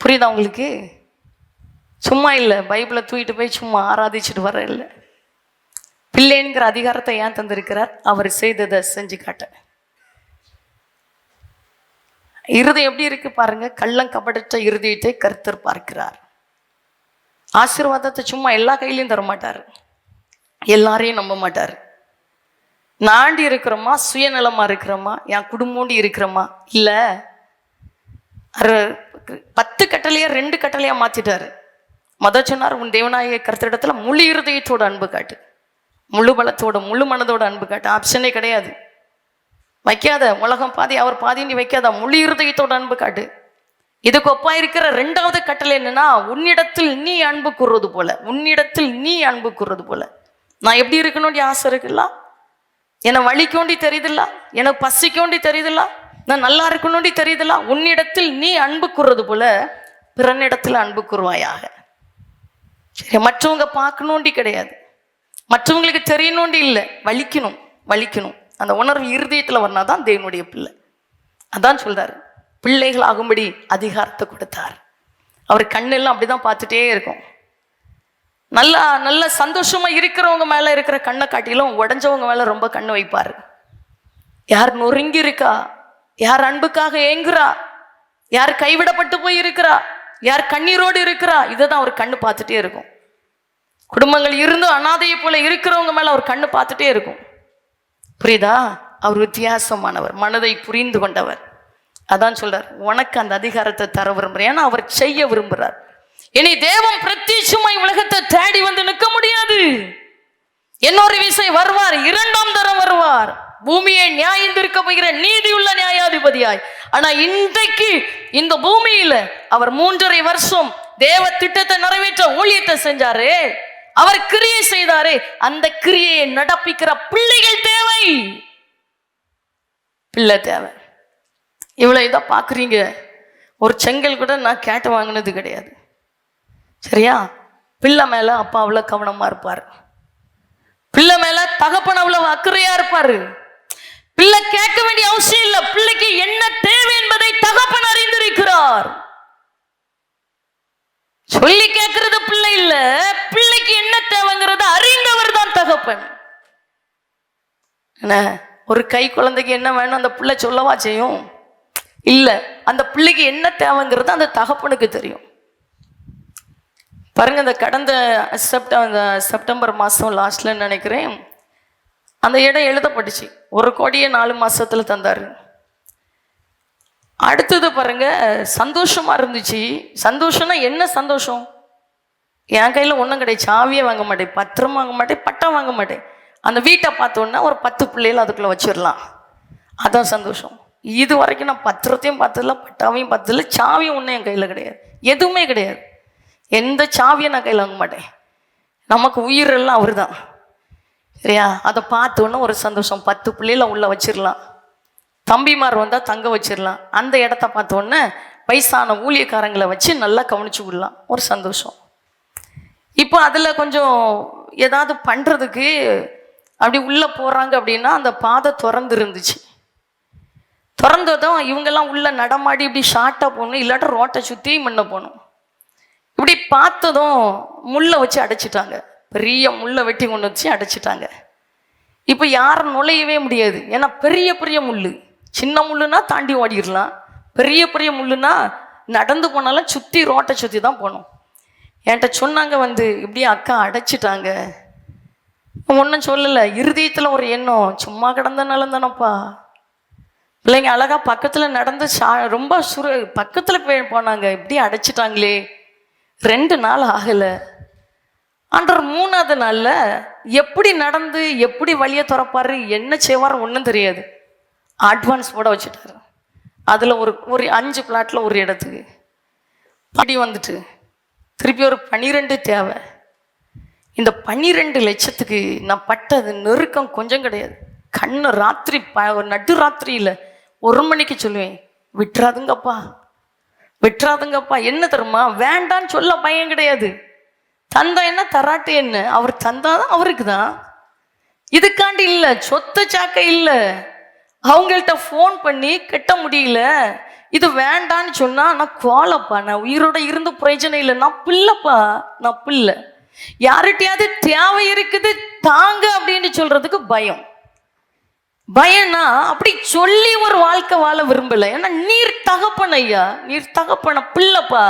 Speaker 1: புரியுதா உங்களுக்கு? சும்மா இல்லை, பைபிளை தூக்கிட்டு போய் சும்மா ஆராதிச்சுட்டு வர இல்லை. பிள்ளைங்கிற அதிகாரத்தை ஏன் தந்திருக்கிறார்? அவர் செய்ததை செஞ்சு காட்ட. இருதயம் எப்படி இருக்கு பாருங்க. கள்ளம் கபடற்ற இருதயத்தை கர்த்தர் பார்க்கிறார். ஆசீர்வாதத்தை சும்மா எல்லா கையிலையும் தரமாட்டார், எல்லாரையும் நம்ப மாட்டார். நாண்டி இருக்கிறோமா, சுயநலமா இருக்கிறோமா, என் குடும்போண்டி இருக்கிறோமா, இல்லை 10 கட்டளையா 2 கட்டளையா மாத்திட்டாரு. சொன்னார், உன் தேவனாகிய கர்த்தரிடத்துல முழு இருதயத்தோட அன்பு காட்டு, முழு பலத்தோட முழு மனதோட அன்பு காட்டு. ஆப்ஷனே கிடையாது. வைக்காத, உலகம் பாதி அவர் பாதின்னு வைக்காத, முழு இருதயத்தோட அன்பு காட்டு. இதுக்கு ஒப்பா இருக்கிற 2வது கட்டளை என்னன்னா, உன்னிடத்தில் நீ அன்பு கூறுறது போல, உன்னிடத்தில் நீ அன்பு கூறுறது போல. நான் எப்படி இருக்கணும்னு ஆசை இருக்குல்ல, என்னை வலிக்கோண்டி தெரியுதுல்ல, எனக்கு பசிக்கோண்டி தெரியுதுல்ல, நான் நல்லா இருக்கணும்னு தெரியுதுல்ல, உன்னிடத்தில் நீ அன்பு கூறுறது போல பிறனிடத்தில் அன்பு கூறுவாயாக. சரி, மற்றவங்க பார்க்கணுண்டி கிடையாது, மற்றவங்களுக்கு தெரியணுண்டி இல்லை, வலிக்கணும் வலிக்கணும். அந்த உணர்வு இருதயத்தில் வரனாதான் தேவனுடைய பிள்ளை. அதான் சொல்றாரு, பிள்ளைகள் ஆகும்படி அதிகாரத்தை கொடுத்தார். அவர் கண்ணெல்லாம் அப்படிதான் பார்த்துட்டே இருக்கும். நல்லா நல்ல சந்தோஷமா இருக்கிறவங்க மேல இருக்கிற கண்ணை காட்டிலும் உடஞ்சவங்க மேல ரொம்ப கண்ணு வைப்பார். யார் நொறுங்கி இருக்கா, யார் அன்புக்காக ஏங்குறா, யார் கைவிடப்பட்டு போய் இருக்கிறா, யார் கண்ணீரோடு இருக்கிறா, இதை தான் அவர் கண்ணு பார்த்துட்டே இருக்கும். குடும்பங்கள் இருந்தும் அனாதையை போல இருக்கிறவங்க மேல அவர் கண்ணு பார்த்துட்டே இருக்கும். புரியுதா? அவர் வித்தியாசமானவர், மனதை புரிந்து கொண்டவர். அதான் சொல்றார், உனக்கு அந்த அதிகாரத்தை தர விரும்புறேன். ஏன்னா அவர் செய்ய விரும்புகிறார். இனி தேவன் பிரத்யட்சமாய் உலகத்தை தேடி வந்து நிற்க முடியாது. இன்னொரு விசை வருவார், இரண்டாம் தரம் வருவார், பூமியை நியாயந்திருக்க போகிற நீதியுள்ள நியாயாதிபதியாய். ஆனா இன்றைக்கு இந்த பூமியில அவர் 3.5 வருஷம் தேவ திட்டத்தை நிறைவேற்ற ஊழியத்தை செஞ்சாரு, அவர் கிரியை செய்தாரு. அந்த கிரியையை நடப்பிக்கிற பிள்ளைகள் தேவை, பிள்ளை தேவை. இவ்வளவு இதை பாக்குறீங்க. ஒரு செங்கல் கூட நான் கேட்டு வாங்கினது கிடையாது. சரியா? பிள்ளை மேல அப்பா அவ்வளவு கவனமா இருப்பாரு, பிள்ளை மேல தகப்பன் அவ்வளவு அக்கறையா இருப்பாரு. பிள்ளை கேட்க வேண்டிய அவசியம் இல்லை. பிள்ளைக்கு என்ன தேவை என்பதை தகப்பன் அறிந்திருக்கிறார். சொல்லி கேட்கறது பிள்ளை இல்ல, பிள்ளைக்கு என்ன தேவைங்கிறத அறிந்தவர் தான் தகப்பன். என்ன, ஒரு கை குழந்தைக்கு என்ன வேணும் அந்த பிள்ளை சொல்லவா செய்யும்? இல்ல, அந்த பிள்ளைக்கு என்ன தேவைங்கிறது அந்த தகப்பனுக்கு தெரியும். பாருங்க, இந்த கடந்த செப்டம்பர் மாதம் லாஸ்ட்ல நினைக்கிறேன், அந்த இடம் எழுதப்பட்டுச்சு. 1 கோடியே 4 மாசத்துல தந்தாரு. அடுத்தது பாருங்க, சந்தோஷமா இருந்துச்சு. சந்தோஷம்னா என்ன சந்தோஷம்? என் கையில ஒன்றும் கிடையாது, சாவியே வாங்க மாட்டேன், பத்திரம் வாங்க மாட்டேன், பட்டம் வாங்க மாட்டேன். அந்த வீட்டை பார்த்தோன்னா ஒரு 10 பிள்ளைகள் அதுக்குள்ள வச்சிடலாம், அதான் சந்தோஷம். இது வரைக்கும் நான் பத்திரத்தையும் பார்த்ததில்ல, பட்டாவையும் பார்த்ததில்ல, சாவியும் ஒன்றும் என் கையில் கிடையாது, எதுவுமே கிடையாது. எந்த சாவியை நான் கையில் வாங்க மாட்டேன். நமக்கு உயிரெல்லாம் அவர் தான். சரியா? அதை பார்த்தோன்னே ஒரு சந்தோஷம். 10 பிள்ளைகளை உள்ள வச்சிடலாம், தம்பிமார் வந்தால் தங்க வச்சிடலாம். அந்த இடத்த பார்த்தோன்னே வயசான ஊழியக்காரங்களை வச்சு நல்லா கவனிச்சு விடலாம், ஒரு சந்தோஷம். இப்போ அதில் கொஞ்சம் ஏதாவது பண்ணுறதுக்கு அப்படி உள்ளே போகிறாங்க அப்படின்னா அந்த பாதை திறந்து இருந்துச்சு. திறந்ததும் இவங்கெல்லாம் உள்ள நடமாடி இப்படி ஷார்ட்டாக போகணும், இல்லாட்ட ரோட்டை சுற்றி முன்ன போகணும். இப்படி பார்த்ததும் முள்ளை வச்சு அடைச்சிட்டாங்க, பெரிய முள்ளை வெட்டி கொண்டு வச்சு அடைச்சிட்டாங்க. இப்போ யாரும் நுழையவே முடியாது, ஏன்னா பெரிய பெரிய முள். சின்ன முள்ளுனா தாண்டி ஓடிடலாம், பெரிய பெரிய முள்ளுனா நடந்து போனாலும் சுற்றி ரோட்டை சுற்றி தான் போகணும். என்கிட்ட சொன்னாங்க வந்து, இப்படியே அக்கா அடைச்சிட்டாங்க. ஒன்றும் சொல்லலை, இருதயத்தில் ஒரு எண்ணம், சும்மா கிடந்தனால தானப்பா. பிள்ளைங்க அழகா பக்கத்தில் நடந்து ரொம்ப பக்கத்தில் போனாங்க, இப்படி அடைச்சிட்டாங்களே. 2 நாள் ஆகலை. ஆண்டவர் 3ஆவது நாளில் எப்படி நடந்து எப்படி வழியை திறப்பாரு, என்ன செய்வார் ஒன்றும் தெரியாது. அட்வான்ஸ் போட வச்சுட்டாரு. அதில் ஒரு 5 பிளாட்டில் ஒரு இடத்துக்கு படி வந்துட்டு திருப்பி ஒரு 12 தேவை. இந்த 12 லட்சத்துக்கு நான் பட்டது நெருக்கம் கொஞ்சம் கிடையாது. கண்ணு ராத்திரி நடு ராத்திரியில் 1 மணிக்கு சொல்லுவேன், விட்டுறாதுங்கப்பா, விட்டுறாதுங்கப்பா. என்ன தருமா, வேண்டான்னு சொல்ல பையன் கிடையாது. தந்தா என்ன தராட்டு என்ன, அவர் தந்தாதான் அவருக்கு தான். இதுக்காண்டி இல்லை, சொத்து சாக்க இல்லை. அவங்கள்ட்ட ஃபோன் பண்ணி கட்ட முடியல, இது வேண்டான்னு சொன்னா நான் கோலப்பா, நான் உயிரோட இருந்து பிரயோஜனம் இல்லை, நான் பிள்ளைப்பா, நான் பிள்ளை. யார்கிட்டயாவது தேவை இருக்குது தாங்க அப்படின்னு சொல்றதுக்கு பயம். பயனா அப்படி சொல்லி ஒரு வாழ்க்கை வாழ விரும்பல. ஏன்னா நீர் தகப்பன் ஐயா, நீர் தகப்பன பிள்ளைப்பா.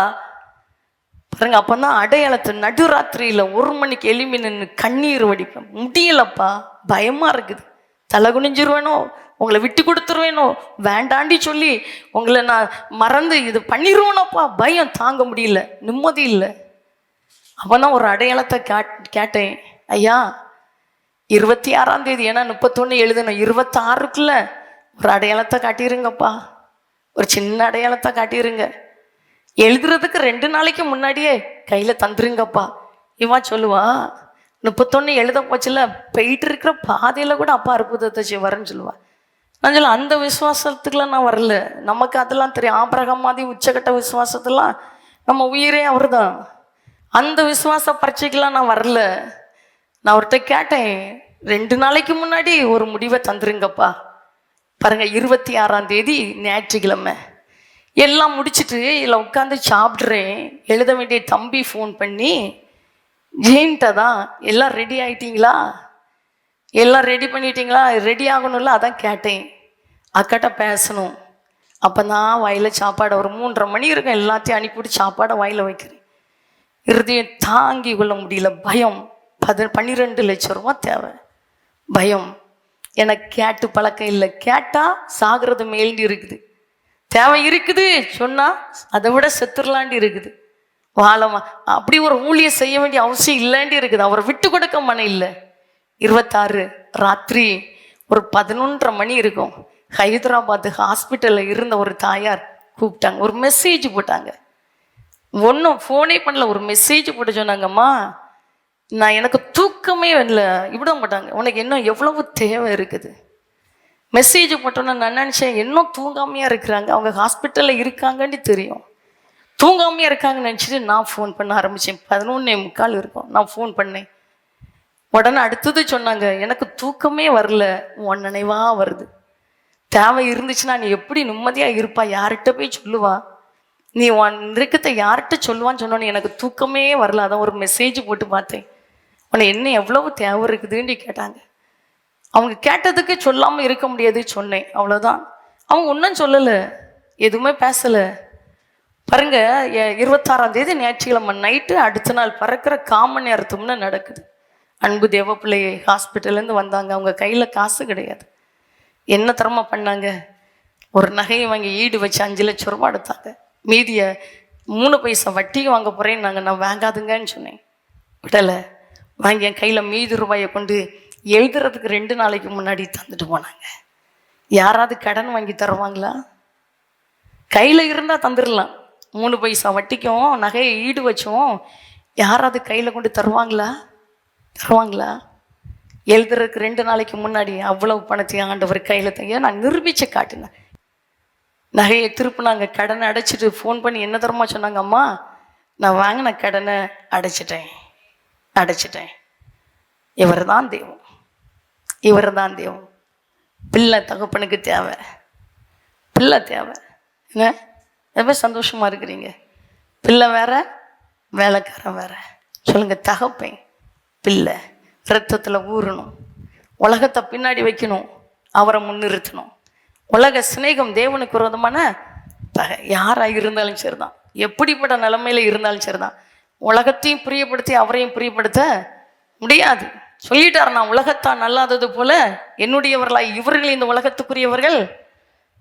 Speaker 1: பாருங்க, அப்பதான் அடையாளத்தை நடுராத்திரியில 1 மணிக்கு எழுப்பி நின்று கண்ணீர் வடிப்பேன். முடியலப்பா, பயமா இருக்குது, தலை குனிஞ்சிருவேனோ, உங்களை விட்டு கொடுத்துருவேனோ, வேண்டாண்டி சொல்லி உங்களை நான் மறந்து இது பண்ணிடுவேனோப்பா. பயம் தாங்க முடியல, நிம்மதி இல்லை. அப்பதான் ஒரு அடையாளத்தை கேட்டேன், ஐயா 26ஆம் தேதி, ஏன்னா 31 எழுதணும், 26க்குள்ள ஒரு அடையாளத்தை காட்டிடுங்கப்பா, ஒரு சின்ன அடையாளத்தை காட்டிடுங்க, எழுதுறதுக்கு 2 நாளைக்கு முன்னாடியே கையில் தந்துருங்கப்பா. இவன் சொல்லுவா, 31 எழுத போச்சுல, போயிட்டு இருக்கிற பாதையில் கூட அப்பா அற்புதத்தை செய்வாருன்னு சொல்லுவா. நான் சொல்ல, அந்த விசுவாசத்துக்குலாம் நான் வரல, நமக்கு அதெல்லாம் தெரியும். ஆபிரகாம் மாதிரி உச்சக்கட்ட விசுவாசத்தெல்லாம் நம்ம உயிரே அவர் தான். அந்த விசுவாச பரீட்சைக்கெல்லாம் நான் வரல. நான் அவர்கிட்ட கேட்டேன், 2 நாளைக்கு முன்னாடி ஒரு முடிவை தந்துருங்கப்பா. பாருங்க, 26ஆம் தேதி ஞாயிற்றுக்கிழமை எல்லாம் முடிச்சுட்டு இல்லை உட்காந்து சாப்பிட்றேன். எழுத வேண்டிய தம்பி ஃபோன் பண்ணி, ஜெயின்ட்ட தான், எல்லாம் ரெடி ஆகிட்டீங்களா, எல்லாம் ரெடி பண்ணிட்டீங்களா, ரெடி ஆகணும்ல, அதான் கேட்டேன், அக்காட்ட பேசணும். அப்போ தான் வாயில் சாப்பாடை ஒரு 3:30 மணி இருக்கும், எல்லாத்தையும் அனுப்பிவிட்டு சாப்பாடை வாயில் வைக்கிறேன். இருதயம் தாங்கி கொள்ள முடியல, பயம். 12 லட்சம் ரூபா தேவை, பயம். எனக்கு கேட்டு பழக்கம் இல்லை, கேட்டால் சாகிறது மேல்னு இருக்குது, தேவை இருக்குது சொன்னால் அதை விட செத்துடலாண்டி இருக்குது. வாழமா அப்படி ஒரு ஊழியம் செய்ய வேண்டிய அவசியம் இல்லைன்னு இருக்குது. அவரை விட்டு கொடுக்க மன இல்லை. 26 ராத்திரி ஒரு 11:30 மணி இருக்கும். ஹைதராபாத் ஹாஸ்பிட்டலில் இருந்த ஒரு தாயார் கூப்பிட்டாங்க, ஒரு மெசேஜ் போட்டாங்க. ஒன்றும் ஃபோனே பண்ணல, ஒரு மெசேஜ் போட்டு சொன்னாங்கம்மா, நான் எனக்கு தூக்கமே இல்லை. விட மாட்டாங்க, உனக்கு இன்னும் எவ்வளவு தேவை இருக்குது. மெசேஜ் போட்டோன்னா நான் நினச்சேன், இன்னும் தூங்காமையாக இருக்கிறாங்க, அவங்க ஹாஸ்பிட்டலில் இருக்காங்கன்னு தெரியும், தூங்காமையாக இருக்காங்கன்னு நினச்சிட்டு நான் ஃபோன் பண்ண ஆரம்பித்தேன். 11:45 இருக்கும். நான் ஃபோன் பண்ணேன். உடனே அடுத்தது சொன்னாங்க, எனக்கு தூக்கமே வரல, உன் நினைவாக வருது. தேவை இருந்துச்சுன்னா நீ எப்படி நிம்மதியாக இருப்பா, யார்கிட்ட போய் சொல்லுவா, நீ உன் நெருக்கத்தை யார்கிட்ட சொல்லுவான்னு சொன்னோன்னு எனக்கு தூக்கமே வரல, அதான் ஒரு மெசேஜ் போட்டு பார்த்தேன், உன்னை என்ன எவ்வளவு தேவை இருக்குதுன்னு கேட்டாங்க. அவங்க கேட்டதுக்கு சொல்லாமல் இருக்க முடியாது சொன்னேன், அவ்வளோதான். அவங்க ஒன்றும் சொல்லலை, எதுவுமே பேசலை. பாருங்க, 26ஆம் தேதி ஞாயிற்றுக்கிழமை நைட்டு அடுத்த நாள் பறக்கிற காமன் நேரத்தும்னு நடக்குது. அன்பு தேவ பிள்ளையை ஹாஸ்பிட்டல்லேருந்து வந்தாங்க. அவங்க கையில் காசு கிடையாது. என்ன தரமா பண்ணாங்க, ஒரு நகையை வாங்கி ஈடு வச்சு 5 லட்சம் ரூபா எடுத்தாங்க. மீதியை 3 பைசா வட்டிக்கு வாங்க போகிறேன்னாங்க. நான் வாங்காதுங்கன்னு சொன்னேன், விடலை. வாங்கி என் கையில் மீதி ரூபாயை கொண்டு எழுதுறதுக்கு 2 நாளைக்கு முன்னாடி தந்துட்டு போனாங்க. யாராவது கடன் வாங்கி தருவாங்களா? கையில் இருந்தால் தந்துடலாம். 3 பைசா வட்டிக்கும் நகையை ஈடு வச்சோம் யாராவது கையில் கொண்டு தருவாங்களா? தருவாங்களா? எழுதுறதுக்கு 2 நாளைக்கு முன்னாடி அவ்வளவு பணத்தையும் ஆண்டவர் கையில் தைய நான் நிரூபித்து காட்டினேன். நகையை திருப்பினாங்க, கடனை அடைச்சிட்டு ஃபோன் பண்ணி என்ன தரமா சொன்னாங்க, அம்மா நான் வாங்கின கடனை அடைச்சிட்டேன். இவர் தான் தெய்வம், இவர் தான் தெய்வம். பிள்ளை தகப்பனுக்கு தேவை, பிள்ளை தேவை. என்ன எவ்வளோ சந்தோஷமாக இருக்கிறீங்க. பிள்ளை வேற, வேலைக்காரன் வேற. சொல்லுங்கள், தகப்பேன் பிள்ளை ரத்தத்தில் ஊறணும், உலகத்தை பின்னாடி வைக்கணும், அவரை முன்னிறுத்தணும். உலக சிநேகம் தேவனுக்கு விரோதமான யாராக இருந்தாலும் சரிதான், எப்படிப்பட்ட நிலைமையில இருந்தாலும் சரிதான், உலகத்தையும் பிரியப்படுத்தி அவரையும் பிரியப்படுத்த முடியாது. சொல்லிட்டார், நான் உலகத்தான் நல்லாதது போல என்னுடையவர்களாய் இவர்கள் இந்த உலகத்துக்குரியவர்கள்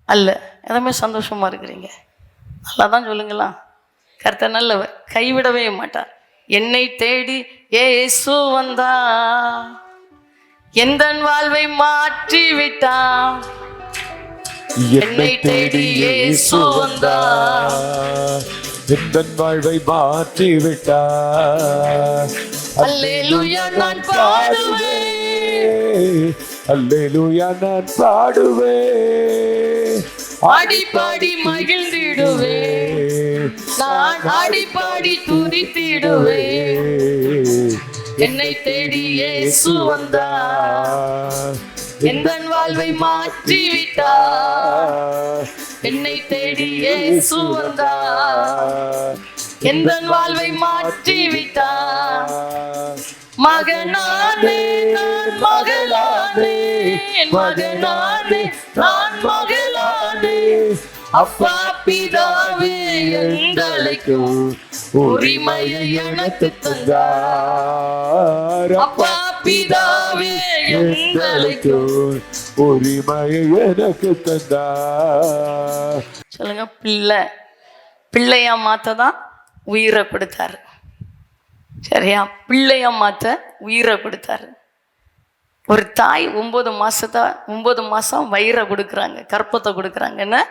Speaker 1: அல்ல. எதுவுமே சந்தோஷமா இருக்கிறீங்க, நல்லா தான் சொல்லுங்களா. கர்த்தர் நல்லவர், கைவிடவே மாட்டார். என்னை தேடி இயேசு வந்தா, எந்த வாழ்வை மாற்றி விட்டா. என்னை தேடி இயேசு வந்தா,
Speaker 2: எந்த வாழ்வை மாற்றி விட்டா.
Speaker 1: அல்லேலூயா நான் பாடுவேன்,
Speaker 2: அல்லேலூயா நான் பாடுவேன்.
Speaker 1: ஆடி பாடி மகிழ்ந்திடுவேன், நான் ஆடி பாடி துதித்திடுவேன். என்னை தேடி இயேசு வந்தார், எந்த வாழ்வை மாற்றி விட்டார். என்னை தேடி இயேசு வந்தார், எந்த வாழ்வை மாற்றி விட்டார். மகனானே நான் மகளானே, மகனானே நான் மகளானே. அப்பா பிதாவே எங்களுக்கும் உரிமையை எனக்கு தந்தார். அப்பா பிதாவே எங்களுக்கும்
Speaker 2: உரிமையை எனக்கு தந்தார்.
Speaker 1: சொல்லுங்க, பிள்ளையா மாத்ததான் உயிரை கொடுத்தாரு. சரியா? பிள்ளையா மாத்த உயிரை கொடுத்தாரு. ஒரு தாய் 9 மாசம் வயிறை கொடுக்குறாங்க, கற்பத்தை கொடுக்குறாங்கன்னா,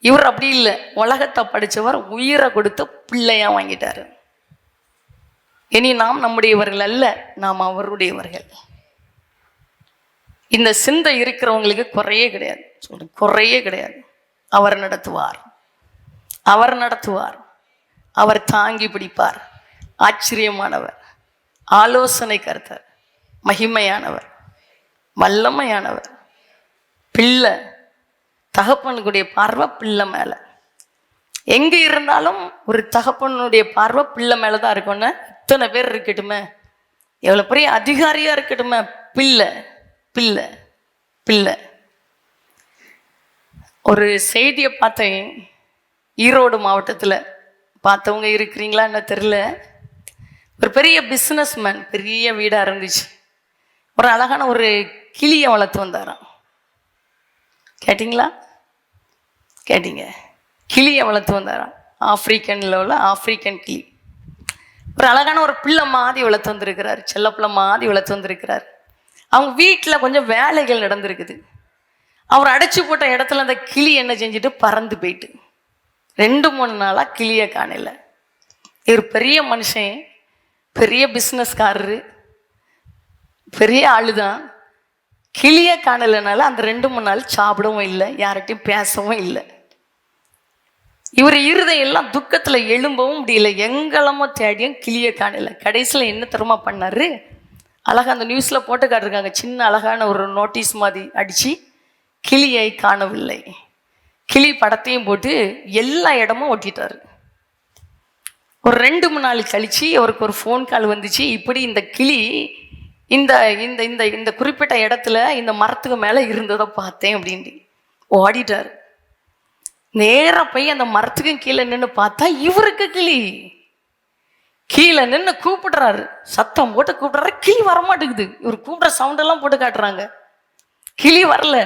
Speaker 1: இவர் அப்படி இல்லை. உலகத்தை படித்தவர் உயிரை கொடுத்து பிள்ளையா வாங்கிட்டாரு. இனி நாம் நம்முடையவர்கள் அல்ல, நாம் அவருடையவர்கள். இந்த சிந்தை இருக்கிறவங்களுக்கு குறையே கிடையாது. சொல்றேன், குறையே கிடையாது. அவர் நடத்துவார், அவர் நடத்துவார், அவர் தாங்கி பிடிப்பார். ஆச்சரியமானவர், ஆலோசனை கர்த்தர், மகிமையானவர், வல்லமையானவர். பிள்ளை தகப்பனுடைய பார்வை பிள்ளை மேல. எங்க இருந்தாலும் ஒரு தகப்பனுடைய பார்வை பிள்ளை மேலதான் இருக்கும்னு. இத்தனை பேர் இருக்கட்டுமே, எவ்வளவு பெரிய அதிகாரியா இருக்கட்டுமே, பிள்ளை பிள்ளை பிள்ளை. ஒரு செய்தியை பார்த்தேன், ஈரோடு மாவட்டத்தில். பார்த்தவங்க இருக்கிறீங்களா என்ன தெரியல. ஒரு பெரிய பிஸ்னஸ்மேன், பெரிய வீடாக இருந்துச்சு. ஒரு அழகான ஒரு கிளியை வளர்த்து வந்தாராம். கேட்டிங்களா? கேட்டீங்க? கிளியை வளர்த்து வந்தாராம். ஆப்பிரிக்கன்ல உள்ள ஆப்பிரிக்கன் கிளி. ஒரு அழகான ஒரு பிள்ளை மாதிரி வளர்த்து வந்திருக்கிறார், செல்ல பிள்ளை மாதிரி வளர்த்து வந்திருக்கிறார். அவங்க வீட்டில் கொஞ்சம் வேலைகள் நடந்திருக்குது. அவர் அடைச்சி போட்ட இடத்துல அந்த கிளி என்ன செஞ்சுட்டு பறந்து போயிட்டு 2-3 நாளாக கிளியை காணல. இவர் பெரிய மனுஷன், பெரிய பிஸ்னஸ்காரரு, பெரிய ஆளுதான். கிளியை காணலைனால அந்த 2-3 நாள் சாப்பிடவும் இல்லை, யார்கிட்டையும் பேசவும் இல்லை. இவர் இருதயெல்லாம் துக்கத்தில் எழும்பவும் முடியல. எங்கெல்லாமோ தேடியும் கிளியை காணல. கடைசியில் என்ன தெரியுமா பண்ணாரு? அழகாக அந்த நியூஸில் போட்டு காட்டிருக்காங்க, சின்ன அழகான ஒரு நோட்டீஸ் மாதிரி அடித்து கிளியை காணவில்லை. கிளி படத்தையும் போட்டு எல்லா இடமும் ஒட்டிட்டாரு. ஒரு 2-3 நாள் கழித்து அவருக்கு ஒரு ஃபோன் கால் வந்துச்சு. இப்படி இந்த கிளி இந்த இந்த இந்த இந்த குறிப்பிட்ட இடத்துல இந்த மரத்துக்கு மேலே இருந்ததை பார்த்தேன் அப்படின்ட்டு ஓடிட்டார். நேராக போய் அந்த மரத்துக்கும் கீழே நின்று பார்த்தா இவருக்கு கிளி கீழே நின்று கூப்பிடுறாரு, சத்தம் போட்டு கூப்பிடுறாரு. கிளி வரமாட்டேங்குது. இவர் கூப்பிட்ற சவுண்டெல்லாம் போட்டு காட்டுறாங்க, கிளி வரல.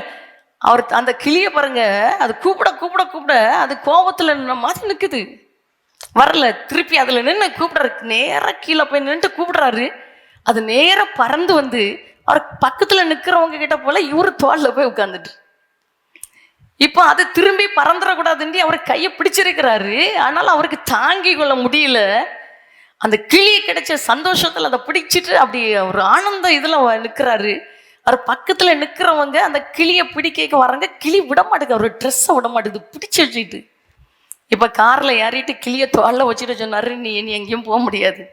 Speaker 1: அவர் அந்த கிளியை பாருங்க, அது கூப்பிட கூப்பிட கூப்பிட அது கோபத்தில் நின்ன மாதிரி நிற்குது, வரல. திருப்பி அதில் நின்று கூப்பிடுறாரு, நேராக கீழே போய் நின்று கூப்பிடுறாரு. அது நேராக பறந்து வந்து அவர் பக்கத்தில் நிற்கிறவங்க கிட்ட போல இவர் தோளில் போய் உட்காந்துட்டு. இப்போ அது திரும்பி பறந்துடக்கூடாதுன்னு அவர் கையை பிடிச்சிருக்கிறாரு. ஆனால் அவருக்கு தாங்கி கொள்ள முடியல. அந்த கிளி கிடைச்ச சந்தோஷத்தில் அதை பிடிச்சிட்டு அப்படி ஒரு ஆனந்த இதில் நிற்கிறாரு. அவர் பக்கத்தில் நிற்கிறவங்க அந்த கிளியை பிடிக்க வராங்க, கிளி விட மாட்டேங்குது, அவர் ட்ரெஸ்ஸை விட மாட்டேங்குது, பிடிச்சி வச்சுக்கிட்டு. இப்போ காரில் ஏறிட்டு கிளியை தோளில் வச்சுட்டு சொன்னார், நீ எங்கேயும் போக முடியாது.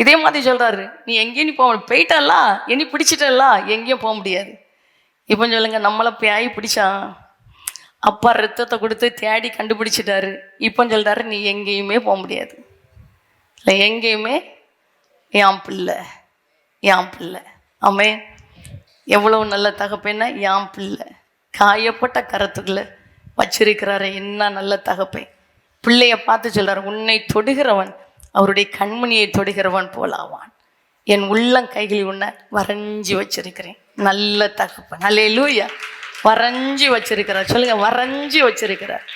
Speaker 1: இதே மாதிரி சொல்கிறாரு, நீ எங்கேயும் நீ போயிட்டல்லா, இனி பிடிச்சிட்டல்லா, எங்கேயும் போக முடியாது. இப்போ சொல்லுங்க, நம்மளை பேய் பிடிச்சான், அப்பா ரத்தத்தை கொடுத்து தேடி கண்டுபிடிச்சிட்டாரு. இப்போ சொல்கிறாரு, நீ எங்கேயுமே போக முடியாது, இல்லை எங்கேயுமே என் பிள்ளை என் பிள்ளை. ஆமே, எவ்வளவு நல்ல தகப்பேன்னா, என் பிள்ளை காயப்பட்ட கரத்துக்குள்ள வச்சிருக்கிறாரு. என்ன நல்ல தகப்பேன். பிள்ளைய பார்த்து சொல்கிறார், உன்னை தொடுகிறவன் அவருடைய கண்மணியை தொடுகிறவன் போலாவான். என் உள்ளம் கைகளில் உன்னை வரைஞ்சி வச்சிருக்கிறேன். நல்ல தகப்பன். அல்லேலூயா. வரைஞ்சி வச்சிருக்கிறார். சொல்லுங்க, வரைஞ்சி வச்சிருக்கிறார்.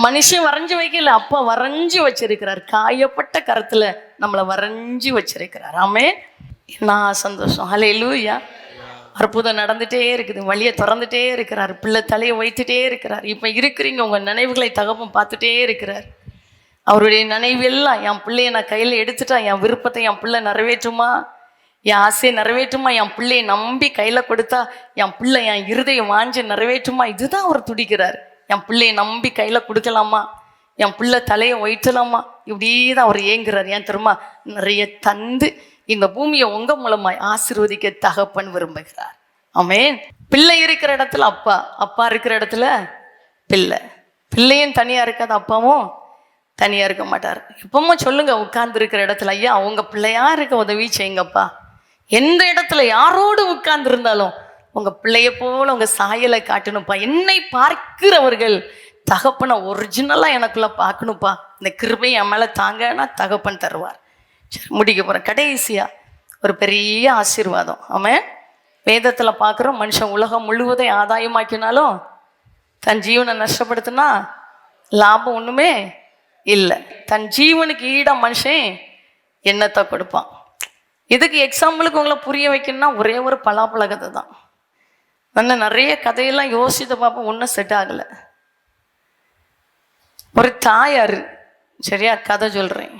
Speaker 1: மனுஷன் வரைஞ்சி வைக்கல, அப்பா வரைஞ்சி வச்சிருக்கிறார். காயப்பட்ட கரத்துல நம்மளை வரைஞ்சி வச்சிருக்கிறார். ஆமே, நான் சந்தோஷம். அல்லேலூயா. அற்புதம் நடந்துட்டே இருக்குது, வழியை திறந்துட்டே இருக்கிறார், பிள்ளை தலையை வைத்துட்டே இருக்கிறார். இப்போ இருக்கிறீங்க, உங்கள் நினைவுகளை தகப்பன் பார்த்துட்டே இருக்கிறார். அவருடைய நினைவெல்லாம், என் பிள்ளையை நான் கையில் எடுத்துட்டா என் விருப்பத்தை என் பிள்ளை நிறைவேற்றுமா, என் ஆசையை நிறைவேற்றுமா, என் பிள்ளையை நம்பி கையில் கொடுத்தா என் பிள்ளை என் இருதயம் வாஞ்சி நிறைவேற்றுமா, இதுதான் அவர் துடிக்கிறார். என் பிள்ளையை நம்பி கையில் கொடுக்கலாமா, என் பிள்ளை தலையை வைத்தலாமா, இப்படி தான் அவர் ஏங்குறார். ஏன் தெரியுமா? நிறைய தந்து இந்த பூமியை உங்க மூலமாய் ஆசீர்வதிக்க தகப்பன் விரும்புகிறார். ஆமென். பிள்ளை இருக்கிற இடத்துல அப்பா, அப்பா இருக்கிற இடத்துல பிள்ளை. பிள்ளையும் தனியாக இருக்காது, அப்பாவும் தனியாக இருக்க மாட்டார். இப்பவும் சொல்லுங்க, உட்கார்ந்து இருக்கிற இடத்துல, ஐயா உங்க பிள்ளையா இருக்க உதவி செய்யுங்கப்பா. எந்த இடத்துல யாரோடு உட்கார்ந்து இருந்தாலும் உங்க பிள்ளைய போல உங்க சாயலை காட்டணும்ப்பா. என்னை பார்க்கிறவர்கள் தகப்பனை ஒரிஜினலா எனக்குள்ள பார்க்கணும்ப்பா. இந்த கிருபை என் மேல தாங்கன்னா தகப்பன் தருவார். சரி, முடிக்க போறேன். கடைசியா ஒரு பெரிய ஆசீர்வாதம். ஆமென். வேதத்துல பார்க்குறோம், மனுஷன் உலகம் முழுவதையும் ஆதாயமாக்கினாலும் தன் ஜீவனை நஷ்டப்படுத்தினா லாபம் ஒண்ணுமே இல்லை. தன் ஜீவனுக்கு ஈட மனுஷன் என்னத்தை கொடுப்பான். இதுக்கு எக்ஸாம்பிளுக்கு உங்களை புரிய வைக்கணும்னா ஒரே ஒரு பலாப்பழ கதை தான். நான் நிறைய கதையெல்லாம் யோசித்து பார்ப்போம், ஒன்றும் செட் ஆகலை. ஒரு தாயார், சரியா கதை சொல்கிறேன்,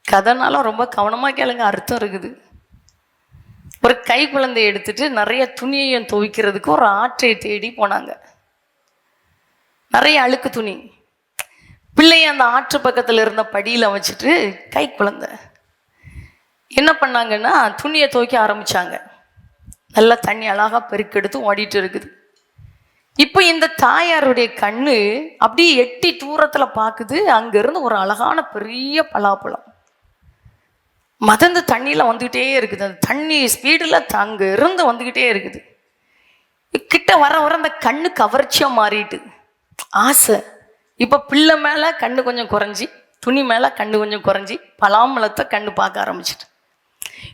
Speaker 1: கதைனாலும் ரொம்ப கவனமாக கேளுங்க, அர்த்தம் இருக்குது. ஒரு கை குழந்தையை எடுத்துட்டு நிறைய துணியையும் துவைக்கிறதுக்கு ஒரு ஆற்றை தேடி போனாங்க. நிறைய அழுக்கு துணி. பிள்ளைய அந்த ஆற்று பக்கத்தில் இருந்த படியில் வச்சுட்டு கை குழந்தை என்ன பண்ணாங்கன்னா துணியை துவைக்க ஆரம்பிச்சாங்க. நல்லா தண்ணி அழகாக பெருக்கெடுத்து ஓடிட்டு இருக்குது. இப்போ இந்த தாயாருடைய கண்ணு அப்படியே எட்டி தூரத்தில் பார்க்குது. அங்கேருந்து ஒரு அழகான பெரிய பலாப்பழம் மதந்து தண்ணியில் வந்துக்கிட்டே இருக்குது. அந்த தண்ணி ஸ்பீடில் அங்கே இருந்து வந்துக்கிட்டே இருக்குது. கிட்ட வர வர அந்த கண்ணு கவர்ச்சியாக மாறிட்டு ஆசை. இப்போ பிள்ளை மேலே கண்ணு கொஞ்சம் குறைஞ்சி, துணி மேலே கண்ணு கொஞ்சம் குறைஞ்சி, பலாம்பழத்தை கண்ணு பார்க்க ஆரம்பிச்சிட்டு,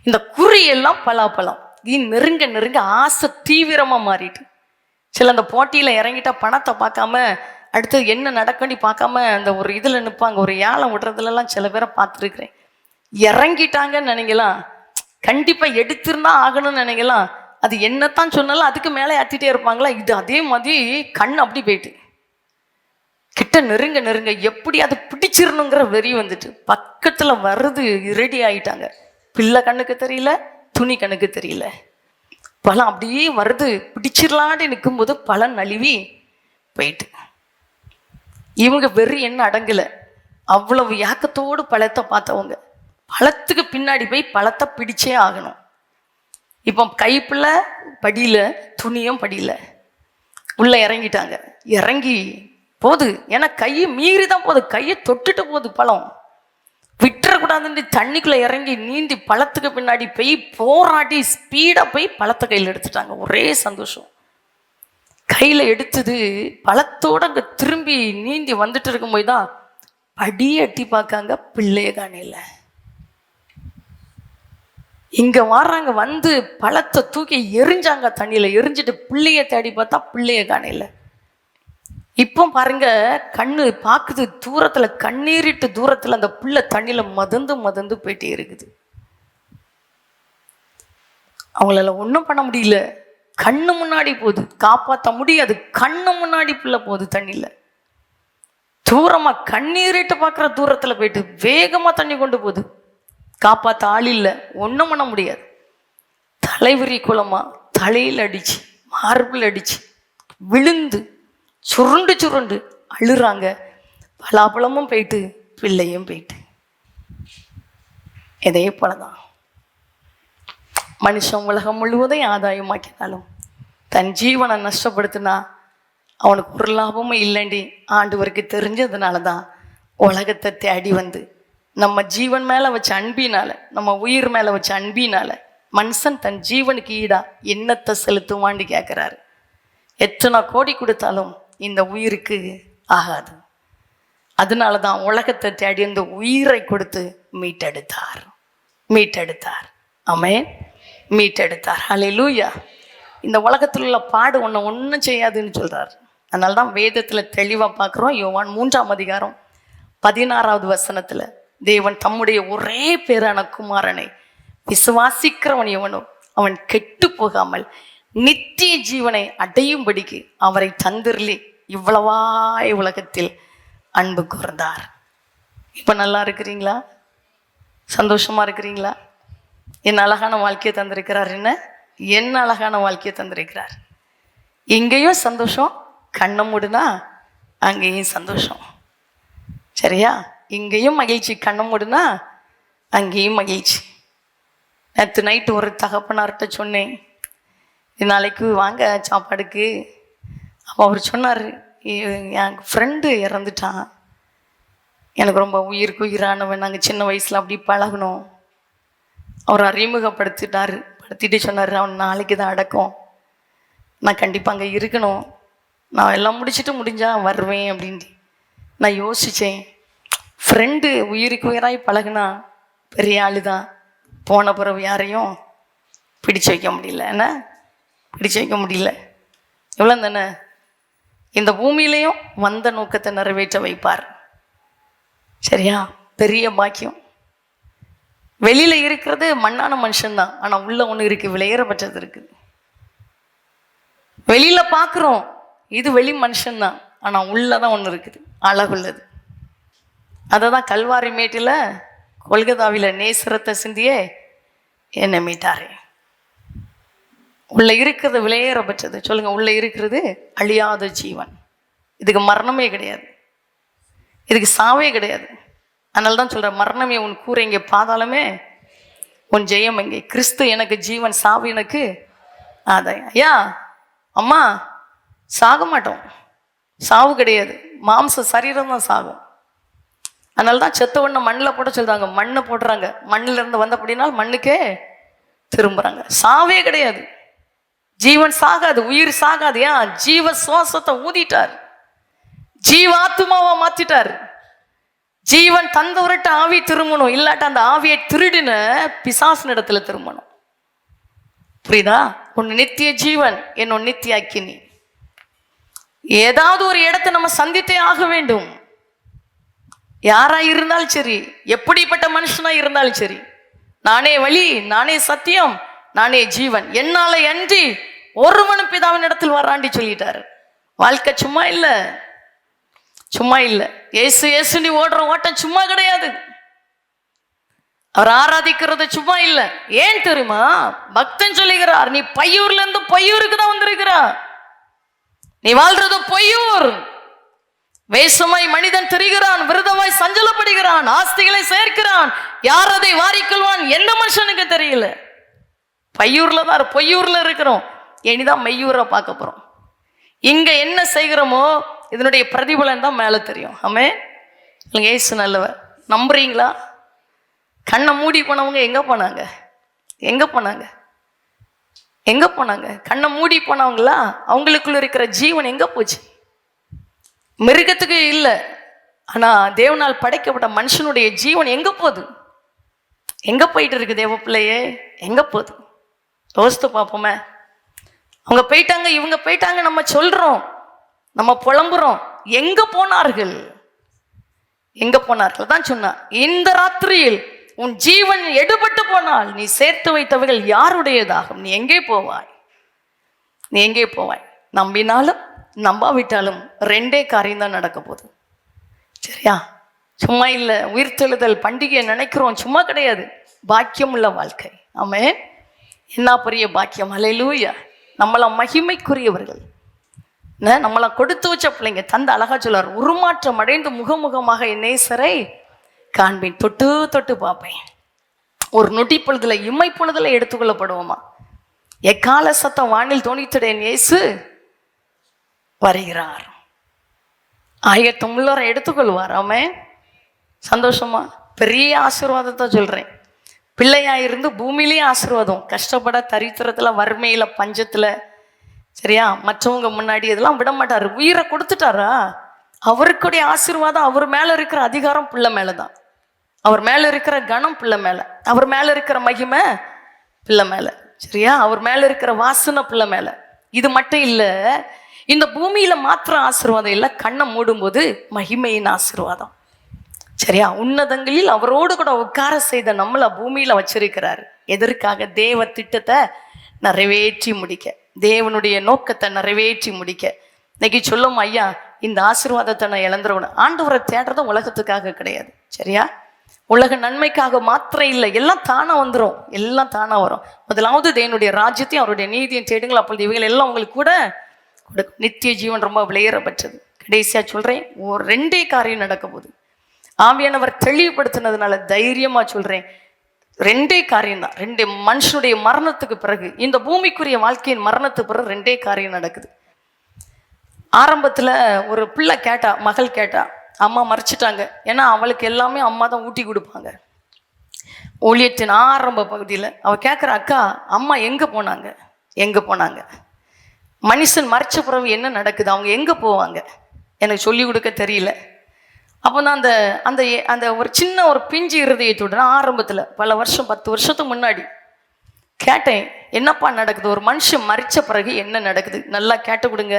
Speaker 1: இந்த குறியெல்லாம் பலாப்பழம் நெருங்க நெருங்க ஆசை தீவிரமாக மாறிட்டு. சில அந்த போட்டியில் இறங்கிட்டா பணத்தை பார்க்காம அடுத்தது என்ன நடக்கும்னு பார்க்காம அந்த ஒரு இதில் நிற்பாங்க. ஒரு ஏலம் விடுறதுலலாம் சில பேரை பார்த்துருக்குறேன். இறங்கிட்டாங்கன்னு நினைக்கலாம், கண்டிப்பாக எடுத்துருந்தா ஆகணும்னு நினைக்கலாம். அது என்னத்தான் சொன்னாலும் அதுக்கு மேலே ஏற்றிட்டே இருப்பாங்களா. இது அதே மாதிரி கண் அப்படி போயிட்டு கிட்ட நெருங்க நெருங்க எப்படி அது பிடிச்சிடணுங்கிற வெறி வந்துட்டு பக்கத்தில் வருது. ரெடி ஆகிட்டாங்க. பிள்ளை கண்ணுக்கு தெரியல, துணி கண்ணுக்கு தெரியல. பழம் அப்படியே வருது, பிடிச்சிடலான்னு நிற்கும்போது பழம் நழுவி போயிட்டு இவங்க வெறி என்ன அடங்கலை. அவ்வளவு ஏக்கத்தோடு பழத்தை பார்த்தவங்க பழத்துக்கு பின்னாடி போய் பழத்தை பிடிச்சே ஆகணும். இப்போ கைப்புள்ள படியில, துணியும் படியில, உள்ள இறங்கிட்டாங்க. இறங்கி போகுது, ஏன்னா கையை மீறி தான் போகுது, கையை தொட்டுட்டு போகுது. பழம் விட்டுறக்கூடாதுன்னு தண்ணிக்குள்ள இறங்கி நீந்தி பழத்துக்கு பின்னாடி போய் போராடி ஸ்பீடா போய் பழத்தை கையில் எடுத்துட்டாங்க. ஒரே சந்தோஷம். கையில எடுத்தது பழத்தோட அங்க திரும்பி நீந்தி வந்துட்டு இருக்கும் போது தான் படியை எட்டி பார்க்காங்க, பிள்ளைய காணையில. இங்க வர்றாங்க, வந்து பழத்தை தூக்கி எரிஞ்சாங்க, தண்ணியில எரிஞ்சிட்டு பிள்ளைய தேடி பார்த்தா பிள்ளைய காணையில. இப்போ பாருங்க, கண்ணு பாக்குது, தூரத்துல கண்ணீரிட்டு தூரத்துல அந்த பிள்ளை தண்ணியில மதந்து மதந்து போயிட்டே இருக்குது. அவங்களால ஒன்றும் பண்ண முடியல. கண்ணு முன்னாடி போகுது, காப்பாற்ற முடியாது. கண்ணு முன்னாடி பிள்ளை போகுது தண்ணியில. தூரமா கண்ணீரிட்டு பார்க்குற தூரத்துல போயிட்டு வேகமா தண்ணி கொண்டு போகுது. காப்பாற்ற ஆள் இல்லை, ஒன்றும் பண்ண முடியாது. தலைவிரி குளமா தலையில் அடிச்சு, மார்பிள் அடிச்சு, விழுந்து சுருண்டு சுருண்டு அழுறாங்க. பலாப்பழமும் போயிட்டு பிள்ளையும் போயிட்டு. இதே போலதான் மனுஷன் உலகம் முழுவதையும் ஆதாயமாக்கினாலும் தன் ஜீவனை நஷ்டப்படுத்தினா அவனுக்கு ஒரு லாபமும் இல்லைண்டி ஆண்டவருக்கு தெரிஞ்சதுனால தான் உலகத்தை தேடி வந்து நம்ம ஜீவன் மேலே வச்ச அன்பினால, நம்ம உயிர் மேலே வச்ச அன்பினால மனுஷன் தன் ஜீவனுக்கு ஈடா என்னத்தை செலுத்துவான்னு கேட்குறாரு. எத்தனை கோடி கொடுத்தாலும் இந்த உயிருக்கு ஆகாது. அதனால தான் உலகத்தை தேடி இந்த உயிரை கொடுத்து மீட்டெடுத்தார். ஆமென். மீட்டெடுத்தார். ஹல்லேலூயா. இந்த உலகத்தில் உள்ள பாடு ஒன்றும் செய்யாதுன்னு சொல்றார். அதனால தான் வேதத்தில் தெளிவாக பார்க்குறோம். யோவான் 3ஆம் அதிகாரம் 16வது வசனத்தில் தேவன் தம்முடைய ஒரே பேரான குமாரனை விசுவாசிக்கிறவன் எவனோ அவன் கெட்டு போகாமல் நித்திய ஜீவனை அடையும்படிக்கு அவரை தந்திரலி இவ்வளவாய் உலகத்தில் அன்பு கூர்ந்தார். இப்போ நல்லா இருக்கிறீங்களா? சந்தோஷமா இருக்கிறீங்களா? என்ன அழகான வாழ்க்கையை தந்திருக்கிறார். என்ன அழகான வாழ்க்கையை தந்திருக்கிறார். இங்கேயும் சந்தோஷம், கண்ணை மூடுனா அங்கேயும் சந்தோஷம். சரியா? இங்கேயும் மகிழ்ச்சி, கண்ணை மூடுனா அங்கேயும் மகிழ்ச்சி. நேற்று நைட்டு ஒரு தகப்பனார்கிட்ட சொன்னேன், நாளைக்கு வாங்க சாப்பாடுக்கு. அப்போ அவர் சொன்னார், என் ஃப்ரெண்டு இறந்துட்டான், எனக்கு ரொம்ப உயிருக்கு உயிரானவன், நாங்கள் சின்ன வயசில் அப்படி பழகணும். அவர் படுத்திட்டு சொன்னார், அவன் நாளைக்கு தான் அடக்கம், நான் கண்டிப்பாக அங்கே இருக்கணும், நான் எல்லாம் முடிஞ்சா வருவேன் அப்படின்ட்டு. நான் யோசித்தேன், ஃப்ரெண்டு உயிருக்கு உயிராய் பழகுனா பெரிய ஆளு தான், போன பிறகு யாரையும் பிடிச்சு வைக்க முடியல. என்ன பிடிச்சு வைக்க முடியல, எவ்வளோ தானே. இந்த பூமியிலையும் வந்த நோக்கத்தை நிறைவேற்ற வைப்பார். சரியா? பெரிய பாக்கியம். வெளியில இருக்கிறது மண்ணான மனுஷன்தான், ஆனா உள்ள ஒண்ணு இருக்கு, விலையேறப்பட்டது இருக்குது. வெளியில பாக்குறோம் இது வெளி மனுஷன்தான், ஆனா உள்ளதான் ஒண்ணு இருக்குது, அழகுள்ளது. அததான் கல்வாரி மேட்டில் கொல்கதாவில நேசரத்தை சிந்தியே என்னை மீட்டாரே. உள்ள இருக்கிறது விலையேறப்பட்டது. சொல்லுங்க, உள்ள இருக்கிறது அழியாத ஜீவன். இதுக்கு மரணமே கிடையாது, இதுக்கு சாவே கிடையாது. அதனால தான் சொல்ற, மரணமே உன் கூரை எங்கே, பாதாளமே உன் ஜெயம் எங்கே. கிறிஸ்து எனக்கு ஜீவன், சாவு எனக்கு ஆதாயம். ஐயா அம்மா சாக மாட்டோம், சாவு கிடையாது, மாம்ச சரீரம் தான் சாகும். அதனால தான் செத்த ஒண்ணு மண்ணில் போட சொல்றாங்க, மண்ணை போடுறாங்க, மண்ணில் இருந்து வந்த அப்படின்னா மண்ணுக்கே திரும்புறாங்க. சாவே கிடையாது, ஜீவன் சாகாது, உயிர் சாகாது. ஏன்? ஜீவ சுவாசத்தை ஊதிட்டார், ஜீவாத்மாவை மாத்திட்டார். ஜீவன் தந்தவர்கிட்ட ஆவி திரும்பணும், இல்லாட்ட அந்த ஆவியை திருடின பிசாசின் இடத்துல திரும்பணும். புரியுதா? உன் நித்திய ஜீவன் என்னும் நித்திய அக்கினி. ஏதாவது ஒரு இடத்தை நம்ம சந்தித்தே ஆக வேண்டும். யாரா இருந்தாலும் சரி, எப்படிப்பட்ட மனுஷனா இருந்தாலும் சரி, நானே வழி, நானே சத்தியம், நானே ஜீவன், என்னால அன்றி ஒருவனும் பிதாவின் இடத்தில் வராண்டி சொல்லிட்டாரு. வாழ்க்கை சும்மா இல்ல, சும்மா இல்ல. ஏசு ஏசுனி ஓடுற ஓட்டம் சும்மா கிடையாது. அவர் ஆராதிக்கிறது சும்மா இல்ல. ஏன் தெரியுமா? பக்தன் சொல்லுகிறார், நீ பையூர்ல இருந்து பொய்யூருக்கு தான் வந்திருக்கிறா. நீ வாழ்றது பொய்யூர். வேஷமாய் மனிதன் திரிகிறான், விருதமாய் சஞ்சலப்படுகிறான், ஆஸ்திகளை சேர்க்கிறான், யார் அதை வாரிக்கொள்வான் எந்த மனுஷனுக்கு தெரியல. பையூர்ல தான், பொய்யூர்ல இருக்கிறோம். இனிதான் மெய்யூரை பார்க்க போறோம். இங்க என்ன செய்கிறோமோ இதனுடைய பிரதிபலன் தான் மேல தெரியும். ஆமே. ஏசு நல்லவர். நம்புறீங்களா? கண்ணை மூடி போனவங்க எங்க போனாங்க? எங்க போனாங்க? எங்க போனாங்க? கண்ணை மூடி போனவங்களா? அவங்களுக்குள்ள இருக்கிற ஜீவன் எங்க போச்சு? மிருகத்துக்கு இல்லை, ஆனா தேவனால் படைக்கப்பட்ட மனுஷனுடைய ஜீவன் எங்க போகுது? எங்க போயிட்டு இருக்கு தேவ பிள்ளையே? எங்க போகுது? யோசித்து பார்ப்போமே. அவங்க போயிட்டாங்க, இவங்க போயிட்டாங்க நம்ம சொல்றோம், நம்ம புலம்புறோம். எங்க போனார்கள்? எங்க போனார்கள் தான் சொன்னா, இந்த ராத்திரியில் உன் ஜீவன் எடுபட்டு போனால் நீ சேர்த்து வைத்தவைகள் யாருடையதாகும்? நீ எங்கே போவாய்? நீ எங்கே போவாய்? நம்பினாலும் நம்பாவிட்டாலும் ரெண்டே காரியம் தான் நடக்க போகுது. சரியா? சும்மா இல்லை. உயிர்த்தெழுதல் பண்டிகையை நினைக்கிறோம், சும்மா கிடையாது. பாக்கியம் உள்ள வாழ்க்கை. ஆமே. என்ன பெரிய பாக்கியம். அல்லேலூயா. நம்மள மகிமைக்குரியவர்கள், நம்மளை கொடுத்து வச்ச பிள்ளைங்க. தந்த அழகா சொல்லார், உருமாற்றம் அடைந்து முகமுகமாக என் நேசரை காண்பேன், தொட்டு தொட்டு பார்ப்பேன். ஒரு நொடி பொழுதுல, இம்மை பொழுதுல எடுத்துக்கொள்ளப்படுவோமா? எக்கால சத்தம் வானில் தோணித்துடன் இயேசு வருகிறார். ஆயிரத்தம் உள்ளவரை எடுத்துக்கொள்வார். ஆமே. சந்தோஷமா? பெரிய ஆசீர்வாதத்தை சொல்றேன். பிள்ளையா இருந்து பூமியிலேயே ஆசீர்வாதம். கஷ்டப்பட, தரித்திரத்துல, வறுமையில, பஞ்சத்துல, சரியா, மற்றவங்க முன்னாடி இதெல்லாம் விட மாட்டாரு. உயிரை கொடுத்துட்டாரா? அவருக்குடைய ஆசீர்வாதம், அவர் மேல இருக்கிற அதிகாரம் பிள்ளை மேலதான். அவர் மேல இருக்கிற கணம் பிள்ளை மேல, அவர் மேல இருக்கிற மகிமை பிள்ளை மேல, சரியா, அவர் மேல இருக்கிற வாசனை பிள்ளை மேல. இது மட்டும் இல்ல, இந்த பூமியில மாத்திரம் ஆசீர்வாதம் இல்லை, கண்ணை மூடும்போது மகிமையின் ஆசீர்வாதம். சரியா? உன்னதங்களில் அவரோடு கூட உட்கார செய்த நம்மளை பூமியில வச்சிருக்கிறாரு. எதற்காக? தேவ திட்டத்தை நிறைவேற்றி முடிக்க, தேவனுடைய நோக்கத்தை நிறைவேற்றி முடிக்க. இன்னைக்கு சொல்லும், ஐயா இந்த ஆசீர்வாதத்தை நான் இழந்துருவேன். ஆண்டவரை தேடுறதும் உலகத்துக்காக கிடையாது. சரியா? உலக நன்மைக்காக மாத்திரம் இல்லை, எல்லாம் தானா வந்துடும், எல்லாம் தானா வரும். முதலாவது தேவனுடைய ராஜ்யத்தையும் அவருடைய நீதியும் தேடுங்கள், அப்பொழுது இவைகள் எல்லாம் உங்களுக்கு கூட கொடுக்கும். நித்திய ஜீவன் ரொம்ப விளையேறப்பட்டது. கடைசியா சொல்றேன், ஒரு ரெண்டே காரியம் நடக்க போகுது. ஆவியானவர் தெளிவுபடுத்தினதுனால தைரியமா சொல்றேன், ரெண்டே காரியம் தான். ரெண்டு மனுஷனுடைய மரணத்துக்கு பிறகு, இந்த பூமிக்குரிய வாழ்க்கையின் மரணத்துக்கு பிறகு ரெண்டே காரியம் நடக்குது. ஆரம்பத்துல ஒரு பிள்ளை கேட்டா, மகள் கேட்டா, அம்மா மறைச்சிட்டாங்க. ஏன்னா அவளுக்கு எல்லாமே அம்மா தான் ஊட்டி கொடுப்பாங்க. ஊழியத்தின் ஆரம்ப பகுதியில் அவ கேட்குற, அக்கா அம்மா எங்க போனாங்க? எங்க போனாங்க? மனுஷன் மறைச்ச பிறகு என்ன நடக்குது? அவங்க எங்க போவாங்க? எனக்கு சொல்லி கொடுக்க தெரியல. அப்போ தான் அந்த அந்த அந்த ஒரு சின்ன ஒரு பிஞ்சு இருதயத்துடன் ஆரம்பத்தில் பல வருஷம், 10 வருஷத்துக்கு முன்னாடி கேட்டேன், என்னப்பா நடக்குது? ஒரு மனுஷன் மறிச்ச பிறகு என்ன நடக்குது? நல்லா கேட்டு கொடுங்க,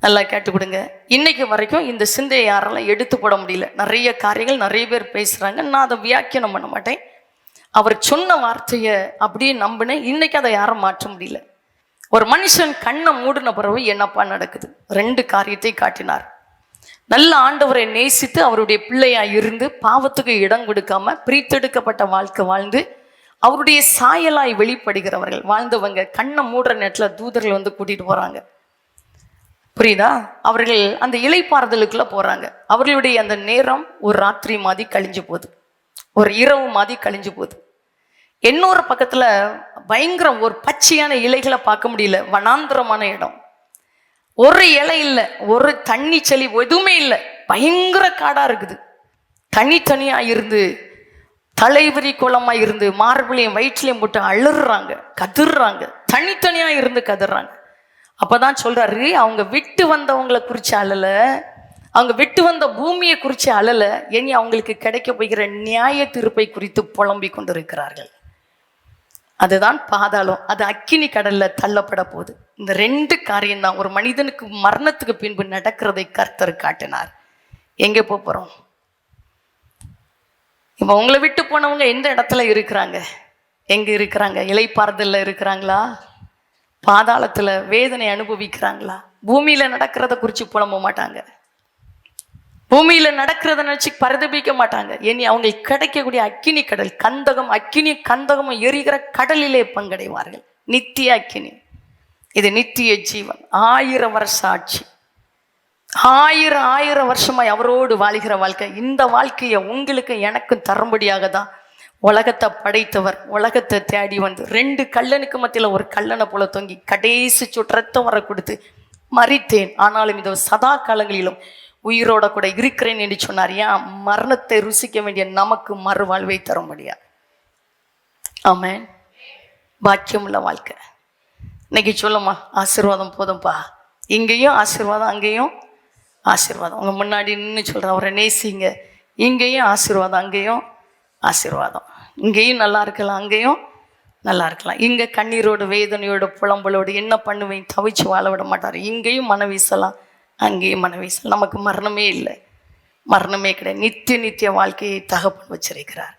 Speaker 1: நல்லா கேட்டு கொடுங்க. இன்னைக்கு வரைக்கும் இந்த சிந்தையை யாரெல்லாம் எடுத்து போட முடியல. நிறைய காரியங்கள் நிறைய பேர் பேசுகிறாங்க, நான் அதை வியாக்கியானம் பண்ண மாட்டேன். அவர் சொன்ன வார்த்தையை அப்படியே நம்பினேன். இன்னைக்கு அதை யாரும் மாற்ற முடியல. ஒரு மனுஷன் கண்ணை மூடின பிறகு என்னப்பா நடக்குது? 2 காரியத்தை காட்டினார். நல்ல ஆண்டவரை நேசித்து அவருடைய பிள்ளையா இருந்து பாவத்துக்கு இடம் கொடுக்காம பிரித்தெடுக்கப்பட்ட வாழ்க்கை வாழ்ந்து அவருடைய சாயலாய் வெளிப்படுகிறவர்கள் வாழ்ந்தவங்க கண்ணை மூடுற நேரத்தில் தூதர்கள் வந்து கூட்டிட்டு போறாங்க. புரியுதா? அவர்கள் அந்த இலைப்பாறுதலுக்குள்ள போறாங்க. அவர்களுடைய அந்த நேரம் ஒரு ராத்திரி மாதிரி கழிஞ்சு போகுது, ஒரு இரவு மாதிரி கழிஞ்சு போகுது. இன்னொரு பக்கத்துல பயங்கரம், ஒரு பச்சையான இலைகளை பார்க்க முடியல, வனாந்திரமான இடம். ஒரு இலை இல்லை, ஒரு தண்ணி செலி எதுவுமே இல்லை, பயங்கர காடா இருக்குது. தனித்தனியா இருந்து தலைவிரி குளமா இருந்து மார்பிளையும் வயிற்றுலையும் போட்டு அழுறாங்க, கதறாங்க, தனித்தனியா இருந்து கதறாங்க. அப்பதான் சொல்றாரு, அவங்க விட்டு வந்தவங்களை குறிச்சு அழல, அவங்க விட்டு வந்த பூமியை குறிச்சு அழல, இனி அவங்களுக்கு கிடைக்க போகிற நியாய தீர்ப்பை குறித்து புலம்பிக் கொண்டிருக்கிறார்கள். அதுதான் பாதாளம். அது அக்கினி கடல்ல தள்ளப்பட போகுது. இந்த 2 காரியம் தான் ஒரு மனிதனுக்கு மரணத்துக்கு பின்பு நடக்கிறதை கர்த்தர் காட்டினார். எங்கே போறோம்? இப்ப உங்களை விட்டு போனவங்க எந்த இடத்துல இருக்கிறாங்க? எங்க இருக்கிறாங்க? இளைப்பாறுதல்ல இருக்கிறாங்களா? பாதாளத்துல வேதனை அனுபவிக்கிறாங்களா? பூமியில நடக்கிறத குறிச்சு புலம்ப மாட்டாங்க. பூமியில நடக்கிறத நினைச்சு பரிதபிக்க மாட்டாங்க. இனி அவங்களுக்கு கிடைக்கக்கூடிய அக்கினி கடல், கந்தகம், அக்கினி கந்தகமும் எரிகிற கடலிலே பங்கடைவார்கள். நித்திய அக்கினி. இது நித்திய ஜீவன். 1000 வருஷ ஆட்சி. 1000 வருஷமாய் அவரோடு வாழ்கிற வாழ்க்கை. இந்த வாழ்க்கையை உங்களுக்கு எனக்கும் தரும்படியாக தான் உலகத்தை படைத்தவர் உலகத்தை தேடி வந்து 2 கல்லனுக்கு மத்தியில் ஒரு கல்லனை போல தொங்கி கடைசி சுற்றத்தம் வர கொடுத்து மறித்தேன், ஆனாலும் இந்த சதா காலங்களிலும் உயிரோட கூட இருக்கிறேன் என்று சொன்னார். ஏன்? மரணத்தை ருசிக்க வேண்டிய நமக்கு மறுவாழ்வை தரும்படியா. ஆமென். பாக்கியமுள்ள வாழ்க்கை. இன்னைக்கு சொல்லுமா, ஆசீர்வாதம் போதும்பா. இங்கேயும் ஆசீர்வாதம், அங்கேயும் ஆசீர்வாதம். உங்க முன்னாடி நின்று சொல்கிறேன், அவரை நேசிங்க. இங்கேயும் ஆசீர்வாதம், அங்கேயும் ஆசீர்வாதம். இங்கேயும் நல்லா இருக்கலாம், அங்கேயும் நல்லா இருக்கலாம். இங்கே கண்ணீரோடு வேதனையோடு புலம்பலோடு என்ன பண்ணுவேன் தவிச்சு வாழ விட மாட்டார். இங்கேயும் மன வீசலாம், அங்கேயும் மன வீசலாம். நமக்கு மரணமே இல்லை, மரணமே கிடையாது. நித்திய வாழ்க்கையை தகப்பன் வச்சிருக்கிறார்.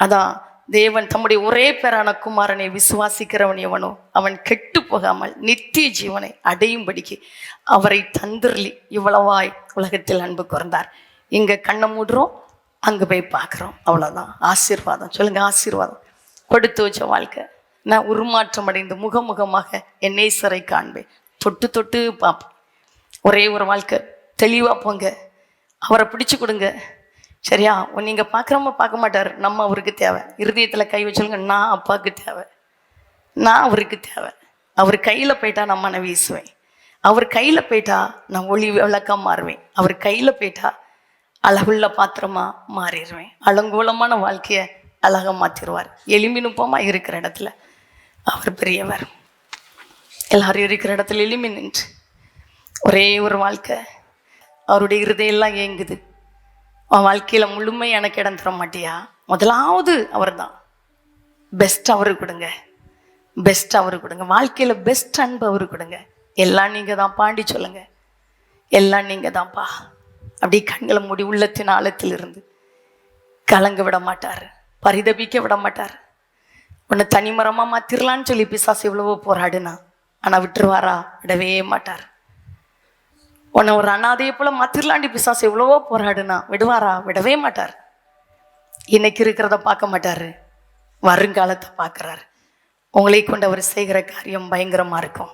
Speaker 1: அதான் தேவன் தம்முடைய ஒரே பேரான குமாரனை விசுவாசிக்கிறவன் எவனோ அவன் கெட்டு போகாமல் நித்திய ஜீவனை அடையும்படிக்கு அவரை தந்திரலி இவ்வளவாய் உலகத்தில் அன்பு கூர்ந்தார். இங்கே கண்ணை மூடுறோம், அங்கே போய் பார்க்குறோம். அவ்வளோதான் ஆசீர்வாதம். சொல்லுங்க, ஆசீர்வாதம். கொடுத்து வச்ச வாழ்க்கை. நான் உருமாற்றம் அடைந்து முகமுகமாக என் நேசரை காண்பேன். தொட்டு தொட்டு பார்ப்பேன். ஒரே ஒரு வாழ்க்கை. தெளிவாக போங்க, அவரை பிடிச்சு கொடுங்க. சரியா? நீங்கள் பார்க்குறவங்க பார்க்க மாட்டார், நம்ம அவருக்கு தேவை. இருதயத்தில் கை வச்சுருங்க, நான் அப்பாவுக்கு தேவை, நான் அவருக்கு தேவை. அவர் கையில் போயிட்டா நான் மன வீசுவேன். அவர் கையில் போயிட்டா நான் ஒளி விளக்காக மாறுவேன். அவர் கையில் போயிட்டா அழகுள்ள பாத்திரமா மாறிடுவேன். அலங்கோலமான வாழ்க்கையை அழகாக மாற்றிடுவார். எளிமினுப்பமாக இருக்கிற இடத்துல அவர் பெரியவர். எல்லாரும் இருக்கிற இடத்துல எளிமை நின்று ஒரே ஒரு வாழ்க்கை. அவருடைய இருதயெல்லாம் ஏங்குது. அவன் வாழ்க்கையில் முழுமை எனக்கு இடம் தர மாட்டியா? முதலாவது அவர் தான். பெஸ்ட் அவருக்கு கொடுங்க, பெஸ்ட் அவருக்கு கொடுங்க. வாழ்க்கையில் பெஸ்ட் அன்பு அவருக்கு கொடுங்க. எல்லாம் நீங்கள் தான் பாண்டி சொல்லுங்க, எல்லாம் நீங்கள் தான்ப்பா. அப்படி கண்களை மூடி உள்ளத்தின் ஆழத்தில் இருந்து கலங்க விட மாட்டார், பரிதபிக்க விட மாட்டார். உன்னை தனிமரமாக மாற்றிடலான்னு சொல்லி பிசாசு எவ்வளவோ போராடுனா, ஆனால் விட்டுருவாரா? விடவே மாட்டார். உன்னை ஒரு அனாதையை போல மாற்றிடலாண்டி பிசாசு எவ்வளவோ போராடுனா, விடுவாரா? விடவே மாட்டார். இன்னைக்கு இருக்கிறத பார்க்க மாட்டார், வருங்காலத்தை பார்க்குறாரு. உங்களை கொண்டு அவர் செய்கிற காரியம் பயங்கரமாக இருக்கும்.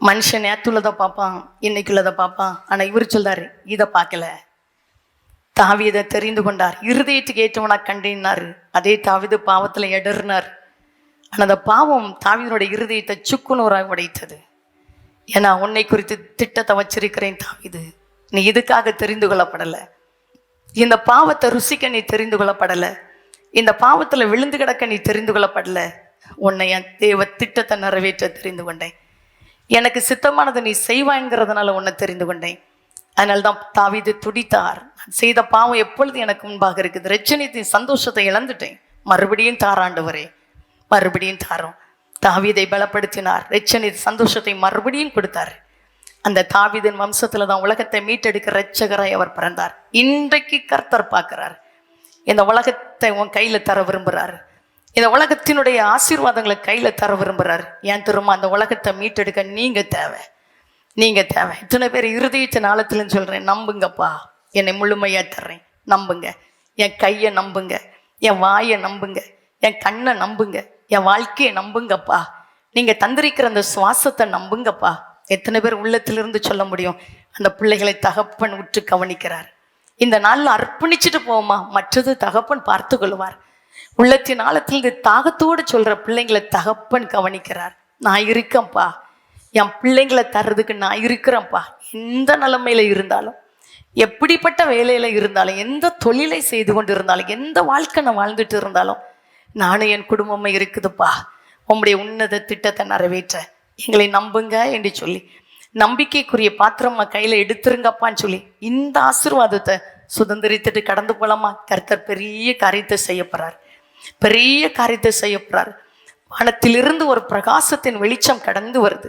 Speaker 1: மனுஷன் நேற்றுள்ளதை பார்ப்பான், இன்னைக்குள்ளதை பார்ப்பான். ஆனால் இவர் சொல்றாரு, இதை பார்க்கல. தாவீதை தெரிந்து கொண்டார், இருதயத்துக்கு ஏற்றவனா கண்டினார். அதே தாவீது பாவத்தில் இடறினார். ஆனால் அந்த பாவம் தாவீதுடைய இருதயத்தை சுக்குநூறாக உடைத்தது. ஏன்னா உன்னை குறித்து திட்டத்தை வச்சிருக்கிறேன் தாவீது, நீ இதுக்காக தெரிந்து கொள்ளப்படலை. இந்த பாவத்தை ருசிக்க நீ தெரிந்து கொள்ளப்படலை. இந்த பாவத்தில் விழுந்து கிடக்க நீ தெரிந்து கொள்ளப்படலை. உன்னை என் தேவ திட்டத்தை நிறைவேற்ற தெரிந்து கொண்டேன். எனக்கு சித்தமானதை நீ செய்வாங்கிறதுனால உன்னை தெரிந்து கொண்டேன். அதனால தான் தாவீது துடித்தார். நான் செய்த பாவம் எப்பொழுது எனக்கு முன்பாக இருக்குது, ரட்சணியத்தின் சந்தோஷத்தை இழந்துட்டேன், மறுபடியும் தாராண்டவரே, மறுபடியும் தாரோம். தாவீதை பலப்படுத்தினார், ரட்சணிய சந்தோஷத்தை மறுபடியும் கொடுத்தார். அந்த தாவீதின் வம்சத்துல தான் உலகத்தை மீட்டெடுக்க ரட்சகராய் அவர் பிறந்தார். இன்றைக்கு கர்த்தர் பார்க்கிறார், இந்த உலகத்தை உன் கையில தர விரும்புகிறார். இந்த உலகத்தினுடைய ஆசீர்வாதங்களை கையில தர விரும்புகிறார். ஏன் திரும்ப அந்த உலகத்தை மீட்டெடுக்க நீங்க தேவை, நீங்க தேவை. இத்தனை பேர் இருதயத்தின் ஆழத்துலன்னு சொல்றேன், நம்புங்கப்பா, என்னை முழுமையா தர்றேன், நம்புங்க. என் கையை நம்புங்க, என் வாயை நம்புங்க, என் கண்ணை நம்புங்க, என் வாழ்க்கையை நம்புங்கப்பா. நீங்க தந்திரிக்கிற அந்த சுவாசத்தை நம்புங்கப்பா. எத்தனை பேர் உள்ளத்திலிருந்து சொல்ல முடியும், அந்த பிள்ளைகளை தகப்பன் உற்று கவனிக்கிறார். இந்த நாளில் அர்ப்பணிச்சுட்டு போவோமா, மற்றது தகப்பன் பார்த்து கொள்வார். உள்ளத்தின் ஆழத்தில் தாகத்தோடு சொல்ற பிள்ளைங்களை தகப்பன் கவனிக்கிறார். நான் இருக்கேன்ப்பா, என் பிள்ளைங்களை தர்றதுக்கு நான் இருக்கிறேன்ப்பா. எந்த நிலைமையில இருந்தாலும், எப்படிப்பட்ட வேலையில இருந்தாலும், எந்த தொழிலை செய்து கொண்டு இருந்தாலும், எந்த வாழ்க்கை நான் வாழ்ந்துட்டு இருந்தாலும், நானும் என் குடும்பமே இருக்குதுப்பா, உங்களுடைய உன்னத திட்டத்தை நிறைவேற்ற எங்களை நம்புங்க என்று சொல்லி, நம்பிக்கைக்குரிய பாத்திரமா கையில எடுத்துருங்கப்பான்னு சொல்லி இந்த ஆசீர்வாதத்தை சுதந்திரித்துட்டு கடந்து போலாமா? கர்த்தர் பெரிய காரியத்தை செய்ய போறார், பெரிய காரியத்தை செய்ய போறார். வானத்திலிருந்து ஒரு பிரகாசத்தின் வெளிச்சம் கடந்து வருது.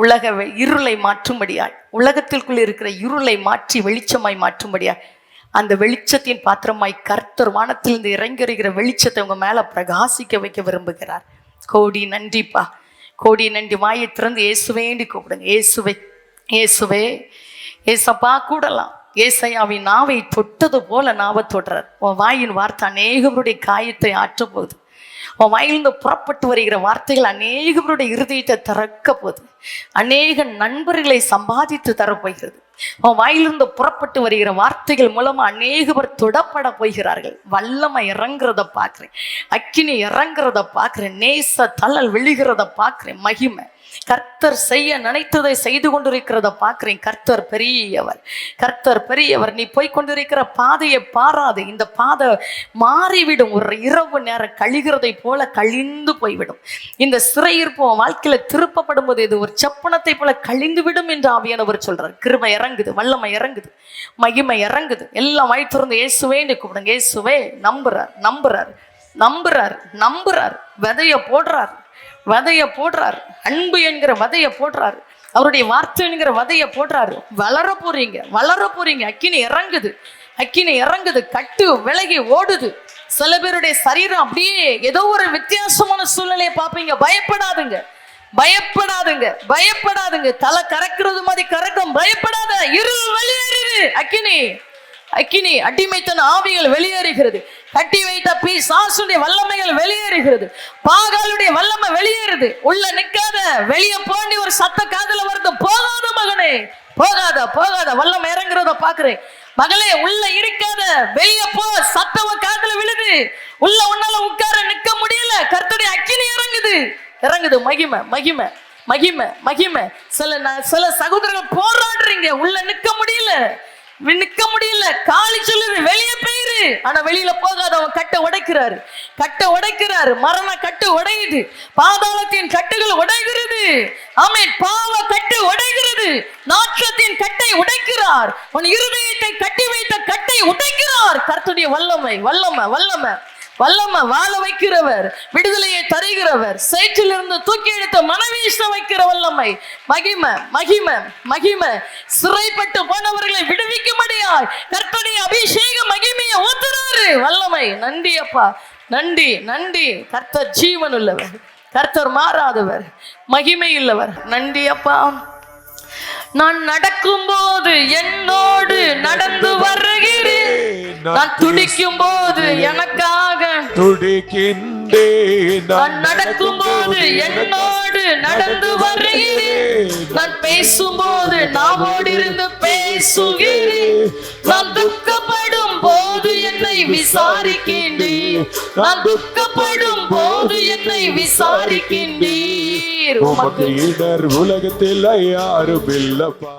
Speaker 1: உலக இருளை மாற்றும்படியாய், உலகத்திற்குள் இருக்கிற இருளை மாற்றி வெளிச்சமாய் மாற்றும்படியாய், அந்த வெளிச்சத்தின் பாத்திரமாய் கர்த்தர் வானத்திலிருந்து இறங்கி வருகிற வெளிச்சத்தை உங்க மேல பிரகாசிக்க வைக்க விரும்புகிறார். கோடி நன்றிப்பா, கோடி நன்றி. வாயை திறந்து இயேசுவேண்டி கூப்பிடுங்க. இயேசுவே, இயேசுவே, ஏசப்பா கூடலாம். ஏசையாவின் நாவை தொட்டது போல நாவை தொடுறார். உன் வாயின் வார்த்தை அநேகருடைய காயத்தை ஆற்ற போகுது. உன் வாயிலிருந்து புறப்பட்டு வருகிற வார்த்தைகள் அநேகருடைய இருதயத்தை திறக்க போகுது. அநேக நண்பர்களை சம்பாதித்து தரப்போகிறது. உன் வாயிலிருந்து புறப்பட்டு வருகிற வார்த்தைகள் மூலமா அநேகவர் தொடப்பட போகிறார்கள். வல்லமை இறங்குறத பார்க்கிறேன், அக்கினி இறங்குறத பார்க்கிறேன், நேச தள்ளல் விழுகிறத பார்க்கிறேன். மகிமை கர்த்தர் செய்ய நினைத்ததை செய்து கொண்டிருக்கிறத பார்க்கிறேன். கர்த்தர் பெரியவர், கர்த்தர் பெரியவர். நீ போய் கொண்டிருக்கிற பாதையை பாராது. இந்த பாதை மாறிவிடும். ஒரு இரவு நேரம் கழிகிறதை போல கழிந்து போய்விடும். இந்த சிறையிருப்பு வாழ்க்கையில திருப்பப்படும் போது இது ஒரு செப்பனத்தை போல கழிந்து விடும் என்று ஆவியானவர் சொல்றார். கிருபை இறங்குது, வல்லமை இறங்குது, மகிமை இறங்குது. எல்லாம் வாய் திறந்து இயேசுவேன்னு கூப்பிடுங்க. இயேசுவே. நம்புறார், நம்புறார், நம்புறார், நம்புறார். விதைய போடுறார், வதைய போடுறாரு. அன்பு என்கிற வதைய போடுறாரு. அவருடைய வார்த்தை என்கிற வதைய போடுறாரு. வளர போறீங்க, வளர போறீங்க. அக்கினி இறங்குது, அக்கினி இறங்குது. கட்டு விலகி ஓடுது. சில பேருடைய சரீரம் அப்படியே ஏதோ ஒரு வித்தியாசமான சூழ்நிலையை பார்ப்பீங்க. பயப்படாதுங்க, பயப்படாதுங்க, பயப்படாதுங்க. தலை கறக்கிறது மாதிரி கறக்கும். பயப்படாத. இருள் வெளியேறுது. அக்கினி, அக்கினி அடிமைத்தன ஆவிகள் வெளியேறுகிறது. கட்டி வைத்த பிசாசுடைய வல்லமைகள் வெளியேறுகிறது. பாகாலுடைய வல்லமை வெளியேறுது. உள்ள நிக்காத, வெளியே போண்டி ஒரு சத்த காதுல வருது. போகாத மகனே, போகாத, போகாத. வல்லமை இறங்குறத பாக்குறேன். மகளே, உள்ள இருக்காத, வெளியே போ. சத்தவ காதுல விழுது. உள்ள உன்னால உட்கார நிக்க முடியல. கர்த்தருடைய அக்கினி இறங்குது, இறங்குது. மகிமை, மகிமை, மகிமை, மகிமை. சில சகோதரர்கள் போராடுறீங்க. உள்ள நிக்க முடியல, நிக்க முடியல. காலி சொல்லுது வெளியே போயிரு. ஆனா வெளியில போகாத. அவன் கட்டை உடைக்கிறாரு, கட்டை உடைக்கிறாரு. மரண கட்டு உடையுது. பாதாளத்தின் கட்டுகள் உடைகிறது. ஆமென். பாவ கட்டு உடைகிறது. நாற்றத்தின் கட்டை உடைக்கிறார். உன் இருதயத்தை கட்டி வைத்த கட்டை உடைக்கிறார். கர்த்தருடைய வல்லமை, வல்லமை, வல்லமை, வல்லமை. வாழ வைக்கிறவர், விடுதலையை தருகிறவர், சேற்றிலிருந்து தூக்கி எடுத்த மனவீச வைக்கிற வல்லமை. மகிமை, மகிமை, மகிமை. சிறைப்பட்டு போனவர்களை விடுவிக்க முடியாது. கர்த்தருடைய அபிஷேக மகிமையை ஊத்துறாரு. வல்லமை. நன்றி அப்பா, நன்றி, நன்றி. கர்த்தர் ஜீவன் உள்ளவர், கர்த்தர் மாறாதவர், மகிமை உள்ளவர். நன்றி அப்பா. நான் நடக்கும் போது என்னோடு நடந்து வருகிறேன். நான் துடிக்கும் போது எனக்காக துடிக்கின்றேன். நான் நடக்கும் போது என்னோடு நடந்து வருகிறேன். நான் பேசும் போது நாவோடு இருந்து பேசுகிறேன். நான் துக்கப்படும் போது என்னை விசாரிக்கின்றீர். நான் துக்கப்படும் போது என்னை விசாரிக்கின்றீர்.
Speaker 2: உமக்கு இடர் உலகத்தில் யாரும் இல்லப்பா.